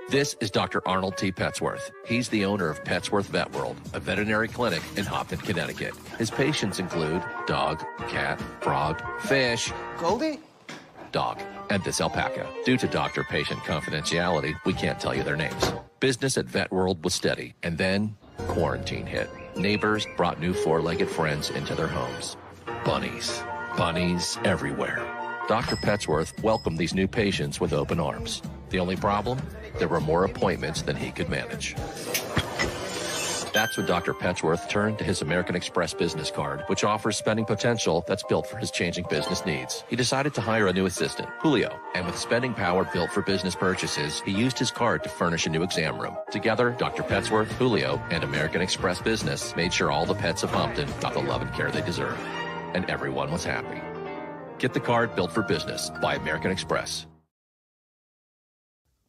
This is Dr. Arnold T. Petsworth. He's the owner of Petsworth Vet World, a veterinary clinic in Hopton, Connecticut. His patients include dog, cat, frog, fish, Goldie, dog, and this alpaca. Due to doctor-patient confidentiality, we can't tell you their names. Business at Vet World was steady, and then quarantine hit. Neighbors brought new four-legged friends into their homes. Bunnies. Bunnies everywhere. Dr. Petsworth welcomed these new patients with open arms. The only problem? There were more appointments than he could manage. That's when Dr. Petsworth turned to his American Express business card, which offers spending potential that's built for his changing business needs. He decided to hire a new assistant, Julio, and with spending power built for business purchases, he used his card to furnish a new exam room. Together, Dr. Petsworth, Julio, and American Express Business made sure all the pets of Hopton got the love and care they deserved. And everyone was happy. Get the card built for business by American Express.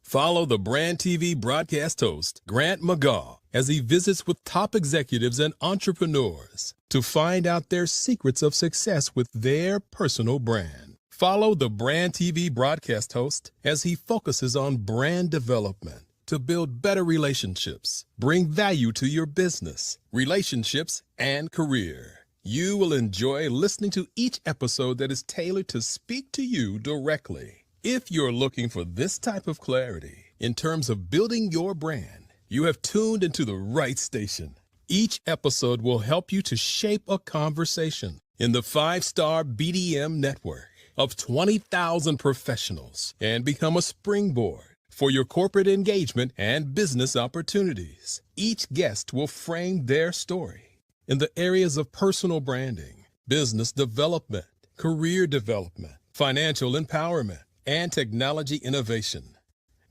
Follow the Brand TV broadcast host, Grant McGaw, as he visits with top executives and entrepreneurs to find out their secrets of success with their personal brand. Follow the Brand TV broadcast host as he focuses on brand development to build better relationships, bring value to your business, relationships, and career. You will enjoy listening to each episode that is tailored to speak to you directly. If you're looking for this type of clarity in terms of building your brand, you have tuned into the right station. Each episode will help you to shape a conversation in the 5-star BDM network of 20,000 professionals and become a springboard for your corporate engagement and business opportunities. Each guest will frame their story in the areas of personal branding, business development, career development, financial empowerment, and technology innovation.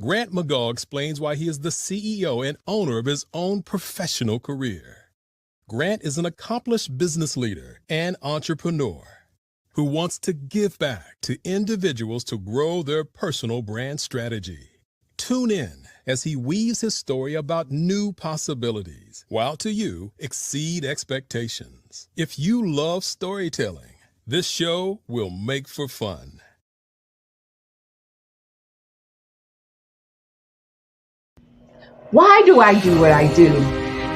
Grant McGaw explains why he is the CEO and owner of his own professional career. Grant is an accomplished business leader and entrepreneur who wants to give back to individuals to grow their personal brand strategy. Tune in as he weaves his story about new possibilities, while to you exceed expectations. If you love storytelling, this show will make for fun. Why do I do what I do?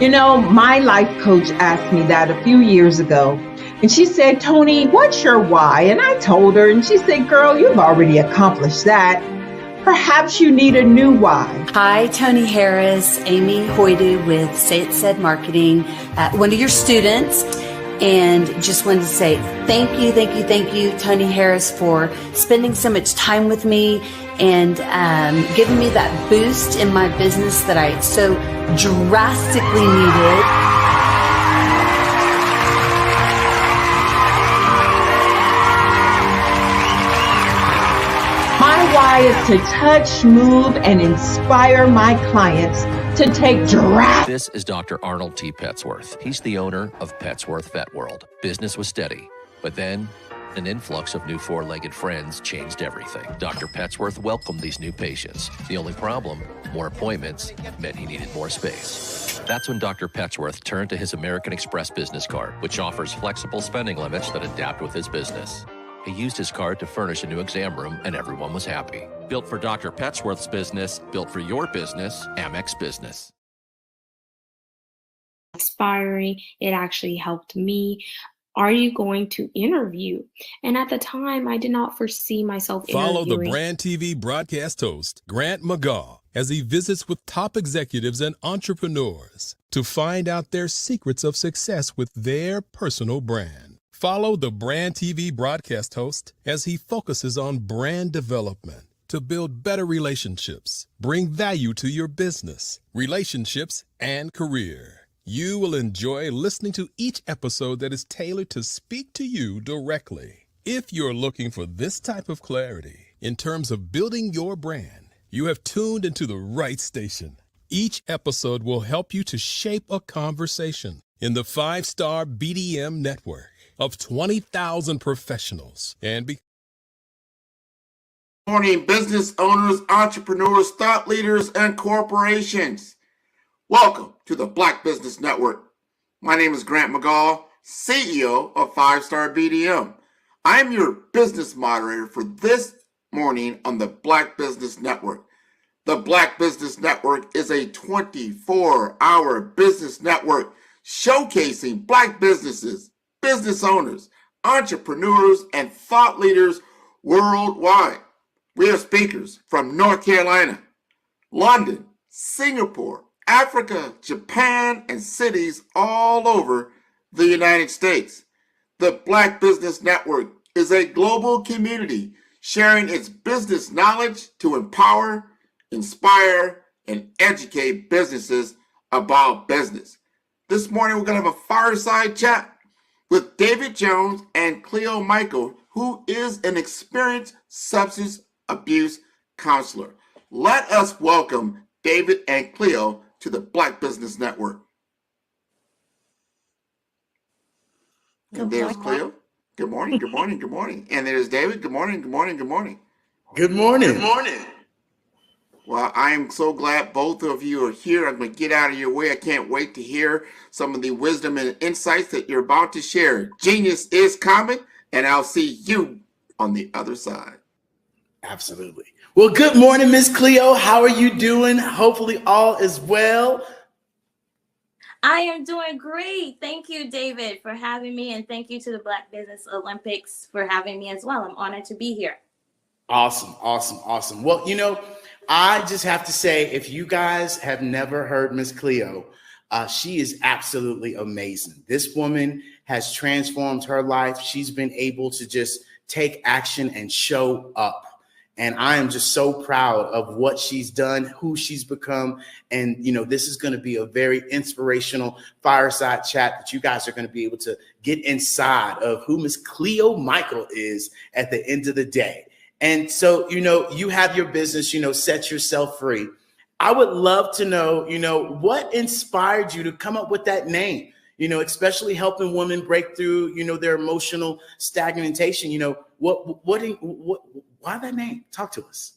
You know, my life coach asked me that a few years ago. And she said, Tony, what's your why? And I told her, and she said, girl, you've already accomplished that. Perhaps you need a new why. Hi, Tony Harris, Amy Hoydu with Say It Said Marketing, one of your students. And just wanted to say thank you, Tony Harris, for spending so much time with me and giving me that boost in my business that I so drastically needed. My why is to touch, move, and inspire my clients to take drastic. This is Dr. Arnold T. Petsworth. He's the owner of Petsworth Vet World. Business was steady, but then an influx of new four-legged friends changed everything. Dr. Petsworth welcomed these new patients. The only problem, more appointments, meant he needed more space. That's when Dr. Petsworth turned to his American Express business card, which offers flexible spending limits that adapt with his business. He used his card to furnish a new exam room, and everyone was happy. Built for Dr. Petsworth's business, built for your business, Amex Business. Inspiring. It actually helped me. Are you going to interview? And at the time, I did not foresee myself Follow interviewing. the Brand TV broadcast host, Grant McGaw, as he visits with top executives and entrepreneurs to find out their secrets of success with their personal brand. Follow the Brand TV broadcast host as he focuses on brand development to build better relationships, bring value to your business, relationships, and career. You will enjoy listening to each episode that is tailored to speak to you directly. If you're looking for this type of clarity In terms of building your brand, you have tuned into the right station. Each episode will help you to shape a conversation in the 5-star BDM network of 20,000 professionals. Morning, business owners, entrepreneurs, thought leaders, and corporations. Welcome to the Black Business Network. My name is Grant McGall, CEO of 5-Star BDM. I am your business moderator for this morning on the Black Business Network. The Black Business Network is a 24-hour business network showcasing Black businesses, business owners, entrepreneurs, and thought leaders worldwide. We have speakers from North Carolina, London, Singapore, Africa, Japan, and cities all over the United States. The Black Business Network is a global community sharing its business knowledge to empower, inspire, and educate businesses about business. This morning, we're going to have a fireside chat with David Jones and Cleo Michael, who is an experienced substance abuse counselor. Let us welcome David and Cleo to the Black Business Network. And there's Cleo. Good morning, good morning, good morning. And there's David. Good morning, good morning, good morning. Good morning. Good morning. Well, I am so glad both of you are here. I'm going to get out of your way. I can't wait to hear some of the wisdom and insights that you're about to share. Genius is coming, and I'll see you on the other side. Absolutely. Well, good morning, Miss Cleo. How are you doing? Hopefully all is well. I am doing great. Thank you, David, for having me. And thank you to the Black Business Olympics for having me as well. I'm honored to be here. Awesome, awesome, awesome. Well, I just have to say, if you guys have never heard Miss Cleo, she is absolutely amazing. This woman has transformed her life. She's been able to just take action and show up. And I am just so proud of what she's done, who she's become. And, this is going to be a very inspirational fireside chat that you guys are going to be able to get inside of who Miss Cleo Michael is at the end of the day. And so, you have your business, Set Yourself Free. I would love to know, what inspired you to come up with that name, especially helping women break through, their emotional stagnation. Why that name? Talk to us.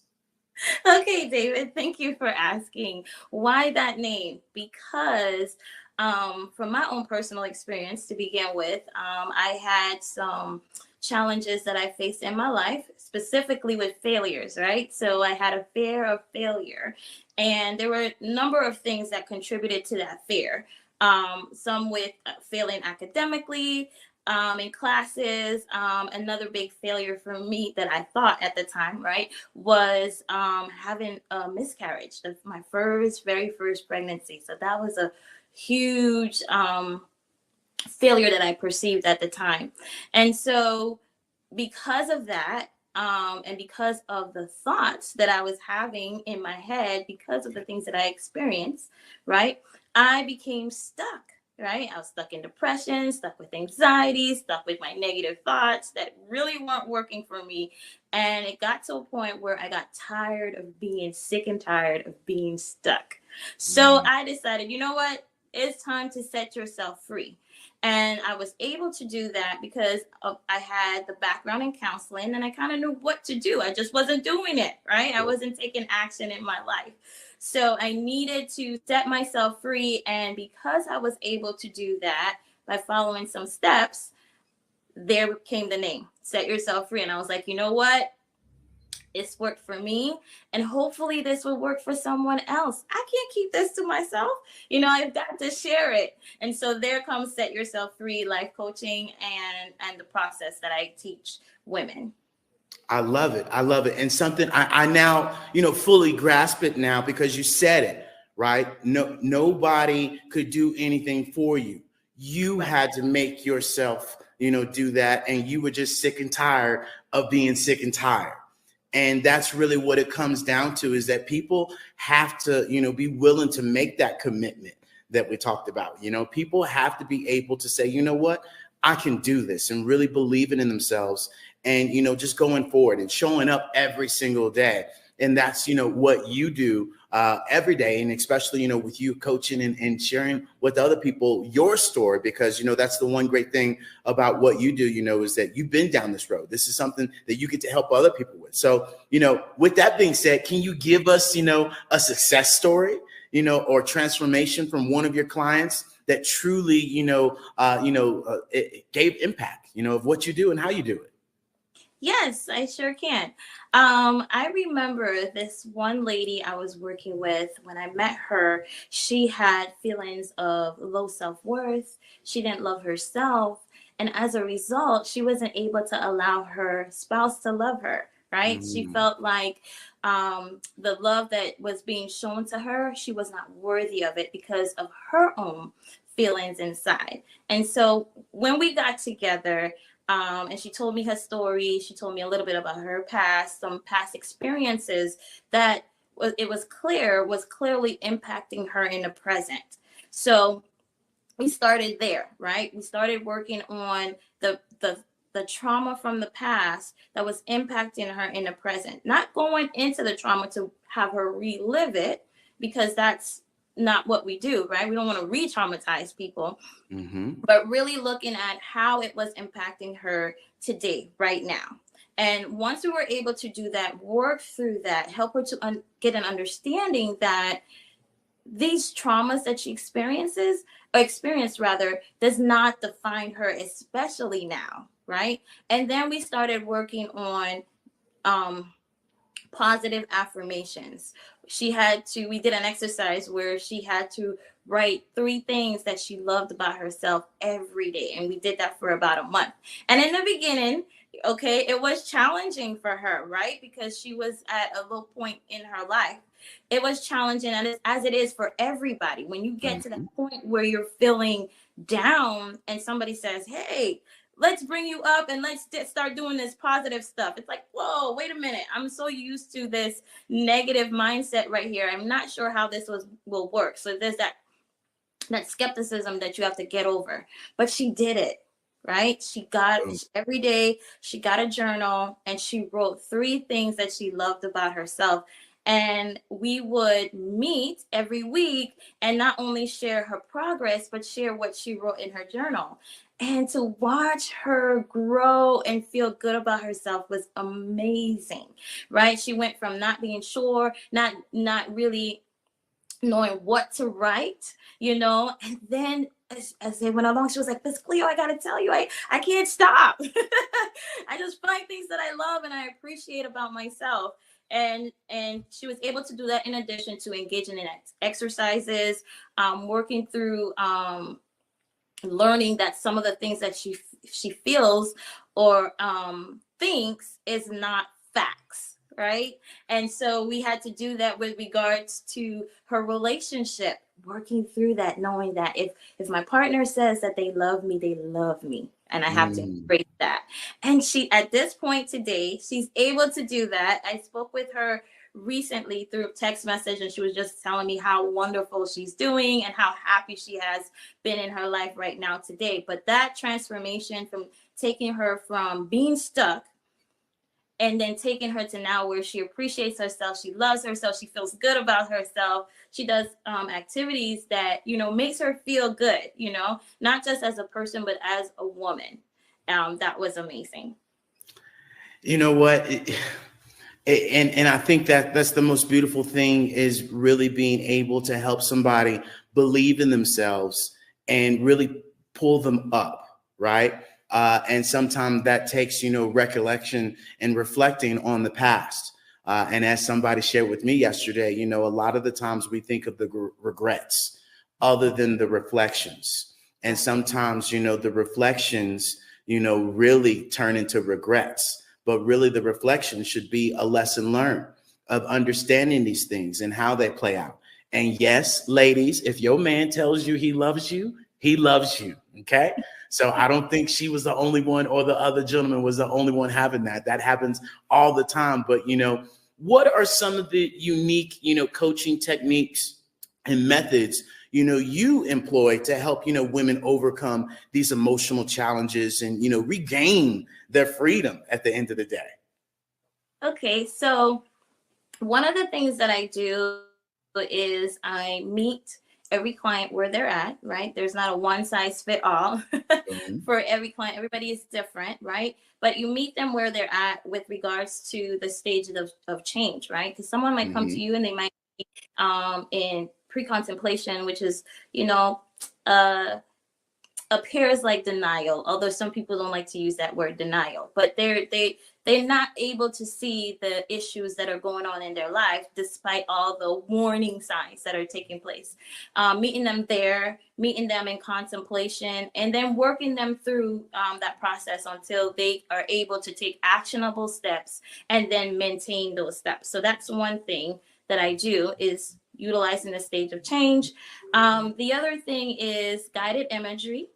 Okay, David, thank you for asking. Why that name? Because from my own personal experience to begin with, I had some challenges that I faced in my life, specifically with failures, right? So I had a fear of failure, and there were a number of things that contributed to that fear. Some with failing academically, in classes. Another big failure for me that I thought at the time, right, was having a miscarriage of my very first pregnancy. So that was a huge failure that I perceived at the time. And so because of that, and because of the thoughts that I was having in my head, because of the things that I experienced, right, I became stuck. Right? I was stuck in depression, stuck with anxiety, stuck with my negative thoughts that really weren't working for me. And it got to a point where I got tired of being sick and tired of being stuck. So I decided, you know what? It's time to set yourself free. And I was able to do that because I had the background in counseling and I kind of knew what to do. I just wasn't doing it, right? I wasn't taking action in my life. So I needed to set myself free. And because I was able to do that by following some steps, there came the name, Set Yourself Free. And I was like, you know what? It's worked for me. And hopefully this will work for someone else. I can't keep this to myself. I've got to share it. And so there comes Set Yourself Free life coaching and the process that I teach women. I love it. I love it. And something I now, fully grasp it now because you said it, right? Nobody could do anything for you. You had to make yourself, do that. And you were just sick and tired of being sick and tired. And that's really what it comes down to, is that people have to, be willing to make that commitment that we talked about. People have to be able to say, you know what? I can do this, and really believing in themselves and, just going forward and showing up every single day. And that's, what you do every day. And especially, with you coaching and sharing with other people your story, because, that's the one great thing about what you do, is that you've been down this road. This is something that you get to help other people with. So, with that being said, can you give us, a success story, or transformation from one of your clients that truly, it gave impact, of what you do and how you do it? Yes, I sure can. I remember this one lady I was working with. When I met her, she had feelings of low self-worth. She didn't love herself. And as a result, she wasn't able to allow her spouse to love her, right? She felt like the love that was being shown to her, she was not worthy of it because of her own feelings inside. And so when we got together, and she told me her story. She told me a little bit about her past, some past experiences that was clearly impacting her in the present. So we started there, right? We started working on the trauma from the past that was impacting her in the present, not going into the trauma to have her relive it, because that's not what we do, right? We don't want to re-traumatize people, but really looking at how it was impacting her today, right now. And once we were able to do that, work through that, help her to get an understanding that these traumas that she experienced does not define her, especially now, right? And then we started working on positive affirmations. We did an exercise where she had to write 3 things that she loved about herself every day. And we did that for about a month. And in the beginning, it was challenging for her, right? Because she was at a low point in her life. It was challenging, as it is for everybody. When you get to that point where you're feeling down and somebody says, hey, let's bring you up and let's start doing this positive stuff. It's like, whoa, wait a minute. I'm so used to this negative mindset right here. I'm not sure how this will work. So there's that skepticism that you have to get over. But she did it, right? Every day, she got a journal and she wrote 3 things that she loved about herself. And we would meet every week and not only share her progress, but share what she wrote in her journal. And to watch her grow and feel good about herself was amazing, right? She went from not being sure, not really knowing what to write, and then as they went along, she was like, Miss Cleo, I gotta tell you, I can't stop. I just find things that I love and I appreciate about myself. And she was able to do that in addition to engaging in exercises, working through learning that some of the things that she feels or thinks is not facts, right? And so we had to do that with regards to her relationship, working through that, knowing that if my partner says that they love me, and I have to embrace that. And she, at this point today, she's able to do that. I spoke with her recently through text message, and she was just telling me how wonderful she's doing and how happy she has been in her life right now today. But that transformation from taking her from being stuck and then taking her to now where she appreciates herself, she loves herself, she feels good about herself, she does activities that makes her feel good, not just as a person but as a woman. That was amazing. You know what? And I think that's the most beautiful thing, is really being able to help somebody believe in themselves and really pull them up, right? And sometimes that takes, recollection and reflecting on the past. And as somebody shared with me yesterday, a lot of the times we think of the regrets other than the reflections. And sometimes, the reflections, really turn into regrets. But really the reflection should be a lesson learned of understanding these things and how they play out. And yes, ladies, if your man tells you he loves you, he loves you. Okay. So I don't think she was the only one, or the other gentleman was the only one having that. That happens all the time. But, what are some of the unique, coaching techniques and methods, you employ to help, women overcome these emotional challenges and, regain their freedom at the end of the day? Okay, so one of the things that I do is I meet every client where they're at, right? There's not a one size fit all for every client. Everybody is different, right? But you meet them where they're at with regards to the stage of change, right? Because someone might come to you and they might be in pre-contemplation, which is, appears like denial, although some people don't like to use that word denial, but they're not able to see the issues that are going on in their life despite all the warning signs that are taking place. Meeting them there, meeting them in contemplation, and then working them through that process until they are able to take actionable steps and then maintain those steps. So that's one thing that I do, is utilizing the stage of change. The other thing is guided imagery.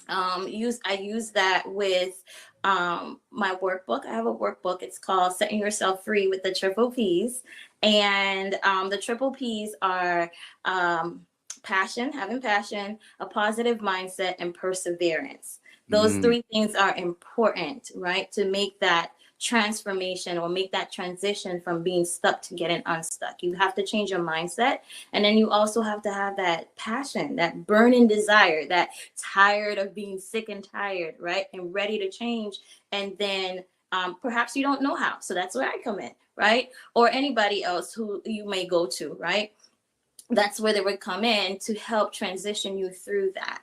I use that with my workbook. I have a workbook. It's called Setting Yourself Free with the Triple P's. And the triple P's are having passion, a positive mindset, and perseverance. Those three things are important, right? To make that transformation or make that transition from being stuck to getting unstuck. You have to change your mindset. And then you also have to have that passion, that burning desire, that tired of being sick and tired, right? And ready to change. And then perhaps you don't know how. So that's where I come in, right? Or anybody else who you may go to, right? That's where they would come in to help transition you through that.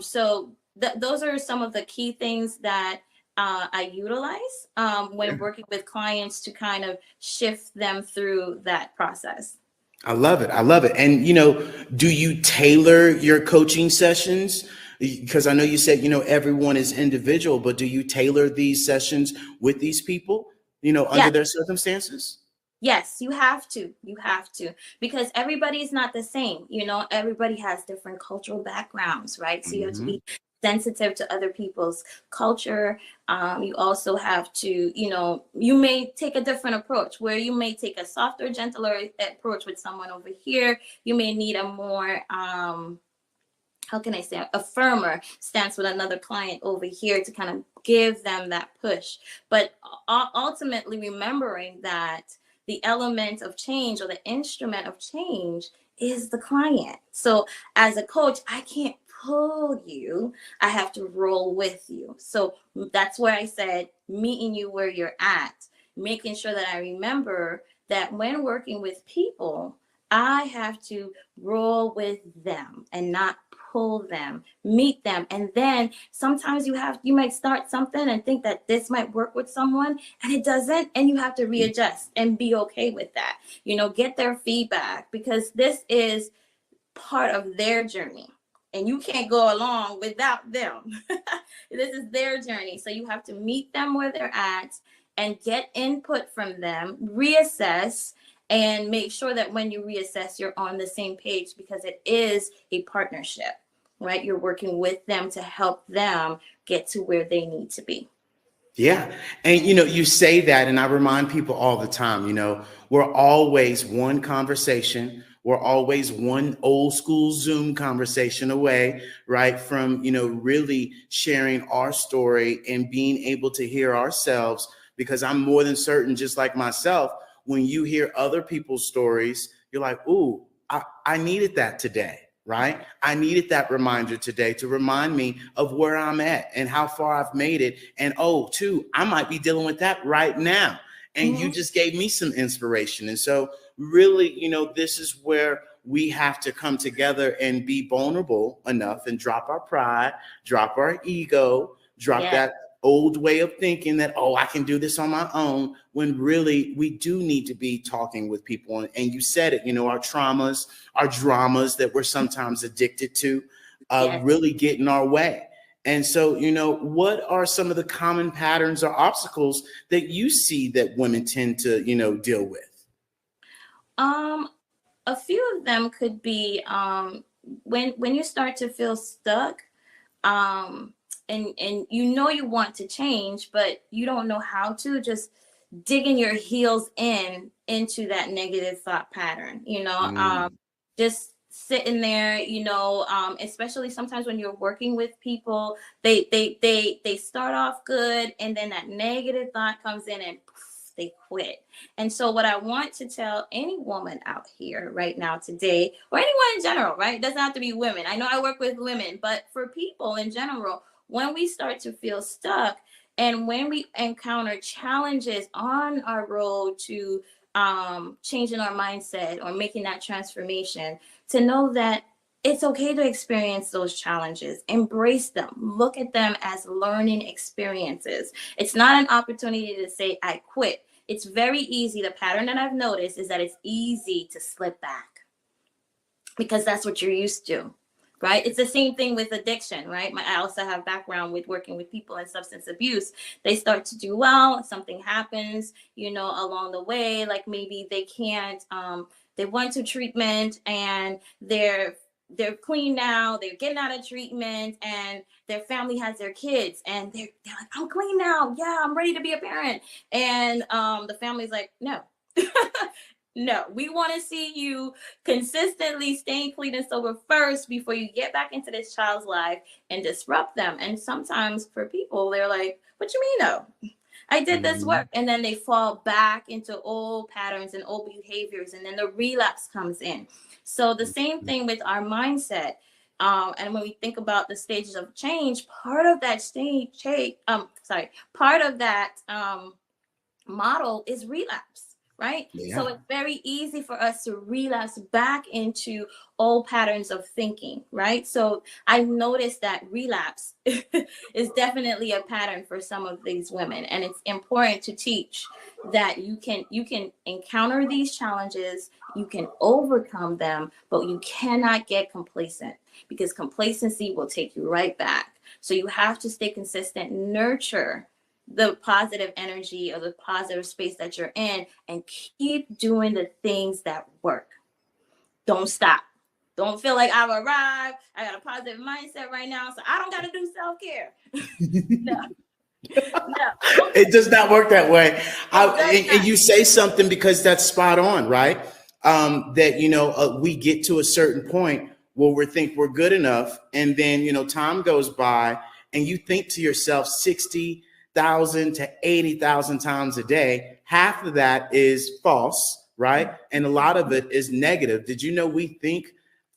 So those are some of the key things that I utilize when working with clients to kind of shift them through that process. I love it. I love it. And, do you tailor your coaching sessions? Because I know you said, everyone is individual, but do you tailor these sessions with these people, under their circumstances? Yes, you have to. You have to, because everybody is not the same. Everybody has different cultural backgrounds, right? So you have to be sensitive to other people's culture. You also have to, you may take a different approach where you may take a softer, gentler approach with someone over here. You may need a more, a firmer stance with another client over here to kind of give them that push. But ultimately remembering that the element of change or the instrument of change is the client. So as a coach, I can't pull you, I have to roll with you. So that's where I said meeting you where you're at, making sure that I remember that when working with people, I have to roll with them and not pull them, meet them. And then sometimes you might start something and think that this might work with someone and it doesn't, and you have to readjust and be okay with that. Get their feedback, because this is part of their journey. And you can't go along without them. This is their journey. So you have to meet them where they're at and get input from them, reassess, and make sure that when you reassess, you're on the same page, because it is a partnership, right? You're working with them to help them get to where they need to be. Yeah. And, you say that, and I remind people all the time, we're always one conversation. We're always one old school Zoom conversation away, right, from, really sharing our story and being able to hear ourselves, because I'm more than certain, just like myself, when you hear other people's stories, you're like, ooh, I needed that today, right? I needed that reminder today to remind me of where I'm at and how far I've made it. And I might be dealing with that right now. And you just gave me some inspiration. And so really, this is where we have to come together and be vulnerable enough and drop our pride, drop our ego, drop that old way of thinking that, I can do this on my own, when really we do need to be talking with people. And you said it, our traumas, our dramas that we're sometimes addicted to, really get in our way. And so, what are some of the common patterns or obstacles that you see that women tend to, deal with? A few of them could be when you start to feel stuck, and you want to change, but you don't know how to, just digging your heels into that negative thought pattern, just sitting there, especially sometimes when you're working with people, they start off good, and then that negative thought comes in and poof, they quit. And so what I want to tell any woman out here right now today, or anyone in general, right? It doesn't have to be women. I know I work with women, but for people in general, when we start to feel stuck and when we encounter challenges on our road to changing our mindset or making that transformation, to know that it's okay to experience those challenges, embrace them, look at them as learning experiences. It's not an opportunity to say, I quit. It's very easy. The pattern that I've noticed is that it's easy to slip back because that's what you're used to, right? It's the same thing with addiction, right? I also have background with working with people in substance abuse. They start to do well, something happens, along the way, like maybe they can't, they went to treatment and they're clean now, they're getting out of treatment, and their family has their kids, and they're like, I'm clean now. Yeah, I'm ready to be a parent. And the family's like, no. No, we want to see you consistently staying clean and sober first before you get back into this child's life and disrupt them. And sometimes for people, they're like, what you mean, no? I did this work. And then they fall back into old patterns and old behaviors. And then the relapse comes in. So the same thing with our mindset. And when we think about the stages of change, part of that model is relapse. Right? Yeah. So it's very easy for us to relapse back into old patterns of thinking, right? So I've noticed that relapse is definitely a pattern for some of these women. And it's important to teach that you can encounter these challenges, you can overcome them, but you cannot get complacent because complacency will take you right back. So you have to stay consistent, nurture the positive energy or the positive space that you're in, and keep doing the things that work. Don't stop. Don't feel like I've arrived. I got a positive mindset right now, so I don't got to do self-care. No. It does not work that way. And you say something because that's spot on, right? That, we get to a certain point where we think we're good enough. And then, time goes by and you think to yourself 60,000 to 80,000 times a day. Half of that is false, right? And a lot of it is negative. Did you know we think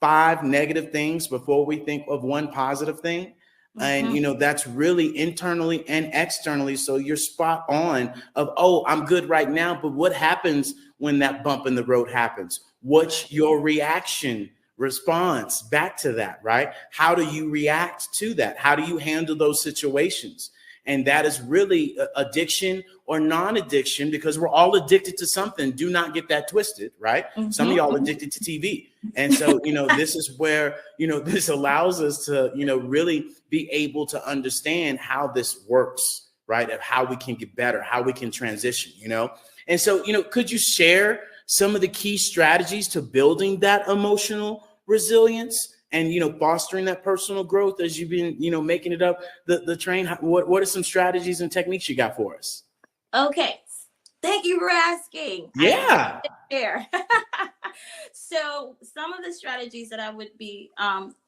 5 negative things before we think of 1 positive thing? And, that's really internally and externally. So you're spot on of, oh, I'm good right now. But what happens when that bump in the road happens? What's your reaction response back to that, right? How do you react to that? How do you handle those situations? And that is really addiction or non-addiction, because we're all addicted to something. Do not get that twisted, right? Some of y'all addicted to TV. And so, this is where, this allows us to, really be able to understand how this works, right? Of how we can get better, how we can transition, And so, could you share some of the key strategies to building that emotional resilience and, fostering that personal growth as you've been, making it up the train? What are some strategies and techniques you got for us? Okay. Thank you for asking. Yeah. So some of the strategies that I would be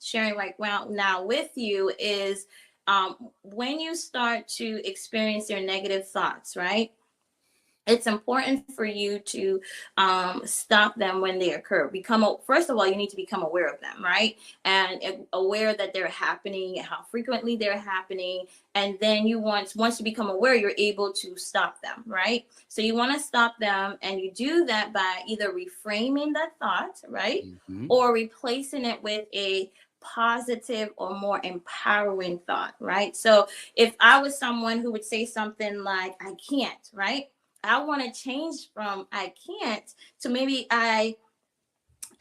sharing right now with you is when you start to experience your negative thoughts, right? It's important for you to stop them when they occur. First of all, you need to become aware of them, right? And aware that they're happening, how frequently they're happening. And then once you become aware, you're able to stop them, right? So you want to stop them, and you do that by either reframing that thought, right? Or replacing it with a positive or more empowering thought, right? So if I was someone who would say something like, I can't, right? I want to change from I can't to maybe I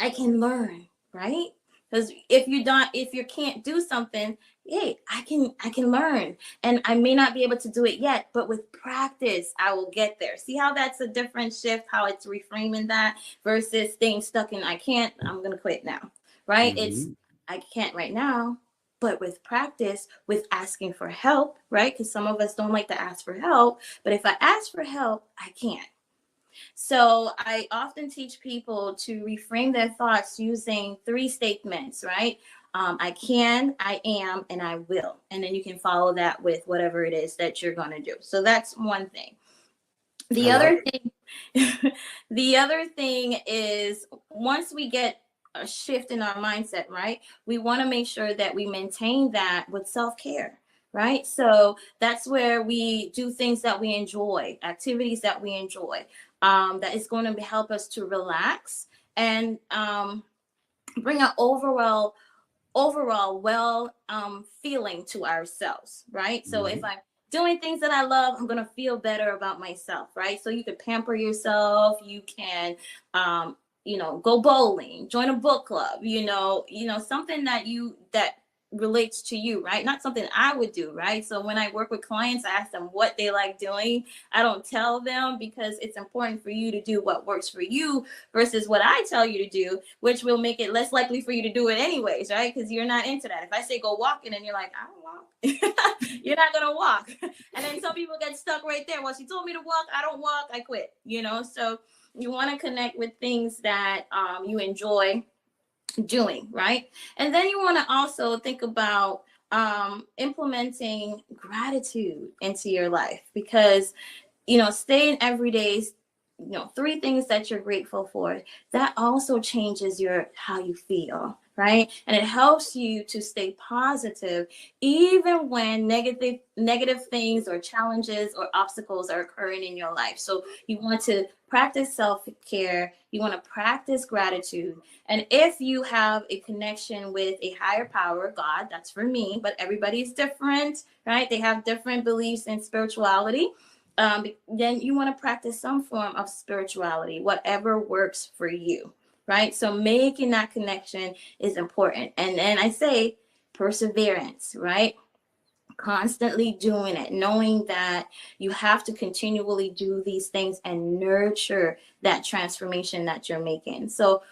can learn, right? Because if you can't do something, hey, I can learn, and I may not be able to do it yet, but with practice, I will get there. See how that's a different shift, how it's reframing that versus staying stuck in I can't, I'm going to quit now, right? It's I can't right now, but with practice, with asking for help, right? Because some of us don't like to ask for help. But if I ask for help, I can. So I often teach people to reframe their thoughts using 3 statements, right? I can, I am, and I will. And then you can follow that with whatever it is that you're going to do. So that's one thing. The other thing, the other thing is, once we get a shift in our mindset, right, we want to make sure that we maintain that with self-care, right? So that's where we do things that we enjoy, activities that we enjoy, that is going to help us to relax and bring an overall well feeling to ourselves, right? So if I'm doing things that I love, I'm gonna feel better about myself, right? So you could pamper yourself, you can go bowling, join a book club, something that relates to you, right? Not something I would do, right? So when I work with clients, I ask them what they like doing. I don't tell them, because it's important for you to do what works for you versus what I tell you to do, which will make it less likely for you to do it anyways, right? Because you're not into that. If I say go walking and you're like, I don't walk, you're not gonna walk. And then some people get stuck right there. Well, she told me to walk, I don't walk, I quit, So you want to connect with things that you enjoy doing, right? And then you want to also think about implementing gratitude into your life, because staying every day, 3 things that you're grateful for, that also changes how you feel, right? And it helps you to stay positive even when negative things or challenges or obstacles are occurring in your life. So you want to practice self-care, you want to practice gratitude. And if you have a connection with a higher power, God, that's for me, but everybody's different, right? They have different beliefs in spirituality. Then you want to practice some form of spirituality, whatever works for you, right? So making that connection is important. And then I say perseverance, right? Constantly doing it, knowing that you have to continually do these things and nurture that transformation that you're making. So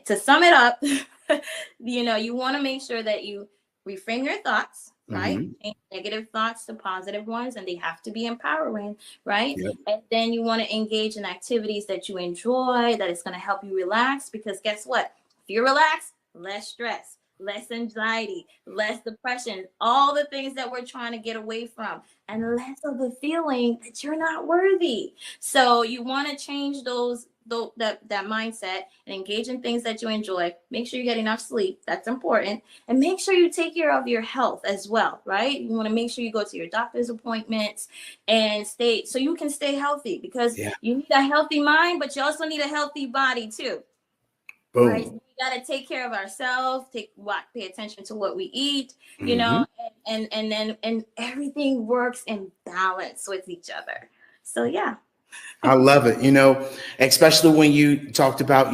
to sum it up, you want to make sure that you reframe your thoughts, right? Change negative thoughts to positive ones, and they have to be empowering, right? Yep. And then you want to engage in activities that you enjoy, that is going to help you relax, because guess what? If you're relaxed, less stress, less anxiety, less depression, all the things that we're trying to get away from, and less of the feeling that you're not worthy. So you want to change that mindset and engage in things that you enjoy. Make sure you get enough sleep. That's important. And make sure you take care of your health as well, right? You want to make sure you go to your doctor's appointments and so you can stay healthy, because you need a healthy mind, but you also need a healthy body too. Boom. Right? So we got to take care of ourselves, pay attention to what we eat, and everything works in balance with each other. So yeah. I love it. Especially when you talked about,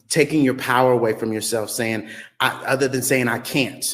taking your power away from yourself, saying, other than saying I can't,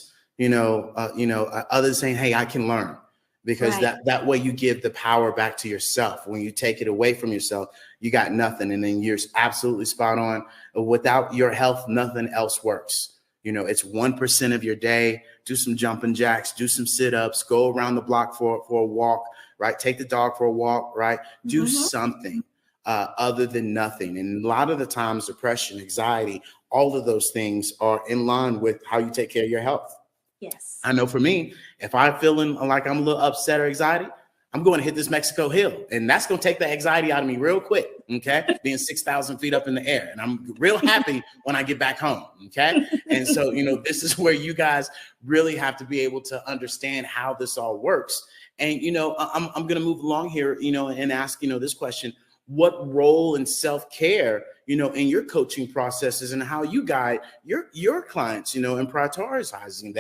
other than saying, hey, I can learn, because that way you give the power back to yourself. When you take it away from yourself, you got nothing. And then you're absolutely spot on. Without your health, nothing else works. It's 1% of your day. Do some jumping jacks, do some sit-ups, go around the block for a walk, right? Take the dog for a walk, right? Do something other than nothing. And a lot of the times, depression, anxiety, all of those things are in line with how you take care of your health. Yes. I know for me, if I'm feeling like I'm a little upset or anxiety, I'm going to hit this Mexico Hill, and that's going to take the anxiety out of me real quick. Okay. Being 6,000 feet up in the air. And I'm real happy when I get back home. Okay. And so, this is where you guys really have to be able to understand how this all works. And, I'm going to move along here, and ask, this question: what role in self-care, in your coaching processes, and how you guide your clients, in prioritizing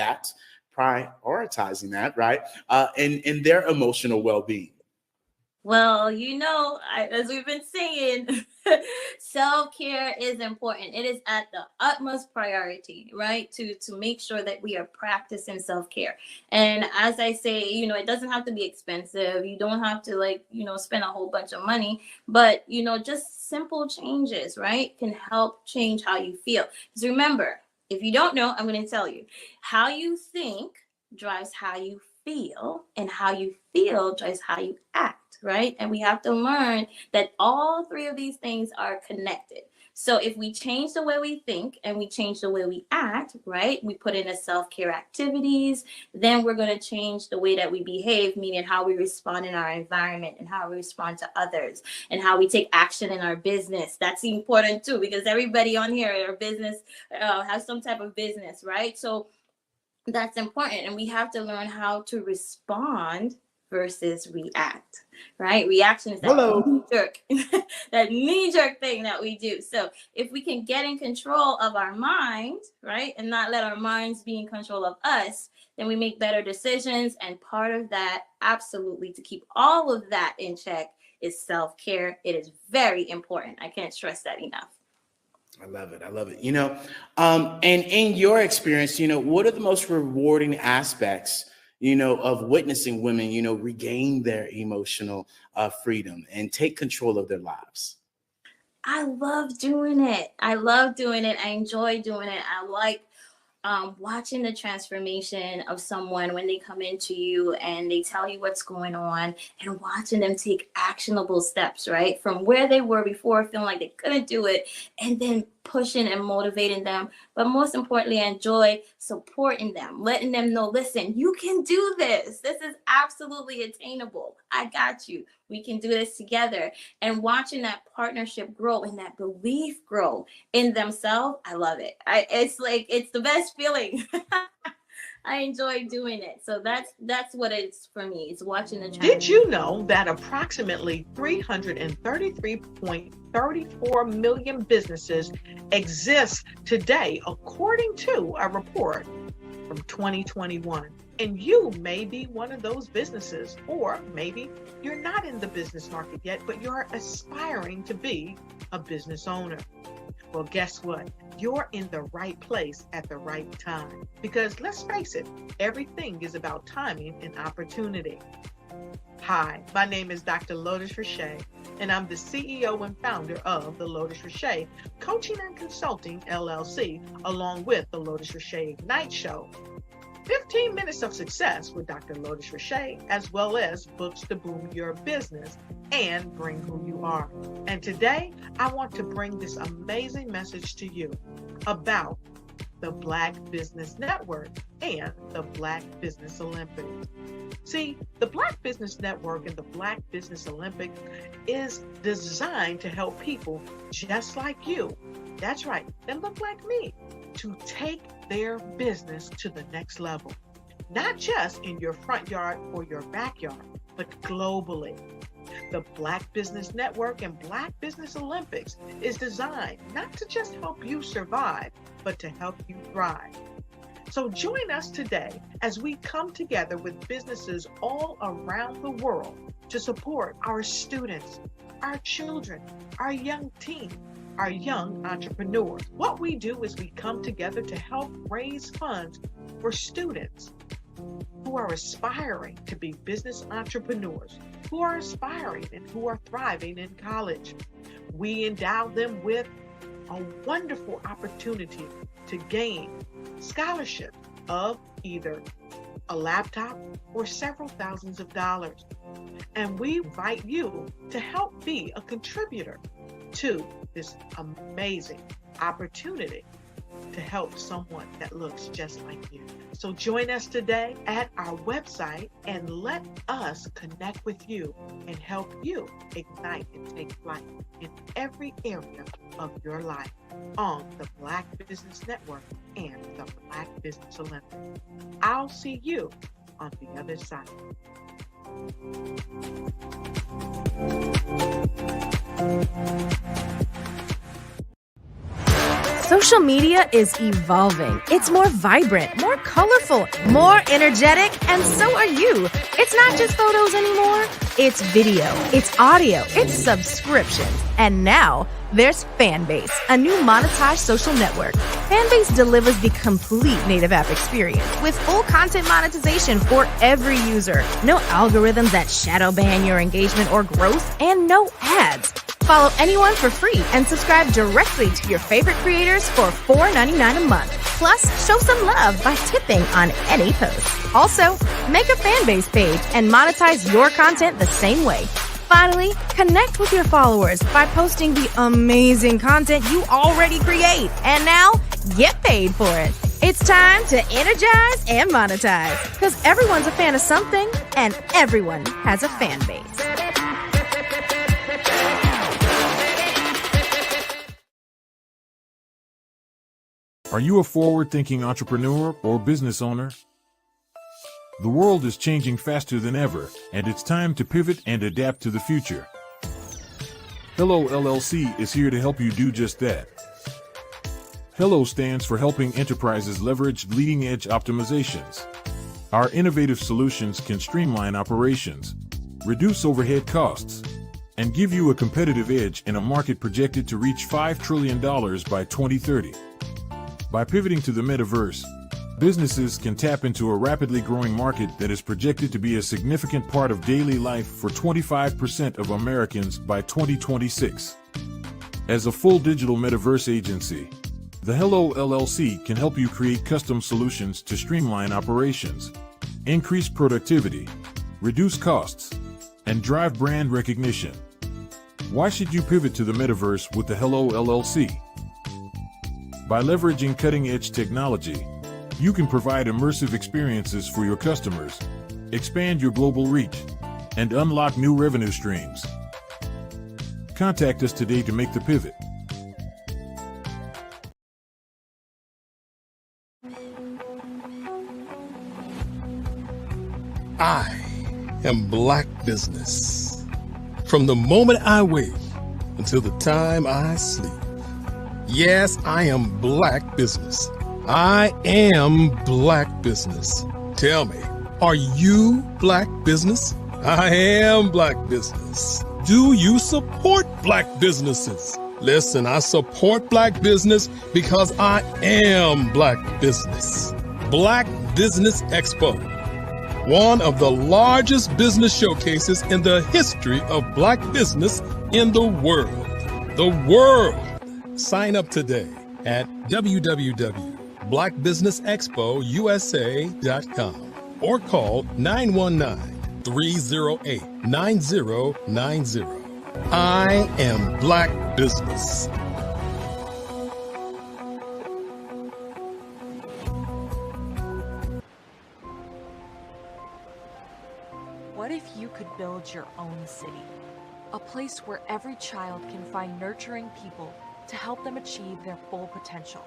that, right? And their emotional well-being? Well, as we've been saying, self-care is important. It is at the utmost priority, right? To make sure that we are practicing self-care. And as I say, it doesn't have to be expensive. You don't have to spend a whole bunch of money, but, just simple changes, right, can help change how you feel. Because remember, if you don't know, I'm going to tell you, how you think drives how you feel, and how you feel drives how you act, right? And we have to learn that all three of these things are connected. So if we change the way we think and we change the way we act, right? We put in a self-care activities, then we're going to change the way that we behave, meaning how we respond in our environment and how we respond to others and how we take action in our business. That's important too, because everybody on here, our business has some type of business, right? So that's important. And we have to learn how to respond versus react, right? Reaction is that knee-jerk thing that we do. So if we can get in control of our mind, right, and not let our minds be in control of us, then we make better decisions. And part of that, absolutely, to keep all of that in check, is self-care. It is very important. I can't stress that enough. I love it. I love it. And in your experience, what are the most rewarding aspects of witnessing women, regain their emotional freedom and take control of their lives? I love doing it. I enjoy doing it. I like watching the transformation of someone when they come into you and they tell you what's going on, and watching them take actionable steps, right? From where they were before, feeling like they couldn't do it, and then pushing and motivating them. But most importantly, I enjoy supporting them, letting them know, listen, you can do this. This is absolutely attainable. I got you. We can do this together. And watching that partnership grow and that belief grow in themselves, I love it. It's the best feeling. I enjoy doing it. So that's what it's for me. It's watching the challenge. Did you know that approximately 333.34 million businesses exist today, according to a report from 2021? And you may be one of those businesses, or maybe you're not in the business market yet, but you're aspiring to be a business owner. Well, guess what? You're in the right place at the right time. Because let's face it, everything is about timing and opportunity. Hi, my name is Dr. Lotus Richey, and I'm the CEO and founder of the Lotus Richey Coaching and Consulting LLC, along with the Lotus Richey Ignite Show. 15 minutes of success with Dr. Lotus Richey, as well as books to boom your business and bring who you are. And today, I want to bring this amazing message to you about the Black Business Network and the Black Business Olympics. See, the Black Business Network and the Black Business Olympics is designed to help people just like you, that's right, that look like me, to take their business to the next level. Not just in your front yard or your backyard, but globally. The Black Business Network and Black Business Olympics is designed not to just help you survive, but to help you thrive. So join us today as we come together with businesses all around the world to support our students, our children, our young teens, our young entrepreneurs. What we do is we come together to help raise funds for students who are aspiring to be business entrepreneurs, who are aspiring and who are thriving in college. We endow them with a wonderful opportunity to gain scholarships of either a laptop or several thousands of dollars. And we invite you to help be a contributor to this amazing opportunity to help someone that looks just like you. So join us today at our website and let us connect with you and help you ignite and take flight in every area of your life on the Black Business Network and the Black Business Olympics. I'll see you on the other side. Social media is evolving. It's more vibrant, more colorful, more energetic, and so are you. It's not just photos anymore. It's video, it's audio, it's subscriptions. And now there's Fanbase, a new monetized social network. Fanbase delivers the complete native app experience with full content monetization for every user. No algorithms that shadow ban your engagement or growth, and no ads. Follow anyone for free and subscribe directly to your favorite creators for $4.99 a month. Plus, show some love by tipping on any post. Also, make a fan base page and monetize your content the same way. Finally, connect with your followers by posting the amazing content you already create. And now, get paid for it. It's time to energize and monetize. Because everyone's a fan of something, and everyone has a fan base. Are you a forward-thinking entrepreneur or business owner? The world is changing faster than ever, and it's time to pivot and adapt to the future. Hello LLC is here to help you do just that. Hello stands for helping enterprises leverage leading-edge optimizations. Our innovative solutions can streamline operations, reduce overhead costs, and give you a competitive edge in a market projected to reach $5 trillion by 2030. By pivoting to the metaverse, businesses can tap into a rapidly growing market that is projected to be a significant part of daily life for 25% of Americans by 2026. As a full digital metaverse agency, the Hello LLC can help you create custom solutions to streamline operations, increase productivity, reduce costs, and drive brand recognition. Why should you pivot to the metaverse with the Hello LLC? By leveraging cutting-edge technology, you can provide immersive experiences for your customers, expand your global reach, and unlock new revenue streams. Contact us today to make the pivot. I am Black Business. From the moment I wake until the time I sleep. Yes, I am Black Business. I am Black Business. Tell me, are you Black Business? I am Black Business. Do you support Black businesses? Listen, I support Black business because I am Black Business. Black Business Expo, one of the largest business showcases in the history of Black business in the world. The world. Sign up today at www.blackbusinessexpousa.com or call 919-308-9090. I am Black Business. What if you could build your own city? A place where every child can find nurturing people to help them achieve their full potential.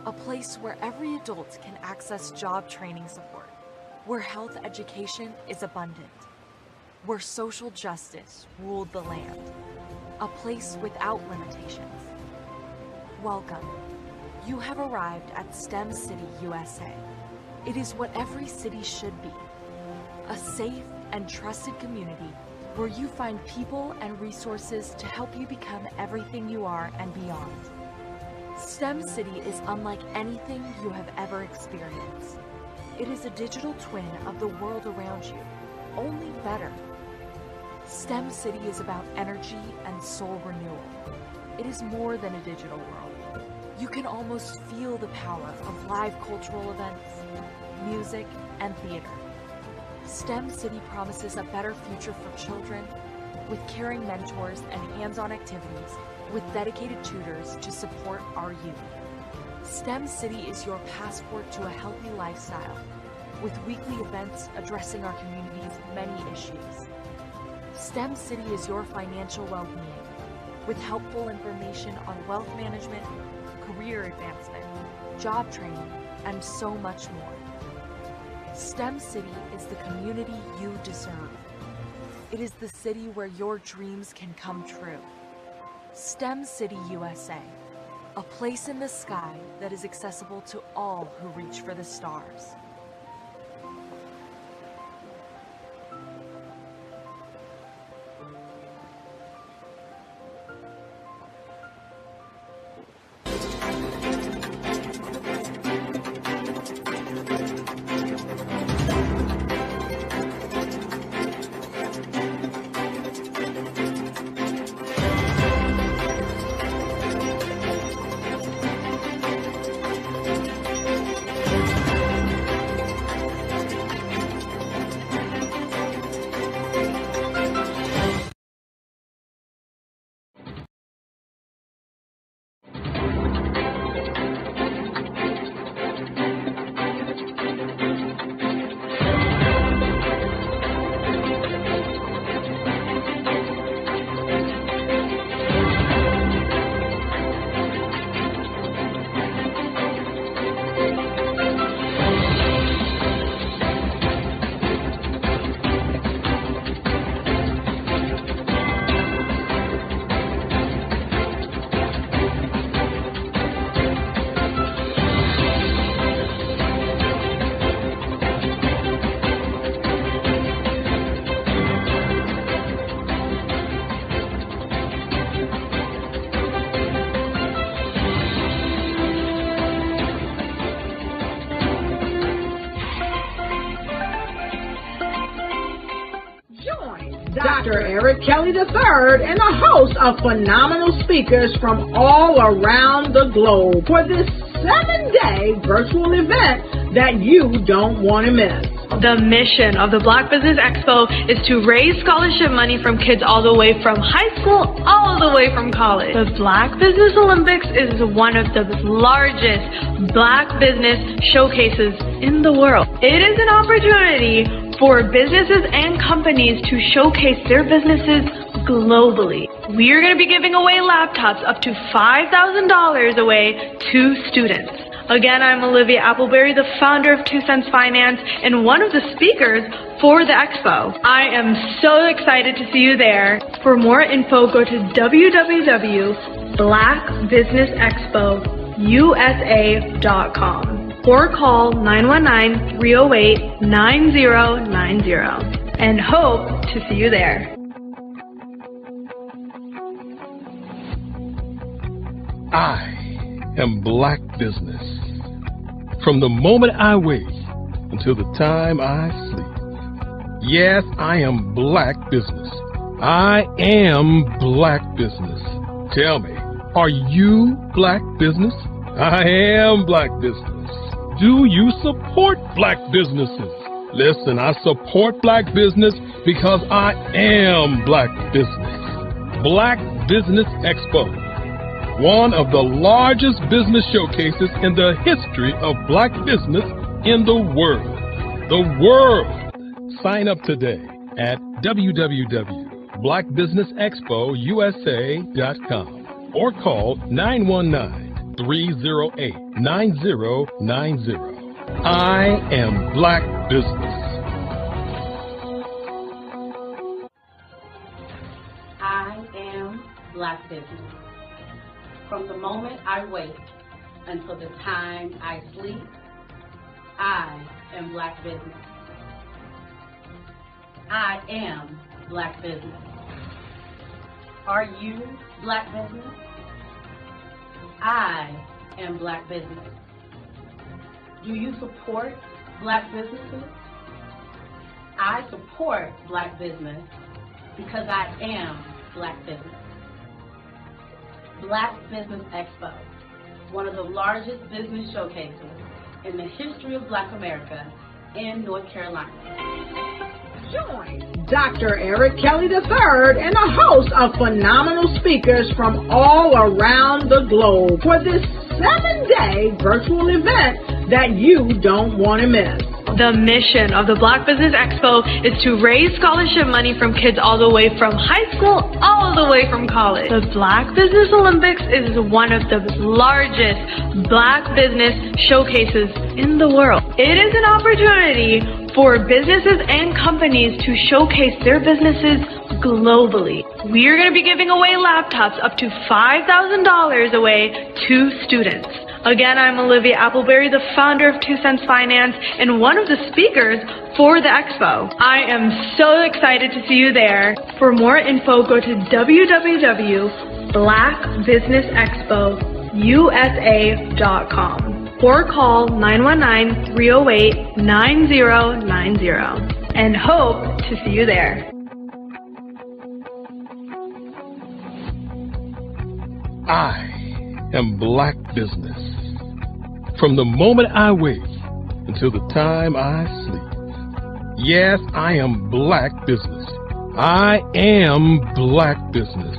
A place where every adult can access job training support, where health education is abundant, where social justice ruled the land. A place without limitations. Welcome. You have arrived at STEM City USA. It is what every city should be. A safe and trusted community where you find people and resources to help you become everything you are and beyond. STEM City is unlike anything you have ever experienced. It is a digital twin of the world around you, only better. STEM City is about energy and soul renewal. It is more than a digital world. You can almost feel the power of live cultural events, music, and theater. STEM City promises a better future for children, with caring mentors and hands-on activities, with dedicated tutors to support our youth. STEM City is your passport to a healthy lifestyle, with weekly events addressing our community's many issues. STEM City is your financial well-being, with helpful information on wealth management, career advancement, job training, and so much more. STEM City is the community you deserve. It is the city where your dreams can come true. STEM City USA, a place in the sky that is accessible to all who reach for the stars. Dr. Eric Kelly III and a host of phenomenal speakers from all around the globe for this 7-day virtual event that you don't want to miss. The mission of the Black Business Expo is to raise scholarship money from kids all the way from high school, all the way from college. The Black Business Olympics is one of the largest Black business showcases in the world. It is an opportunity for businesses and companies to showcase their businesses globally. We are going to be giving away laptops up to $5,000 away to students. Again, I'm Olivia Appleberry, the founder of 2 Cents Finance and one of the speakers for the expo. I am so excited to see you there. For more info, go to www.blackbusinessexpousa.com or call 919-308-9090 and hope to see you there. I am Black Business. From the moment I wake until the time I sleep. Yes, I am Black Business. I am Black Business. Tell me, are you Black Business? I am Black Business. Do you support Black businesses? Listen, I support Black business because I am Black Business. Black Business Expo, one of the largest business showcases in the history of Black business in the world. The world! Sign up today at www.blackbusinessexpousa.com or call 919-308-9090. I am Black Business. I am Black Business. From the moment I wake until the time I sleep, I am Black Business. I am Black Business. Are you Black Business? I am Black Business. Do you support Black businesses? I support Black business because I am Black Business. Black Business Expo, one of the largest business showcases in the history of Black America in North Carolina. Join Dr. Eric Kelly III and a host of phenomenal speakers from all around the globe for this 7-day virtual event that you don't want to miss. The mission of the Black Business Expo is to raise scholarship money from kids all the way from high school, all the way from college. The Black Business Olympics is one of the largest Black business showcases in the world. It is an opportunity for businesses and companies to showcase their businesses globally. We are going to be giving away laptops up to $5,000 away to students. Again, I'm Olivia Appleberry, the founder of 2 Cents Finance and one of the speakers for the expo. I am so excited to see you there. For more info, go to www.blackbusinessexpousa.com or call 919-308-9090 and hope to see you there. I am Black Business. From the moment I wake until the time I sleep. Yes, I am Black Business. I am Black Business.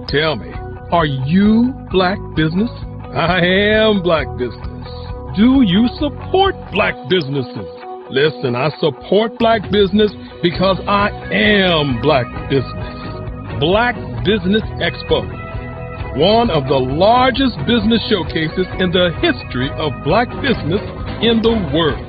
Tell me, are you Black Business? I am Black Business. Do you support Black businesses? Listen, I support Black business because I am Black Business. Black Business Expo, one of the largest business showcases in the history of Black business in the world.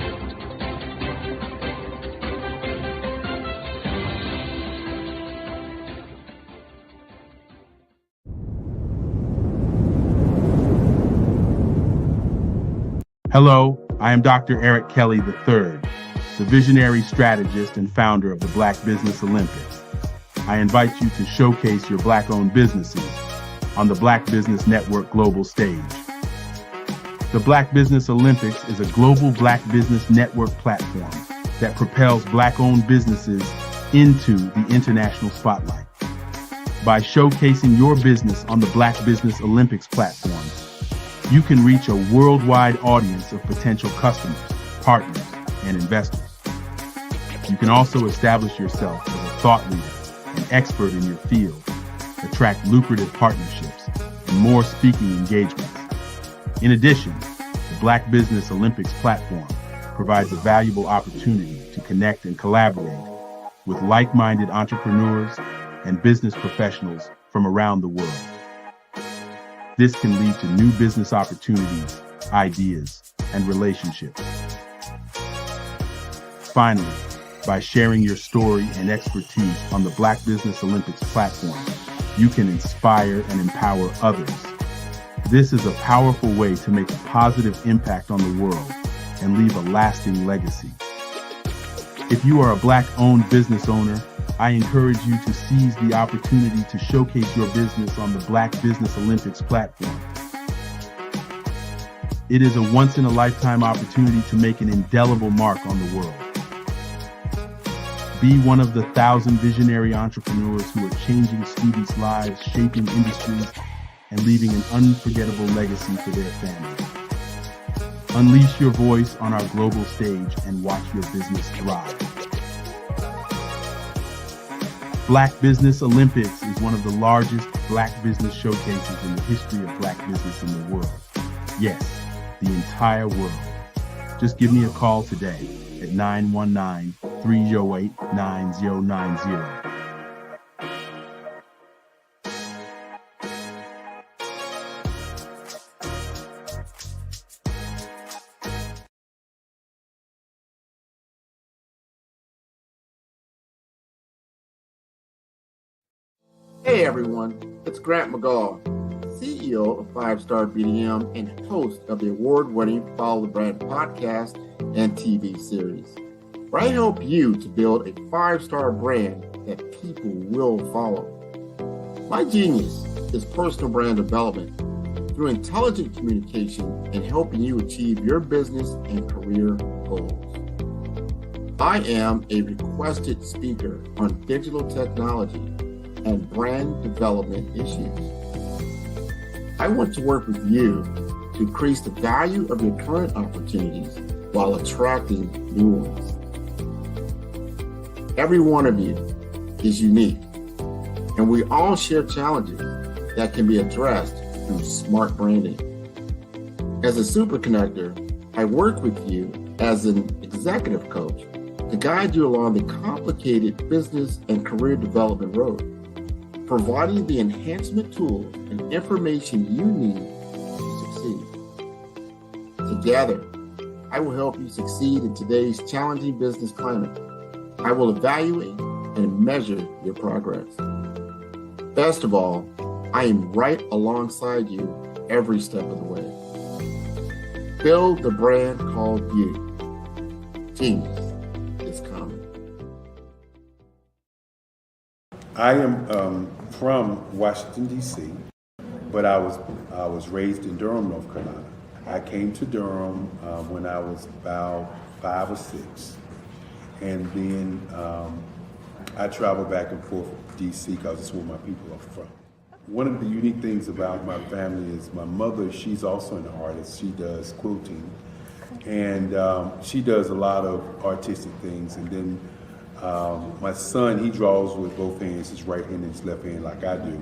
Hello, I am Dr. Eric Kelly III, the visionary strategist and founder of the Black Business Olympics. I invite you to showcase your Black-owned businesses on the Black Business Network global stage. The Black Business Olympics is a global Black Business Network platform that propels Black-owned businesses into the international spotlight. By showcasing your business on the Black Business Olympics platform, you can reach a worldwide audience of potential customers, partners, and investors. You can also establish yourself as a thought leader and expert in your field, attract lucrative partnerships, and more speaking engagements. In addition, the Black Business Olympics platform provides a valuable opportunity to connect and collaborate with like-minded entrepreneurs and business professionals from around the world. This can lead to new business opportunities, ideas, and relationships. Finally, by sharing your story and expertise on the Black Business Olympics platform, you can inspire and empower others. This is a powerful way to make a positive impact on the world and leave a lasting legacy. If you are a Black-owned business owner, I encourage you to seize the opportunity to showcase your business on the Black Business Olympics platform. It is a once-in-a-lifetime opportunity to make an indelible mark on the world. Be one of the 1,000 visionary entrepreneurs who are changing students' lives, shaping industries, and leaving an unforgettable legacy for their families. Unleash your voice on our global stage and watch your business thrive. Black Business Olympics is one of the largest Black business showcases in the history of Black business in the world. Yes, the entire world. Just give me a call today at 919-308-9090. Hey everyone, it's Grant McGall, CEO of 5-Star BDM and host of the award-winning Follow the Brand podcast and TV series, where I help you to build a 5-star brand that people will follow. My genius is personal brand development through intelligent communication and helping you achieve your business and career goals. I am a requested speaker on digital technology and brand development issues. I want to work with you to increase the value of your current opportunities while attracting new ones. Every one of you is unique, and we all share challenges that can be addressed through smart branding. As a super connector, I work with you as an executive coach to guide you along the complicated business and career development road, providing the enhancement tools and information you need to succeed. Together, I will help you succeed in today's challenging business climate. I will evaluate and measure your progress. Best of all, I am right alongside you every step of the way. Build the brand called you. Genius is coming. I am from Washington, D.C., but I was raised in Durham, North Carolina. I came to Durham when I was about 5 or 6, and then I traveled back and forth to D.C. because it's where my people are from. One of the unique things about my family is my mother, she's also an artist. She does quilting, and she does a lot of artistic things. And then my son, he draws with both hands, his right hand and his left hand like I do.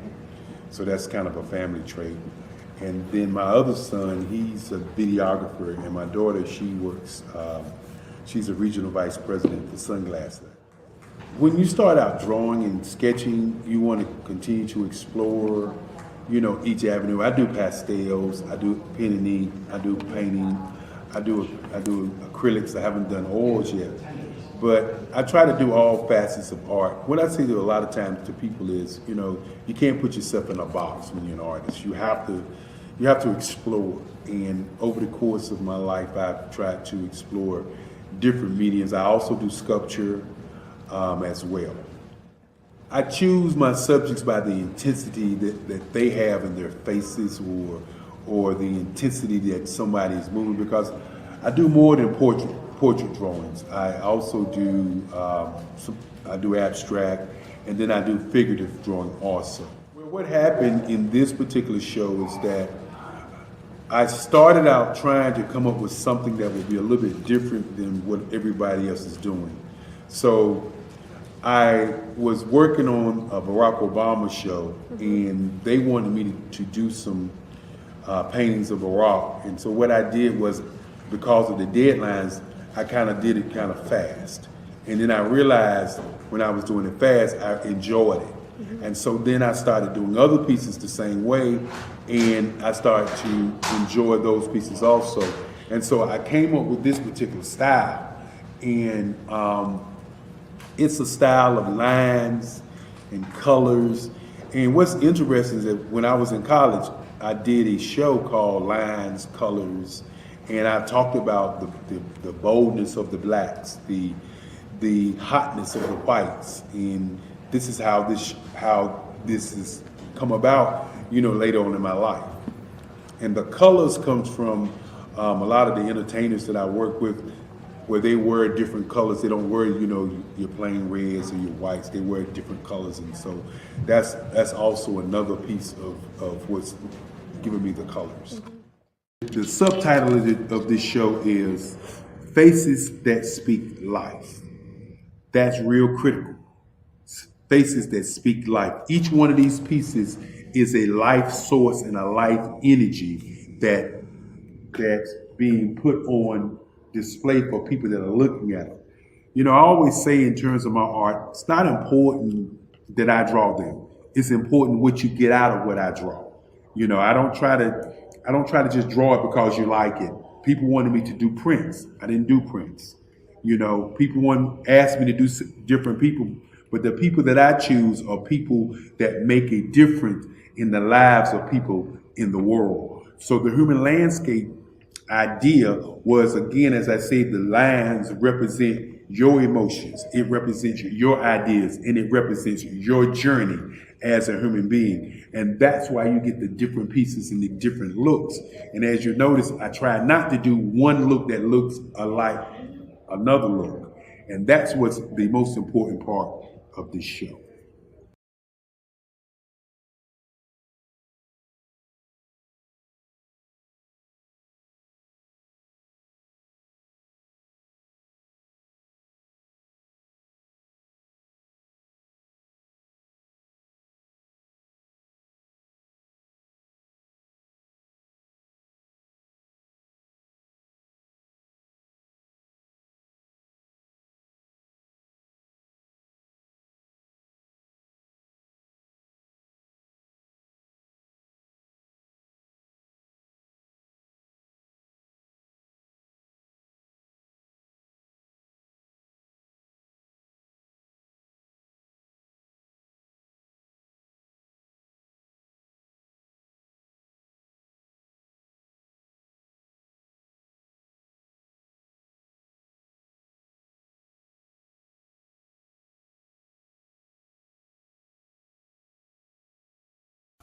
So that's kind of a family trait. And then my other son, he's a videographer, and my daughter, she works, she's a regional vice president for Sunglasses. When you start out drawing and sketching, you want to continue to explore, each avenue. I do pastels, I do pen and ink, I do painting, I do acrylics. I haven't done oils yet, but I try to do all facets of art. What I say to a lot of times to people is, you can't put yourself in a box when you're an artist. You have to explore. And over the course of my life, I've tried to explore different mediums. I also do sculpture as well. I choose my subjects by the intensity that they have in their faces, or the intensity that somebody is moving, because I do more than portrait. portrait drawings. I also do I do abstract, and then I do figurative drawing also. Well, what happened in this particular show is that I started out trying to come up with something that would be a little bit different than what everybody else is doing. So I was working on a Barack Obama show, and they wanted me to do some paintings of Barack. And so what I did was, because of the deadlines, I kind of did it kind of fast. And then I realized when I was doing it fast, I enjoyed it. And so then I started doing other pieces the same way, and I started to enjoy those pieces also. And so I came up with this particular style, and it's a style of lines and colors. And what's interesting is that when I was in college, I did a show called Lines, Colors, and I talked about the boldness of the blacks, the hotness of the whites, and this is how this has come about, later on in my life. And the colors comes from a lot of the entertainers that I work with, where they wear different colors. They don't wear, your plain reds or your whites. They wear different colors, and so that's also another piece of what's giving me the colors. The subtitle of this show is Faces That Speak Life. That's real critical. Faces that speak life. Each one of these pieces is a life source and a life energy that's being put on display for people that are looking at them. I always say in terms of my art, it's not important that I draw them. It's important what you get out of what I draw. I don't try to just draw it because you like it. People wanted me to do prints. I didn't do prints. People asked me to do different people, but the people that I choose are people that make a difference in the lives of people in the world. So the human landscape idea was, again, as I said, the lines represent your emotions, it represents your ideas, and it represents your journey as a human being. And that's why you get the different pieces and the different looks. And as you notice, I try not to do one look that looks alike another look. And that's what's the most important part of this show.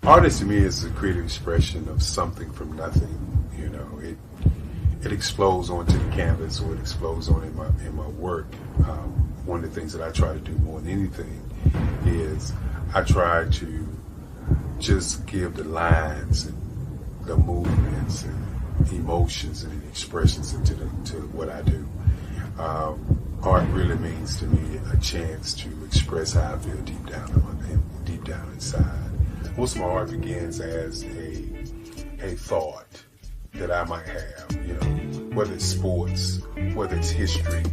Artist to me is a creative expression of something from nothing. It explodes onto the canvas, or it explodes on in my work. One of the things that I try to do more than anything is I try to just give the lines and the movements and emotions and expressions into what I do. Art really means to me a chance to express how I feel deep down inside. Most of my art begins as a thought that I might have, whether it's sports, whether it's history,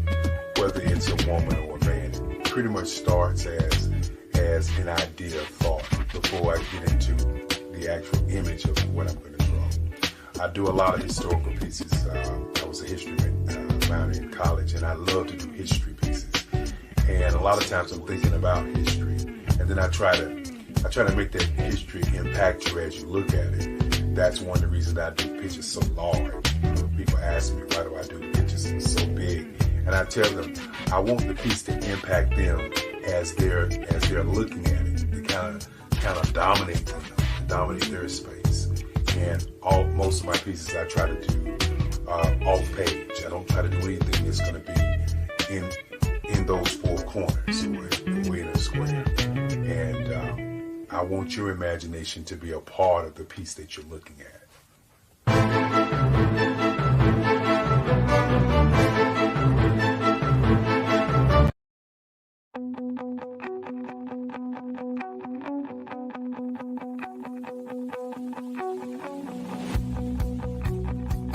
whether it's a woman or a man. It pretty much starts as an idea of thought before I get into the actual image of what I'm going to draw. I do a lot of historical pieces. I was a history minor in college, and I love to do history pieces. And a lot of times I'm thinking about history, and then I try to make that history impact you as you look at it. That's one of the reasons that I do pictures so large. People ask me, why do I do the pictures so big? And I tell them, I want the piece to impact them as they're looking at it. To kind of dominate them, dominate their space. And most of my pieces I try to do off page. I don't try to do anything that's going to be in those four corners or in a square. And I want your imagination to be a part of the piece that you're looking at.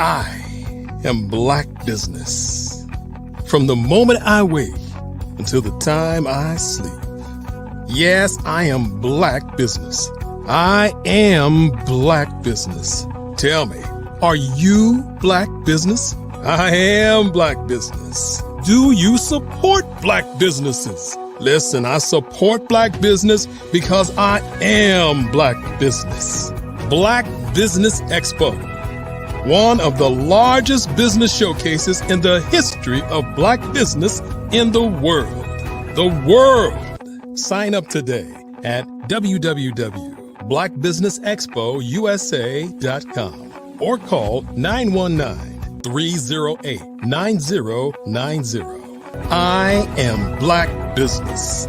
I am Black Business. From the moment I wake until the time I sleep. Yes, I am Black Business. I am Black Business. Tell me, are you Black Business? I am Black Business. Do you support Black businesses? Listen, I support Black business because I am Black Business. Black Business Expo, one of the largest business showcases in the history of Black business in the world. The world! Sign up today at www.blackbusinessexpousa.com or call 919-308-9090. I am Black Business.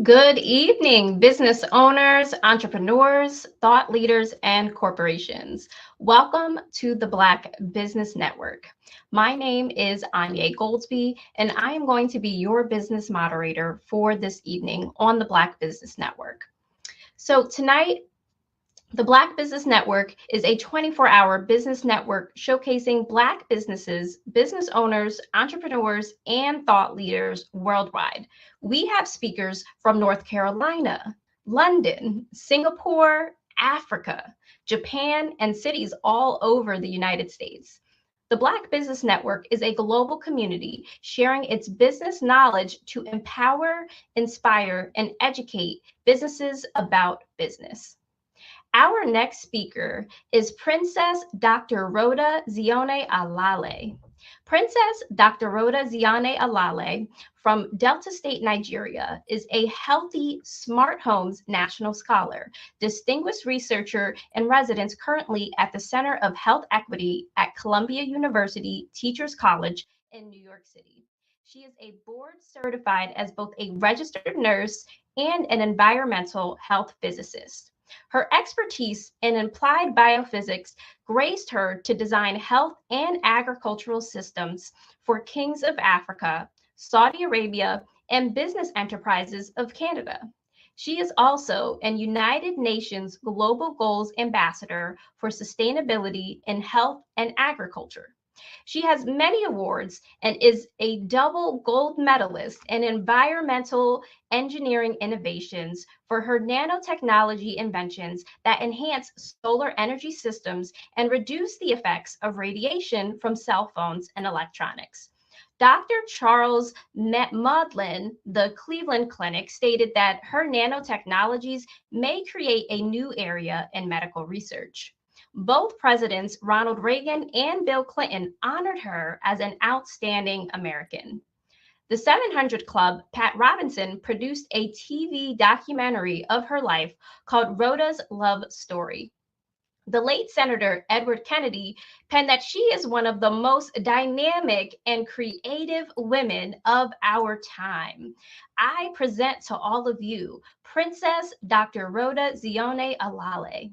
Good evening, business owners, entrepreneurs, thought leaders, and corporations. Welcome to the Black Business Network. My name is Anya Goldsby, and I am going to be your business moderator for this evening on the Black Business Network. So tonight, the Black Business Network is a 24-hour business network showcasing Black businesses, business owners, entrepreneurs, and thought leaders worldwide. We have speakers from North Carolina, London, Singapore, Africa, Japan, and cities all over the United States. The Black Business Network is a global community sharing its business knowledge to empower, inspire, and educate businesses about business. Our next speaker is Princess Dr. Rhoda Zione Alale. Princess Dr. Rhoda Zione Alale from Delta State, Nigeria, is a Healthy Smart Homes National Scholar, distinguished researcher and residence currently at the Center of Health Equity at Columbia University Teachers College in New York City. She is a board certified as both a registered nurse and an environmental health physicist. Her expertise in applied biophysics graced her to design health and agricultural systems for kings of Africa, Saudi Arabia, and business enterprises of Canada. She is also an United Nations Global Goals Ambassador for Sustainability in Health and Agriculture. She has many awards and is a double gold medalist in environmental engineering innovations for her nanotechnology inventions that enhance solar energy systems and reduce the effects of radiation from cell phones and electronics. Dr. Charles Maudlin, the Cleveland Clinic, stated that her nanotechnologies may create a new area in medical research. Both presidents, Ronald Reagan and Bill Clinton, honored her as an outstanding American. The 700 Club, Pat Robinson, produced a TV documentary of her life called Rhoda's Love Story. The late Senator Edward Kennedy penned that she is one of the most dynamic and creative women of our time. I present to all of you, Princess Dr. Rhoda Zione Alale.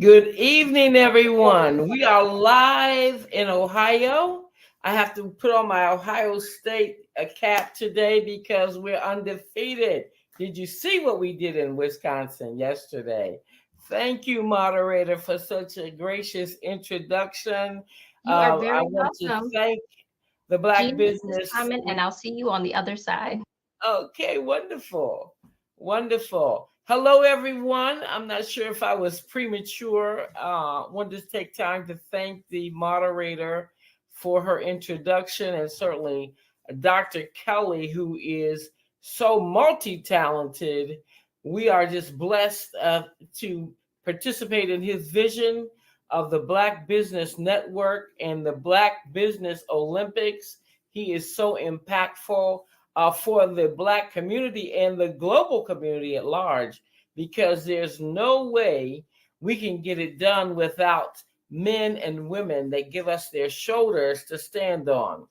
Good evening, everyone. We are live in Ohio. I have to put on my Ohio State cap today because we're undefeated. Did you see what we did in Wisconsin yesterday? Thank you, moderator, for such a gracious introduction. You are very I want welcome. to thank the Black Genius is Business. coming, and I'll see you on the other side. Okay, wonderful. Wonderful. Hello, everyone. I'm not sure if I was premature. Wanted to take time to thank the moderator for her introduction, and certainly Dr. Kelly, who is so multi-talented. We are just blessed to participate in his vision of the Black Business Network and the Black Business Olympics. he is so impactful for the Black community and the global community at large, because there's no way we can get it done without men and women that give us their shoulders to stand on.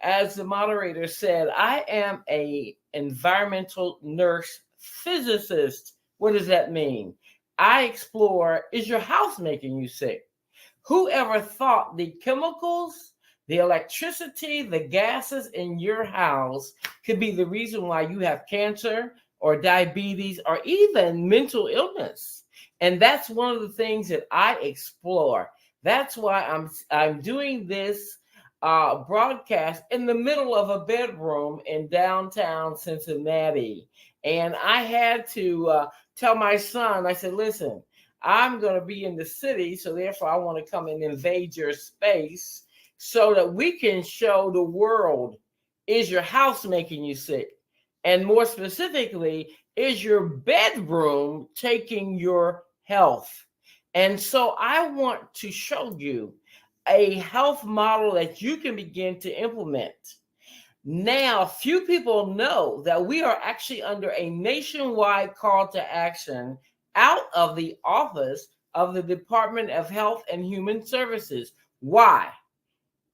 As the moderator said, I am an environmental nurse physicist. What does that mean? I explore, is your house making you sick? Whoever thought the chemicals, the electricity, the gases in your house could be the reason why you have cancer or diabetes or even mental illness? And that's one of the things that I explore. That's why I'm doing this broadcast in the middle of a bedroom in downtown Cincinnati. And I had to tell my son, I said, listen, I'm going to be in the city, so therefore I want to come and invade your space so that we can show the world, is your house making you sick? And more specifically, is your bedroom taking your health? And so I want to show you a health model that you can begin to implement. Now, few people know that we are actually under a nationwide call to action out of the office of the Department of Health and Human Services. Why?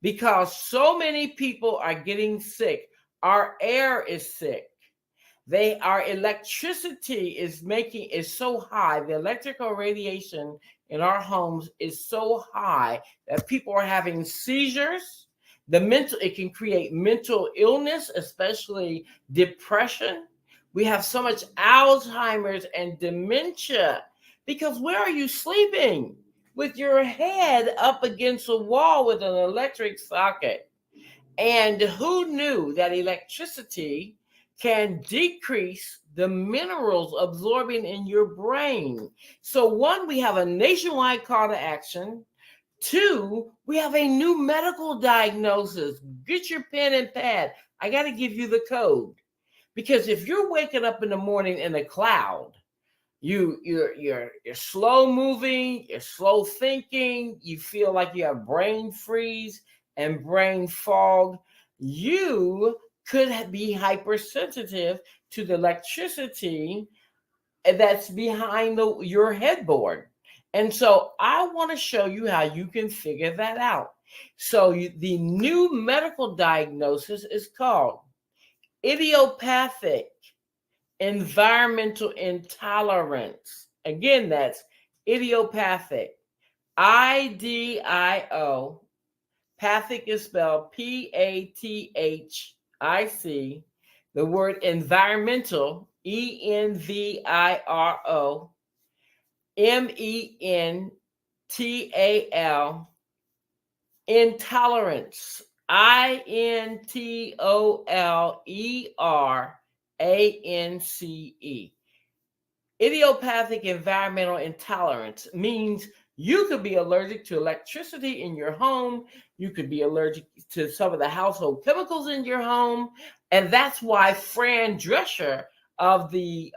Because so many people are getting sick. Our air is sick. Our electricity is so high. The electrical radiation in our homes is so high that people are having seizures. It can create mental illness, especially depression. We have so much Alzheimer's and dementia because where are you sleeping? With your head up against a wall with an electric socket. And who knew that electricity can decrease the minerals absorbing in your brain? So one, we have a nationwide call to action. Two, we have a new medical diagnosis. Get your pen and pad. I got to give you the code. Because if you're waking up in the morning in a cloud, you're slow moving, you're slow thinking, you feel like you have brain freeze and brain fog, you could be hypersensitive to the electricity that's behind your headboard. And so I want to show you how you can figure that out. So the new medical diagnosis is called idiopathic environmental intolerance. Again, that's idiopathic. IDIO. Pathic is spelled PATHIC. The word environmental, ENVIRO. MENTAL. Intolerance. INTOLERANCE. Idiopathic environmental intolerance means you could be allergic to electricity in your home. You could be allergic to some of the household chemicals in your home. And that's why Fran Drescher of the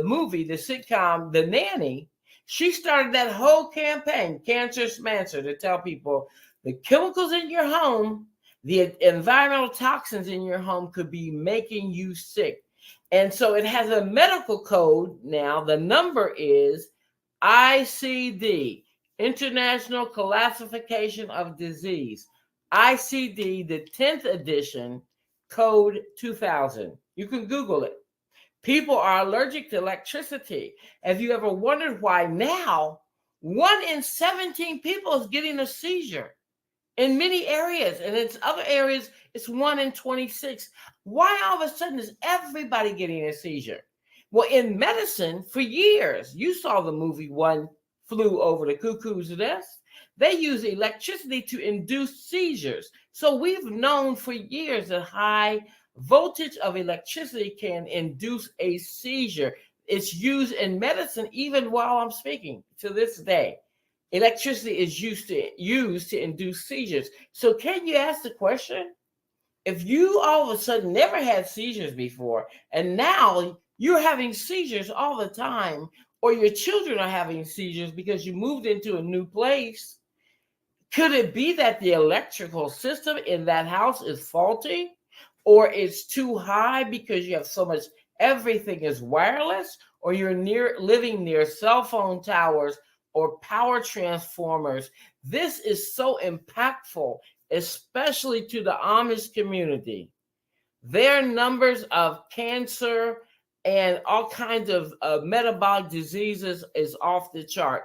movie, the sitcom, The Nanny, she started that whole campaign, Cancer Smancer, to tell people the chemicals in your home, the environmental toxins in your home could be making you sick. And so it has a medical code now. The number is ICD, International Classification of Disease. ICD, the 10th edition, code 2000. You can Google it. People are allergic to electricity. Have you ever wondered why now 1 in 17 people is getting a seizure? In many areas, and in other areas, it's 1 in 26. Why all of a sudden is everybody getting a seizure? Well, in medicine, for years, you saw the movie One Flew Over the Cuckoo's Nest. They use electricity to induce seizures. So we've known for years that high voltage of electricity can induce a seizure. It's used in medicine even while I'm speaking to this day. Electricity is used to induce seizures. So can you ask the question? If you all of a sudden never had seizures before, and now you're having seizures all the time, or your children are having seizures because you moved into a new place, Could it be that the electrical system in that house is faulty, or it's too high because you have so much, everything is wireless, or you're living near cell phone towers or power transformers? This is so impactful, especially to the Amish community. Their numbers of cancer and all kinds of metabolic diseases is off the chart.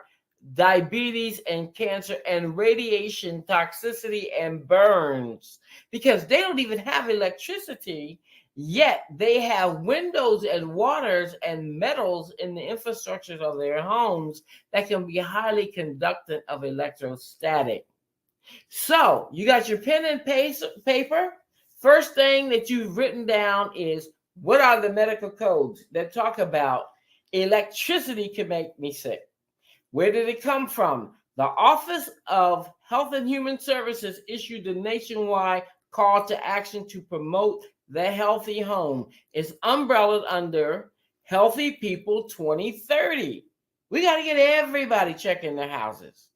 Diabetes and cancer and radiation toxicity and burns, because they don't even have electricity, yet they have windows and waters and metals in the infrastructures of their homes that can be highly conductive of electrostatic. So you got your pen and paper. First thing that you've written down is, what are the medical codes that talk about electricity can make me sick? Where did it come from? The Office of Health and Human Services issued a nationwide call to action to promote the healthy home. It's umbrellaed under Healthy People 2030. We got to get everybody checking their houses.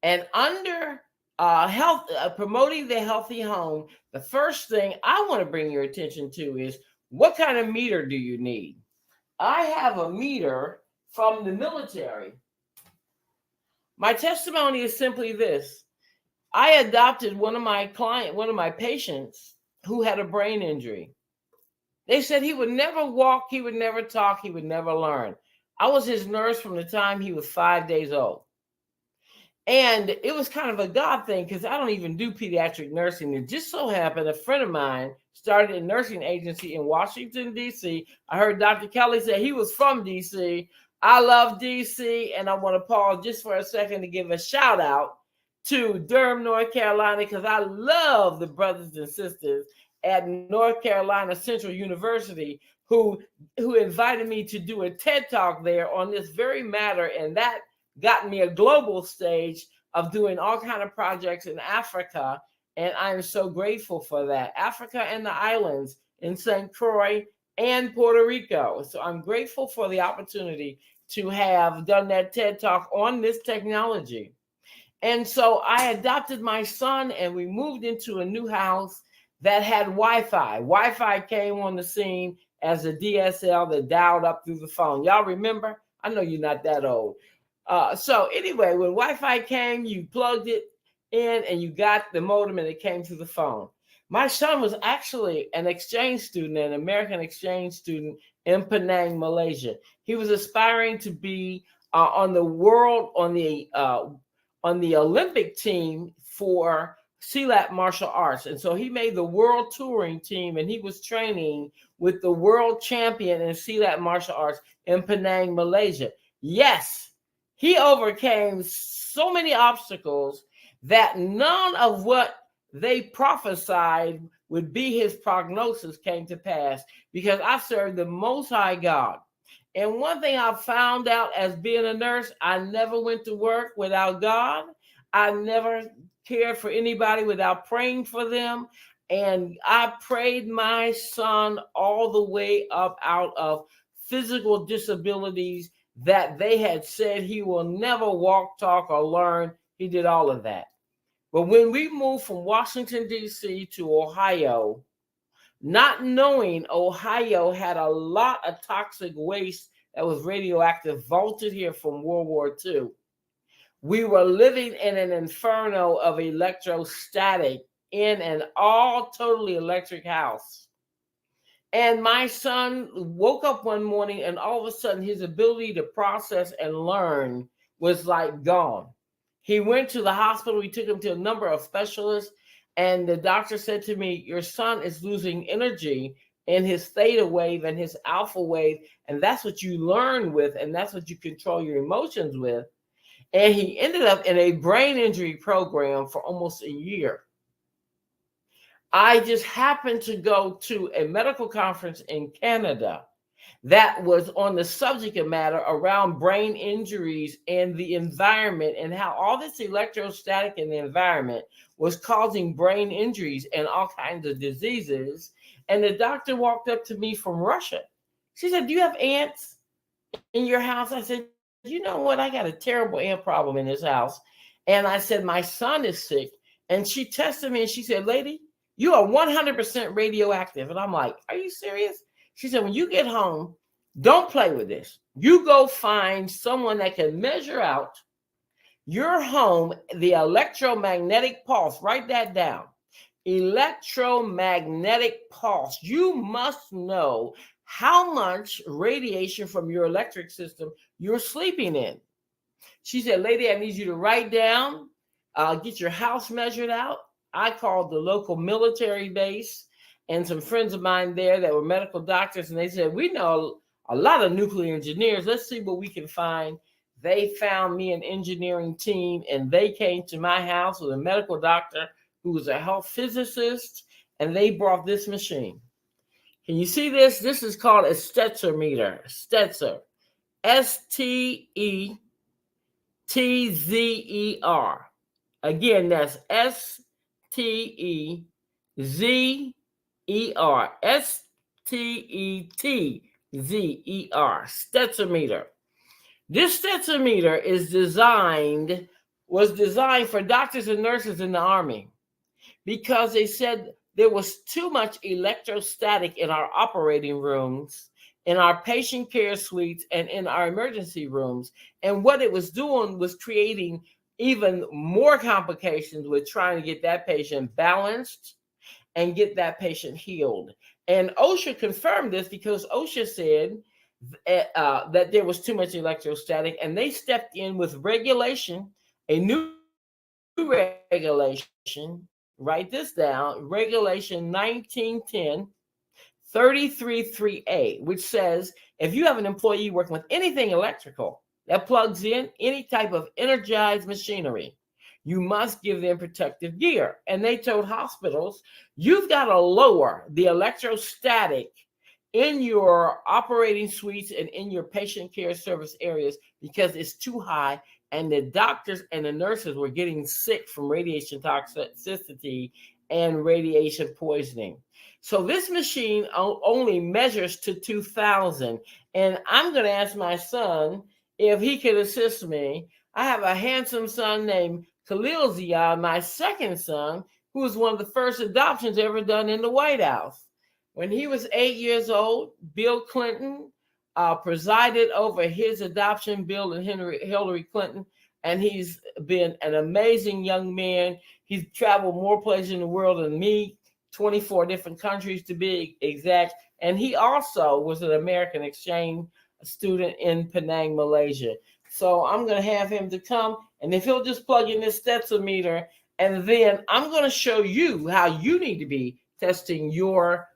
And under promoting the healthy home, the first thing I want to bring your attention to is, what kind of meter do you need? I have a meter from the military. My testimony is simply this. I adopted one of my patients who had a brain injury. They said he would never walk, he would never talk, he would never learn. I was his nurse from the time he was 5 days old. And it was kind of a God thing, because I don't even do pediatric nursing. It just so happened a friend of mine started a nursing agency in Washington, D.C. I heard Dr. Kelly say he was from D.C. I love D.C. And I want to pause just for a second to give a shout out to Durham, North Carolina, because I love the brothers and sisters at North Carolina Central University who invited me to do a TED Talk there on this very matter. And that got me a global stage of doing all kinds of projects in Africa. And I'm so grateful for that. Africa and the islands in St. Croix and Puerto Rico. So I'm grateful for the opportunity to have done that TED Talk on this technology. And so I adopted my son and we moved into a new house that had Wi-Fi. Wi-Fi came on the scene as a DSL that dialed up through the phone. Y'all remember? I know you're not that old. So anyway, when Wi-Fi came, you plugged it in and you got the modem and it came through the phone. My son was actually an exchange student, an American exchange student in Penang, Malaysia. He was aspiring to be on the Olympic team for Silat martial arts. And so he made the world touring team and he was training with the world champion in Silat martial arts in Penang, Malaysia. Yes, he overcame so many obstacles that none of what they prophesied would be his prognosis came to pass, because I served the Most High God. And one thing I found out as being a nurse, I never went to work without God. I never cared for anybody without praying for them. And I prayed my son all the way up out of physical disabilities that they had said he will never walk, talk, or learn. He did all of that. But when we moved from Washington, D.C. to Ohio, not knowing Ohio had a lot of toxic waste that was radioactive vaulted here from World War II, we were living in an inferno of electrostatic in an all totally electric house. And my son woke up one morning and all of a sudden his ability to process and learn was like gone. He went to the hospital. We took him to a number of specialists. And the doctor said to me, your son is losing energy in his theta wave and his alpha wave. And that's what you learn with. And that's what you control your emotions with. And he ended up in a brain injury program for almost a year. I just happened to go to a medical conference in Canada that was on the subject matter around brain injuries and the environment, and how all this electrostatic in the environment was causing brain injuries and all kinds of diseases. And the doctor walked up to me from Russia. She said, do you have ants in your house? I said, you know what? I got a terrible ant problem in this house. And I said, my son is sick. And she tested me and she said, lady, you are 100% radioactive. And I'm like, are you serious? She said, when you get home, don't play with this. You go find someone that can measure out your home, the electromagnetic pulse. Write that down. Electromagnetic pulse. You must know how much radiation from your electric system you're sleeping in. She said, lady, I need you to write down, get your house measured out. I called the local military base and some friends of mine there that were medical doctors, and they said, we know a lot of nuclear engineers. Let's see what we can find. They found me an engineering team, and they came to my house with a medical doctor who was a health physicist, and they brought this machine. Can you see this? This is called a Stetzer. Stetzer. Stetzer. Again, that's Stetzer. Stetzer. Stetzer. This Stetzer was designed for doctors and nurses in the Army because they said there was too much electrostatic in our operating rooms, in our patient care suites, and in our emergency rooms. And what it was doing was creating even more complications with trying to get that patient balanced and get that patient healed. And OSHA confirmed this because OSHA said that there was too much electrostatic, and they stepped in with regulation, a new regulation. Write this down, Regulation 1910 333A, which says if you have an employee working with anything electrical that plugs in any type of energized machinery, you must give them protective gear. And they told hospitals, you've got to lower the electrostatic in your operating suites and in your patient care service areas because it's too high. And the doctors and the nurses were getting sick from radiation toxicity and radiation poisoning. So this machine only measures to 2000. And I'm going to ask my son if he could assist me. I have a handsome son named Khalil Zia, my second son, who was one of the first adoptions ever done in the White House. When he was 8 years old, Bill Clinton presided over his adoption, Bill and Hillary Clinton, and he's been an amazing young man. He's traveled more places in the world than me, 24 different countries to be exact. And he also was an American exchange student in Penang, Malaysia. So I'm going to have him to come, and if he'll just plug in this Stetzer, and then I'm going to show you how you need to be testing your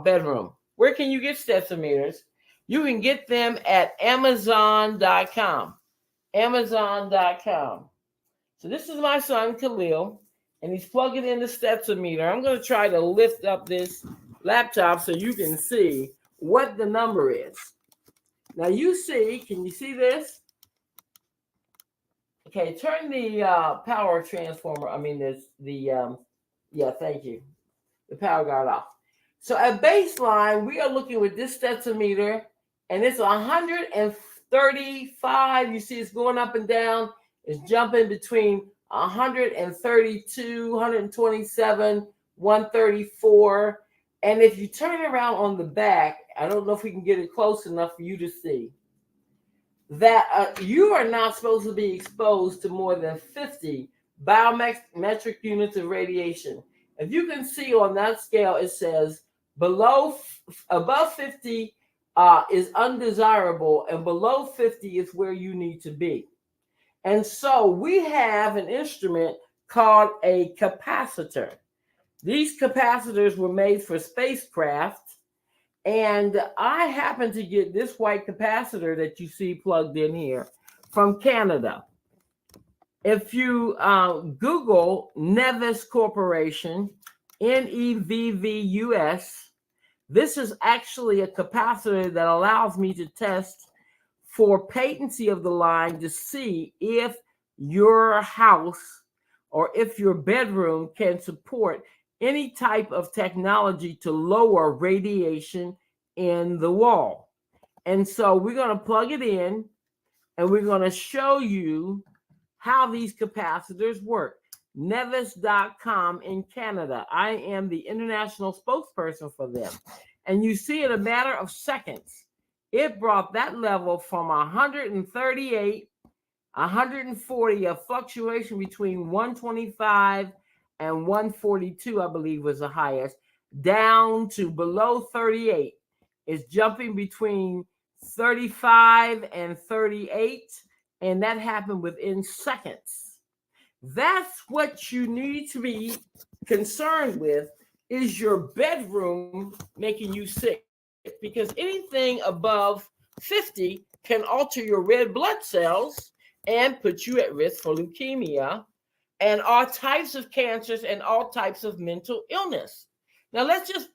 bedroom. Where can you get Stetzer? You can get them at Amazon.com. Amazon.com. So this is my son, Khalil, and he's plugging in the Stetzer. I'm going to try to lift up this laptop so you can see what the number is. Now you see, can you see this? Okay, turn the power transformer, thank you. The power guard off. So at baseline, we are looking with this Stetzer, and it's 135. You see it's going up and down. It's jumping between 132, 127, 134. And if you turn around on the back, I don't know if we can get it close enough for you to see, that you are not supposed to be exposed to more than 50 biometric units of radiation. If you can see on that scale, it says above 50 is undesirable, and below 50 is where you need to be. And so we have an instrument called a capacitor. These capacitors were made for spacecraft, and I happen to get this white capacitor that you see plugged in here from Canada. If you Google Nevis Corporation, Nevvus, this is actually a capacitor that allows me to test for patency of the line to see if your house or if your bedroom can support any type of technology to lower radiation in the wall. And so we're going to plug it in, and we're going to show you how these capacitors work. Nevis.com in Canada. I am the international spokesperson for them. And you see, in a matter of seconds, it brought that level from 138, 140, a fluctuation between 125 and 142, I believe was the highest, down to below 38. It's jumping between 35 and 38, and that happened within seconds. That's what you need to be concerned with, is your bedroom making you sick, because anything above 50 can alter your red blood cells and put you at risk for leukemia and all types of cancers and all types of mental illness. Now let's just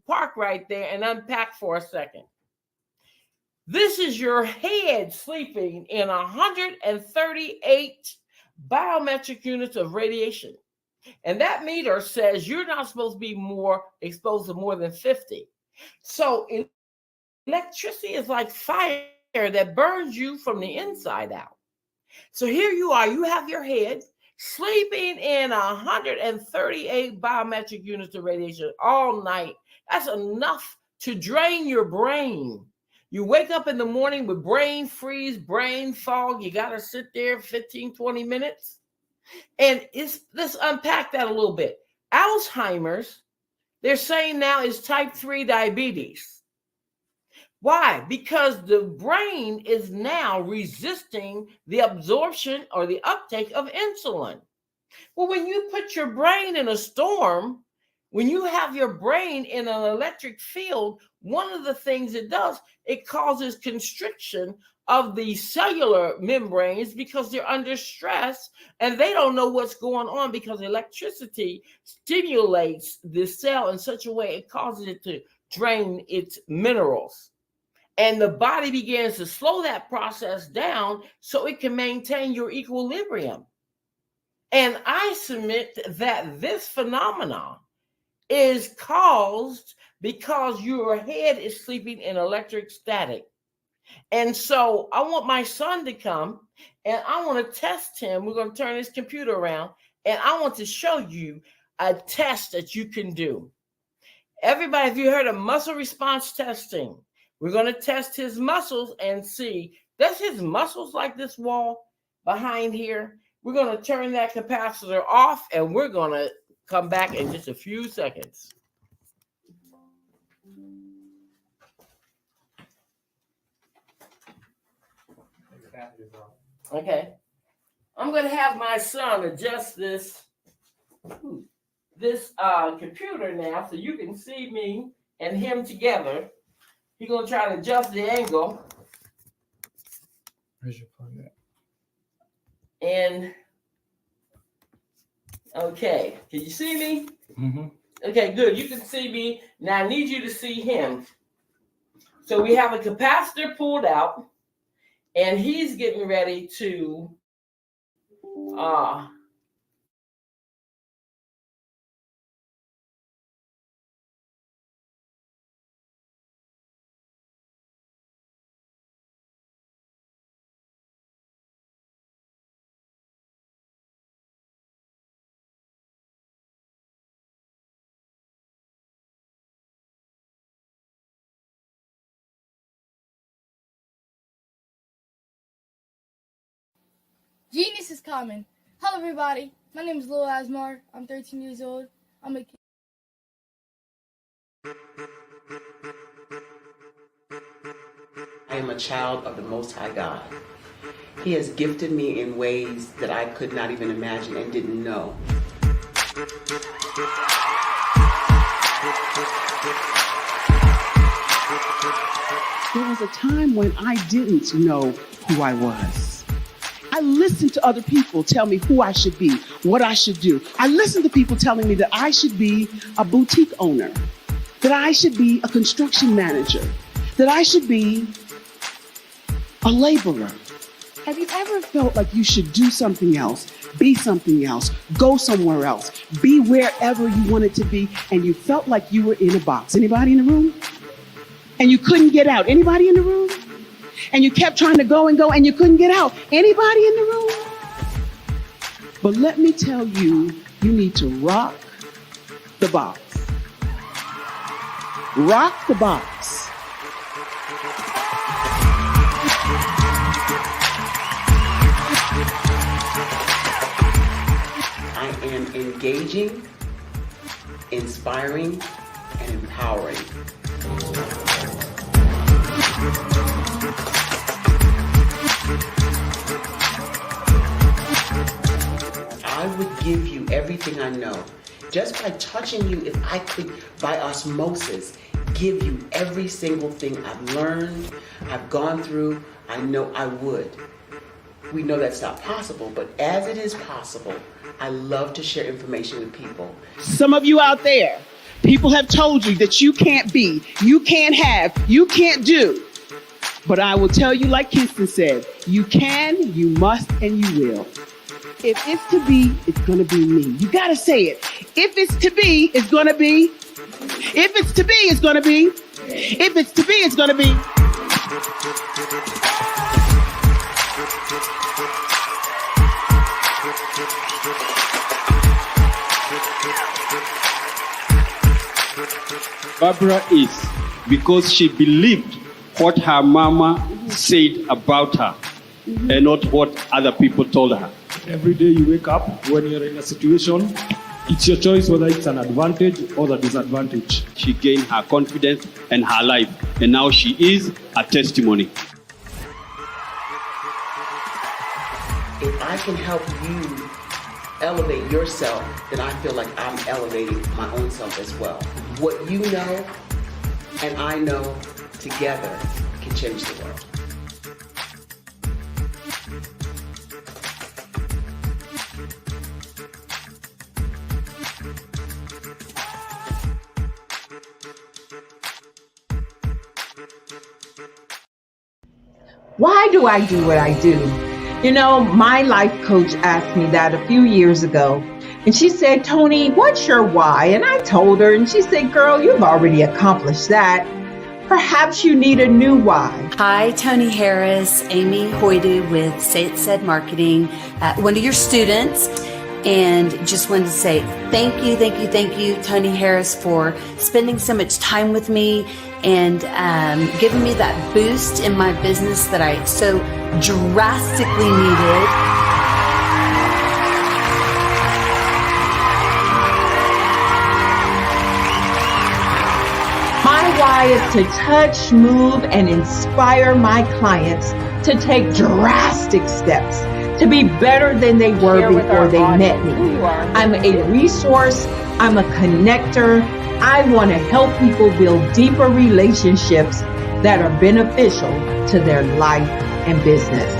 park right there and unpack for a second. This is your head sleeping in 138 biometric units of radiation. And that meter says you're not supposed to be more exposed to more than 50. So electricity is like fire that burns you from the inside out. So here you are, you have your head sleeping in 138 biometric units of radiation all night. That's enough to drain your brain. You wake up in the morning with brain freeze, brain fog. You got to sit there 15, 20 minutes. And let's unpack that a little bit. Alzheimer's, they're saying now, is type 3 diabetes. Why? Because the brain is now resisting the absorption or the uptake of insulin. Well, when you put your brain in a storm, when you have your brain in an electric field, one of the things it does, it causes constriction of the cellular membranes because they're under stress and they don't know what's going on, because electricity stimulates the cell in such a way it causes it to drain its minerals. And the body begins to slow that process down so it can maintain your equilibrium. And I submit that this phenomenon is caused because your head is sleeping in electric static. And so I want my son to come and I want to test him. We're going to turn his computer around and I want to show you a test that you can do. Everybody, have you heard of muscle response testing? We're going to test his muscles and see, does his muscles like this wall behind here? We're going to turn that capacitor off and we're going to come back in just a few seconds. Okay. I'm going to have my son adjust this computer now so you can see me and him together. He's going to try to adjust the angle. Where's your plug at? And okay, can you see me? Mm-hmm. Okay, good. You can see me. Now I need you to see him. So we have a capacitor pulled out, and he's getting ready to Genius is common. Hello, everybody. My name is Lil Asmar. I'm 13 years old. I'm a I am a child of the Most High God. He has gifted me in ways that I could not even imagine and didn't know. There was a time when I didn't know who I was. I listened to other people tell me who I should be, what I should do. I listened to people telling me that I should be a boutique owner, that I should be a construction manager, that I should be a laborer. Have you ever felt like you should do something else, be something else, go somewhere else, be wherever you wanted to be, and you felt like you were in a box? Anybody in the room? And you couldn't get out. Anybody in the room? And you kept trying to go and go and you couldn't get out. Anybody in the room? But let me tell you, you need to rock the box. Rock the box. I am engaging, inspiring, and empowering. I would give you everything I know. Just by touching you, if I could, by osmosis, give you every single thing I've learned, I've gone through, I know I would. We know that's not possible, but as it is possible, I love to share information with people. Some of you out there, people have told you that you can't be, you can't have, you can't do. But I will tell you, like Kingston said, you can, you must, and you will. If it's to be, it's going to be me. You got to say it. If it's to be, it's going to be. If it's to be, it's going to be. If it's to be, it's going to be. Barbara is because she believed what her mama said about her and not what other people told her. Every day you wake up, when you're in a situation, it's your choice whether it's an advantage or the disadvantage. She gained her confidence and her life, and now she is a testimony. If I can help you elevate yourself, then I feel like I'm elevating my own self as well. What you know and I know together can change the world. Why do I do what I do? You know, my life coach asked me that a few years ago. And she said, Tony, what's your why? And I told her, and she said, girl, you've already accomplished that. Perhaps you need a new why. Hi, Tony Harris, Amy Hoydu with Say It Said Marketing, one of your students. And just wanted to say thank you, Tony Harris, for spending so much time with me and giving me that boost in my business that I so drastically needed. My why is to touch, move, and inspire my clients to take drastic steps to be better than they were before they met me. I'm a resource. I'm a connector. I want to help people build deeper relationships that are beneficial to their life and business.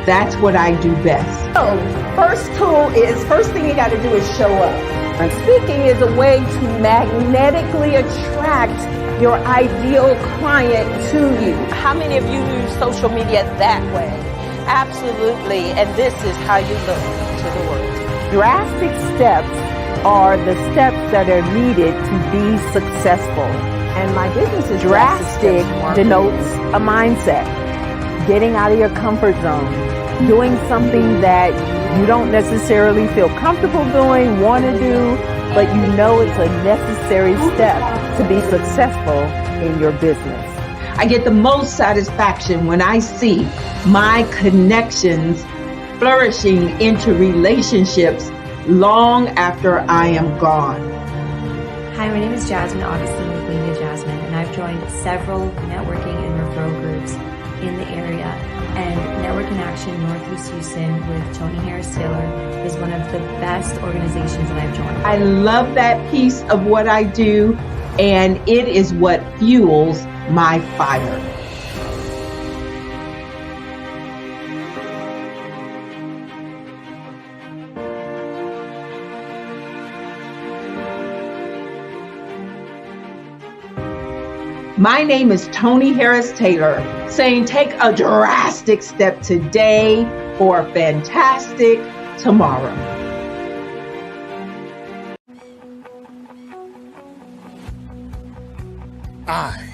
That's what I do best. So, first thing you got to do is show up. And speaking is a way to magnetically attract your ideal client to you. How many of you use social media that way? Absolutely, and this is how you look to the world. Drastic steps are the steps that are needed to be successful. And my business is drastic denotes a mindset. Getting out of your comfort zone, doing something that you don't necessarily feel comfortable doing, want to do, but you know it's a necessary step to be successful in your business. I get the most satisfaction when I see my connections flourishing into relationships long after I am gone. Hi, my name is Jasmine Augustine with Media Jasmine, and I've joined several networking and referral groups in the area. And Network in Action Northeast Houston with Tony Harris Taylor is one of the best organizations that I've joined. I love that piece of what I do, and it is what fuels my fire. My name is Tony Harris Taylor, saying take a drastic step today for a fantastic tomorrow. I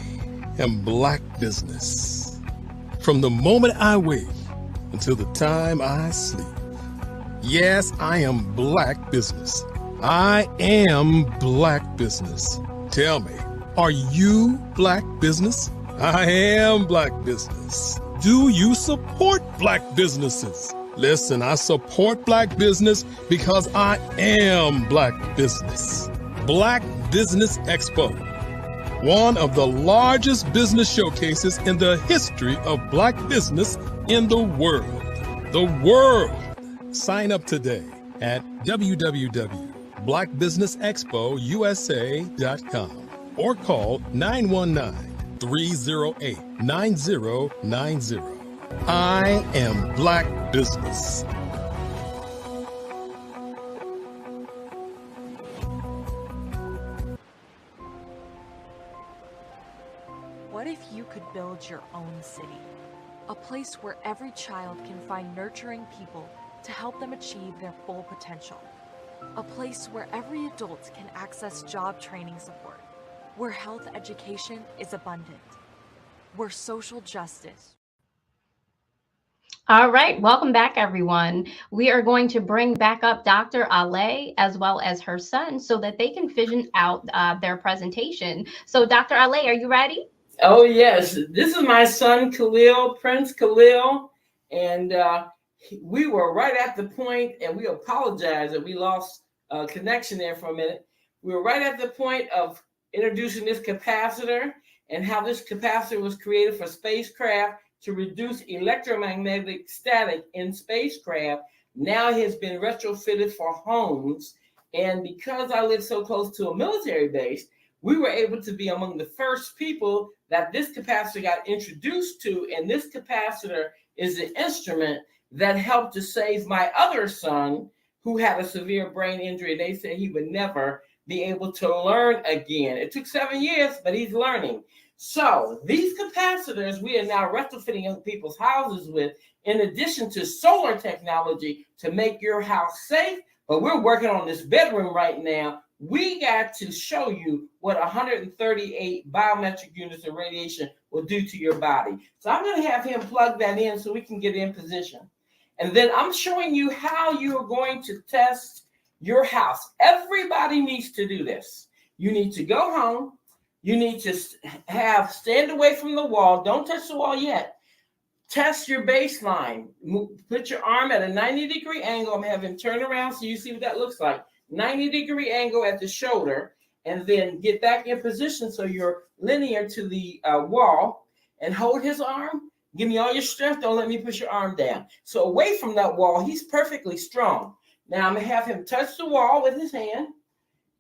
am Black Business. From the moment I wake until the time I sleep. Yes, I am Black business. I am Black business. Tell me, are you Black business? I am Black business. Do you support Black businesses? Listen, I support Black business because I am Black business. Black Business Expo, one of the largest business showcases in the history of Black business in the world. The world. Sign up today at www.blackbusinessexpousa.com or call 919-308-9090. I am Black business. What if you could build your own city? A place where every child can find nurturing people to help them achieve their full potential. A place where every adult can access job training support, where health education is abundant, where social justice. All right, welcome back, everyone. We are going to bring back up Dr. Ale as well as her son so that they can vision out their presentation. So Dr. Ale, are you ready? Oh, yes. This is my son, Khalil, Prince Khalil. And we were right at the point, and we apologize that we lost connection there for a minute. We were right at the point of introducing this capacitor and how this capacitor was created for spacecraft to reduce electromagnetic static in spacecraft. Now it has been retrofitted for homes. And because I live so close to a military base, we were able to be among the first people that this capacitor got introduced to. And this capacitor is the instrument that helped to save my other son, who had a severe brain injury. They said he would never be able to learn again. It took 7 years, but he's learning. So these capacitors we are now retrofitting young people's houses with, in addition to solar technology to make your house safe. But we're working on this bedroom right now. We got to show you what 138 biometric units of radiation will do to your body. So I'm going to have him plug that in so we can get in position. And then I'm showing you how you are going to test your house. Everybody needs to do this. You need to go home. You need to stand away from the wall. Don't touch the wall yet. Test your baseline. Put your arm at a 90-degree angle. I'm going to have him turn around so you see what that looks like. 90-degree angle at the shoulder, and then get back in position so you're linear to the wall, and hold his arm. Give me all your strength. Don't let me push your arm down. So away from that wall, he's perfectly strong. Now I'm going to have him touch the wall with his hand.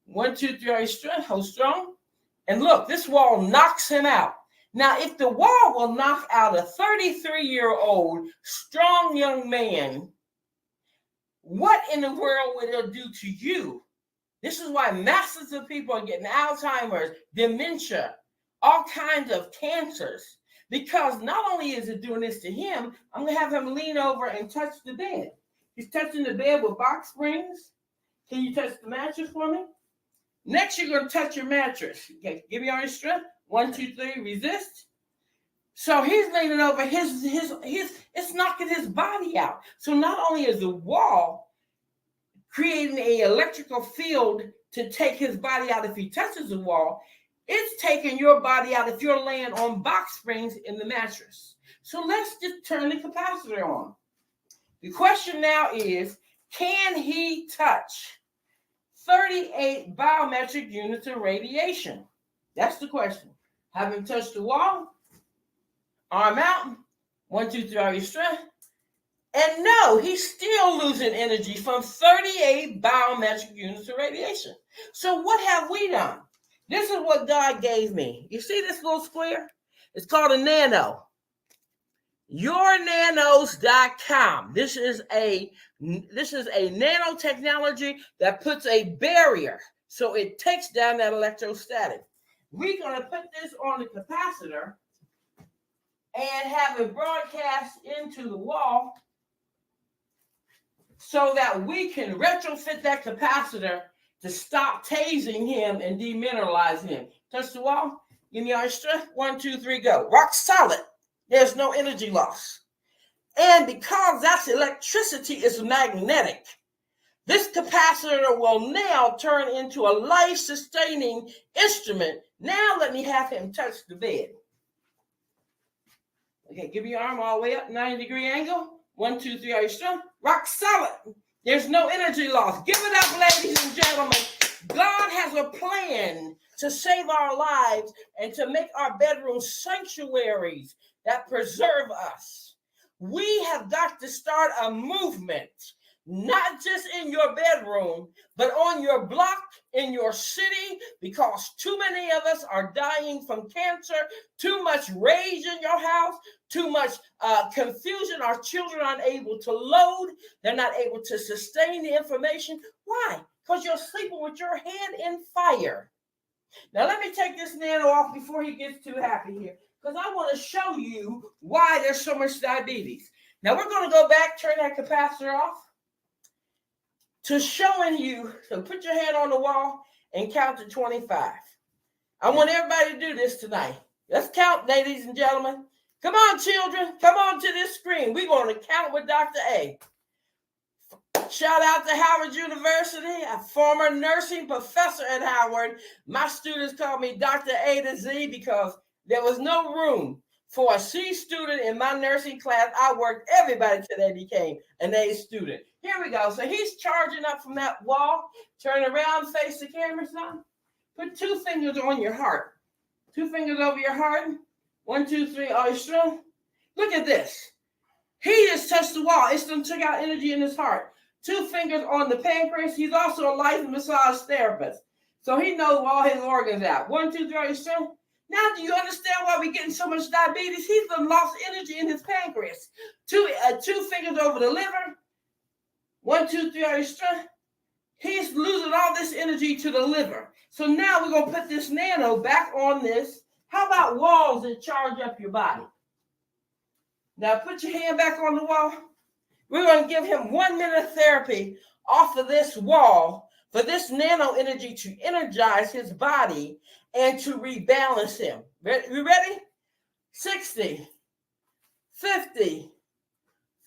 1, 2, 3, all your strength. Hold strong. And look, this wall knocks him out. Now, if the wall will knock out a 33-year-old strong young man, what in the world would it do to you? This is why masses of people are getting Alzheimer's, dementia, all kinds of cancers. Because not only is it doing this to him, I'm going to have him lean over and touch the bed. He's touching the bed with box springs. Can you touch the mattress for me? Next, you're going to touch your mattress. Okay, give me all your strength. 1, 2, 3, resist. So he's leaning over. It's knocking his body out. So not only is the wall creating an electrical field to take his body out if he touches the wall, it's taking your body out if you're laying on box springs in the mattress. So let's just turn the capacitor on. The question now is, can he touch 38 biometric units of radiation? That's the question. Have him touch the wall, arm out, 1, 2, 3, all your strength. And no, he's still losing energy from 38 biometric units of radiation. So what have we done? This is what God gave me. You see this little square? It's called a nano. Yournanos.com. This is a nanotechnology that puts a barrier so it takes down that electrostatic. We're going to put this on the capacitor and have it broadcast into the wall so that we can retrofit that capacitor to stop tasing him and demineralizing him. Touch the wall. Give me all your strength. 1, 2, 3, go. Rock solid. There's no energy loss. And because that's electricity is magnetic, this capacitor will now turn into a life-sustaining instrument. Now let me have him touch the bed. Okay, give your arm all the way up, 90-degree angle. 1, 2, 3, are you strong? Rock solid. There's no energy loss. Give it up, ladies and gentlemen. God has a plan to save our lives and to make our bedrooms sanctuaries that preserve us. We have got to start a movement, not just in your bedroom, but on your block, in your city, because too many of us are dying from cancer, too much rage in your house, too much confusion. Our children aren't able to load. They're not able to sustain the information. Why? Because you're sleeping with your head in fire. Now, let me take this nano off before he gets too happy here, because I want to show you why there's so much diabetes. Now, we're going to go back, turn that capacitor off, to showing you. So put your hand on the wall and count to 25. I want everybody to do this tonight. Let's count, ladies and gentlemen. Come on, children. Come on to this screen. We're going to count with Dr. A. Shout out to Howard University, a former nursing professor at Howard. My students call me Dr. A to Z because there was no room for a C student in my nursing class. I worked everybody till they became an A student. Here we go. So he's charging up from that wall. Turn around, face the camera, son. Put 2 fingers on your heart. 2 fingers over your heart. 1, 2, 3. Are you strong? Look at this. He just touched the wall. It's done took out energy in his heart. 2 fingers on the pancreas. He's also a licensed massage therapist, so he knows all his organs out. 1, 2, 3. Are you strong? Now, do you understand why we're getting so much diabetes? He's done lost energy in his pancreas. 2 fingers over the liver. 1, 2, 3. Are you strong? He's losing all this energy to the liver. So now we're going to put this nano back on this. How about walls that charge up your body? Now put your hand back on the wall. We're going to give him 1 minute of therapy off of this wall for this nano energy to energize his body and to rebalance him. You ready? 60, 50,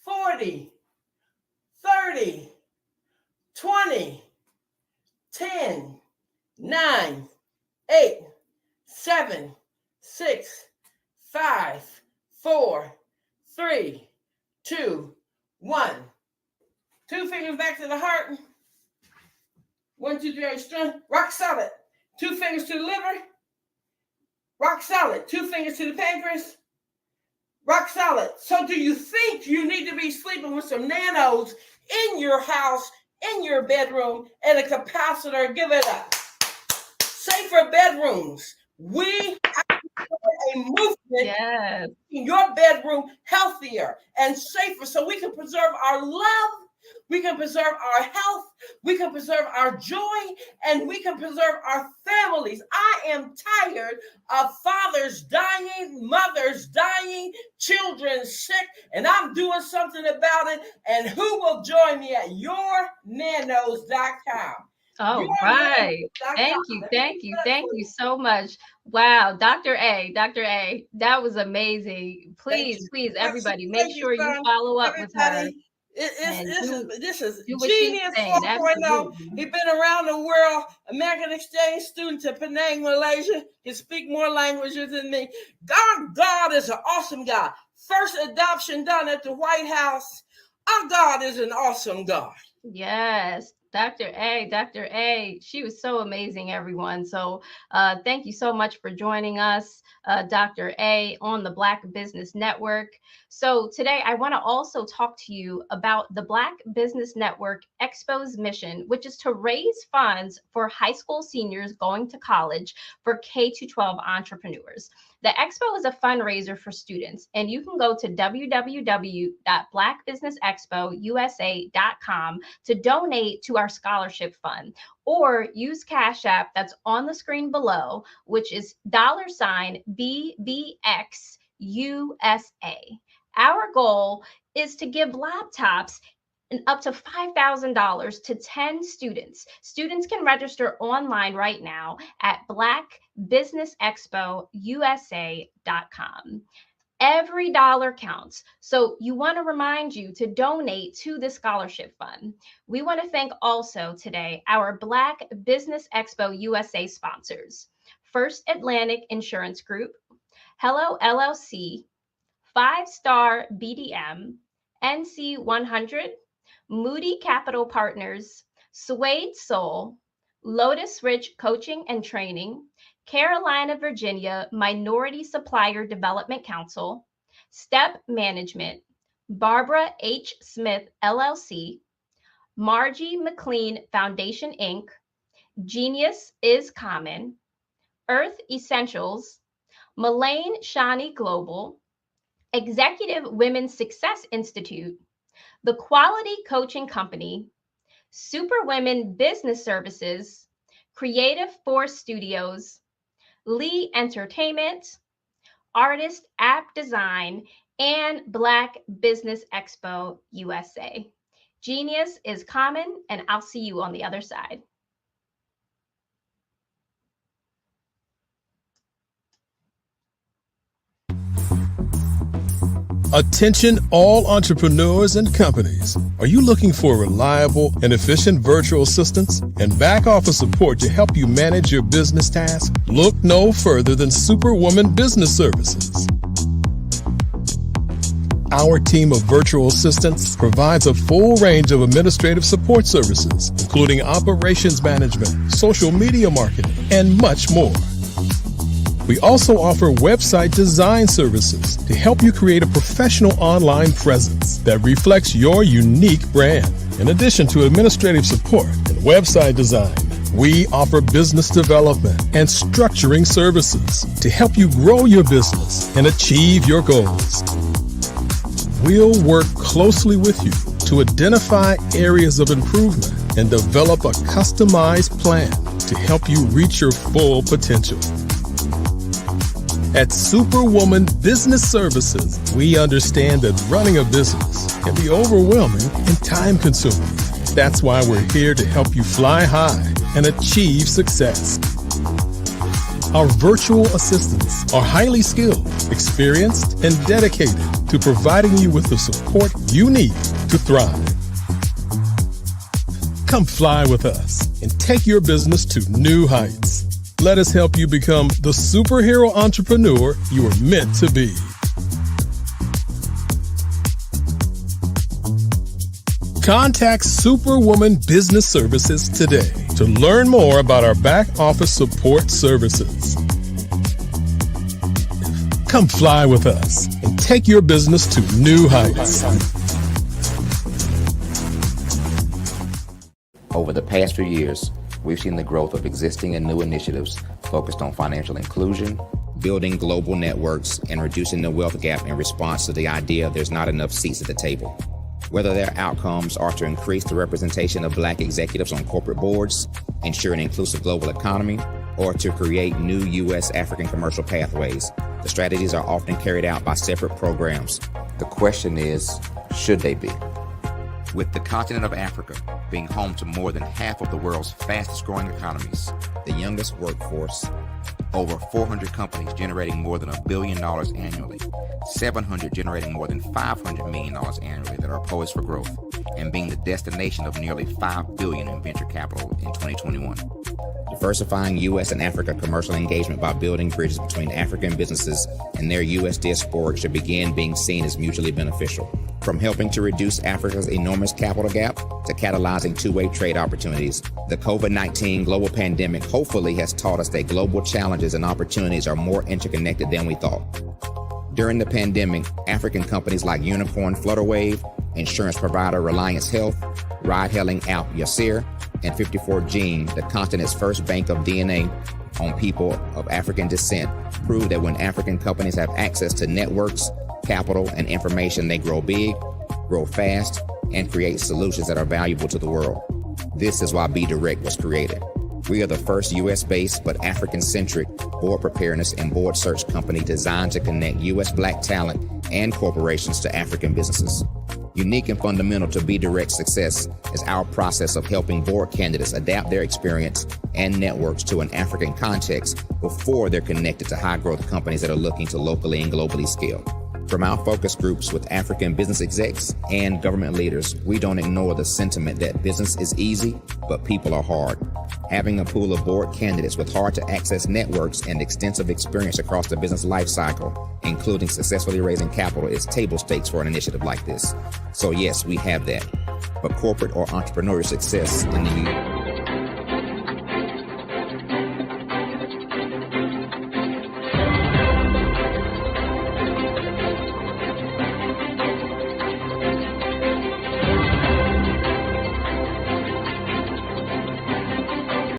40, 30, 20, 10, 9, 8, 7, 6, 5, 4, 3, 2, 1. 2 fingers back to the heart. 1, 2, 3, are you strong? Rock solid. 2 fingers to the liver. Rock solid. 2 fingers to the pancreas. Rock solid. So do you think you need to be sleeping with some nanos in your house, in your bedroom, and a capacitor? Give it up. Safer bedrooms. We have a movement in your bedroom healthier and safer so we can preserve our love, we can preserve our health, we can preserve our joy, and we can preserve our families. I am tired of fathers dying, mothers dying, children sick, and I'm doing something about it. And who will join me at yournanos.com? All right. Thank you so much. Wow, Dr. A, that was amazing. Please, everybody, make sure you follow up with her. This is Genius 4.0. He's been around the world, American exchange student to Penang, Malaysia. He speaks more languages than me. God is an awesome God. First adoption done at the White House. Our God is an awesome God. Yes. Dr. A, she was so amazing, everyone. So thank you so much for joining us, Dr. A, on the Black Business Network. So today I want to also talk to you about the Black Business Network Expo's mission, which is to raise funds for high school seniors going to college for K-12 entrepreneurs. The Expo is a fundraiser for students, and you can go to www.blackbusinessexpousa.com to donate to our scholarship fund, or use Cash App that's on the screen below, which is $BBXUSA. Our goal is to give laptops and up to $5,000 to 10 students. Students can register online right now at blackbusinessexpousa.com. Every dollar counts. So you want to remind you to donate to the scholarship fund. We want to thank also today our Black Business Expo USA sponsors: First Atlantic Insurance Group, Hello LLC, 5-Star BDM, NC 100, Moody Capital Partners, Suede Soul, Lotus Ridge Coaching and Training, Carolina, Virginia Minority Supplier Development Council, Step Management, Barbara H. Smith LLC, Margie McLean Foundation Inc., Genius is Common, Earth Essentials, Mullane Shani Global, Executive Women's Success Institute, The Quality Coaching Company, Superwomen Business Services, Creative Force Studios, Lee Entertainment, Artist App Design, and Black Business Expo USA. Genius is common, and I'll see you on the other side. Attention all entrepreneurs and companies. Are you looking for reliable and efficient virtual assistants and back office support to help you manage your business tasks? Look no further than Superwoman Business Services. Our team of virtual assistants provides a full range of administrative support services, including operations management, social media marketing, and much more. We also offer website design services to help you create a professional online presence that reflects your unique brand. In addition to administrative support and website design, we offer business development and structuring services to help you grow your business and achieve your goals. We'll work closely with you to identify areas of improvement and develop a customized plan to help you reach your full potential. At Superwoman Business Services, we understand that running a business can be overwhelming and time-consuming. That's why we're here to help you fly high and achieve success. Our virtual assistants are highly skilled, experienced, and dedicated to providing you with the support you need to thrive. Come fly with us and take your business to new heights. Let us help you become the superhero entrepreneur you are meant to be. Contact Superwoman Business Services today to learn more about our back office support services. Come fly with us and take your business to new heights. Over the past few years, we've seen the growth of existing and new initiatives focused on financial inclusion, building global networks, and reducing the wealth gap in response to the idea there's not enough seats at the table. Whether their outcomes are to increase the representation of Black executives on corporate boards, ensure an inclusive global economy, or to create new U.S. African commercial pathways, the strategies are often carried out by separate programs. The question is, should they be? With the continent of Africa being home to more than half of the world's fastest growing economies, the youngest workforce, over 400 companies generating more than $1 billion annually, 700 generating more than $500 million annually that are poised for growth, and being the destination of nearly $5 billion in venture capital in 2021. Diversifying U.S. and Africa commercial engagement by building bridges between African businesses and their U.S. diaspora should begin being seen as mutually beneficial. From helping to reduce Africa's enormous capital gap to catalyzing two-way trade opportunities, the COVID-19 global pandemic hopefully has taught us that global challenges and opportunities are more interconnected than we thought. During the pandemic, African companies like Unicorn Flutterwave, insurance provider Reliance Health, ride-hailing app Yasir, and 54Gene, the continent's first bank of DNA on people of African descent, proved that when African companies have access to networks, capital, and information, they grow big, grow fast, and create solutions that are valuable to the world. This is why Be Direct was created. We are the first U.S.-based but African-centric board preparedness and board search company designed to connect U.S. Black talent and corporations to African businesses. Unique and fundamental to Be Direct's success is our process of helping board candidates adapt their experience and networks to an African context before they're connected to high-growth companies that are looking to locally and globally scale. From our focus groups with African business execs and government leaders, we don't ignore the sentiment that business is easy, but people are hard. Having a pool of board candidates with hard-to-access networks and extensive experience across the business life cycle, including successfully raising capital, is table stakes for an initiative like this. So yes, we have that. But corporate or entrepreneurial success in the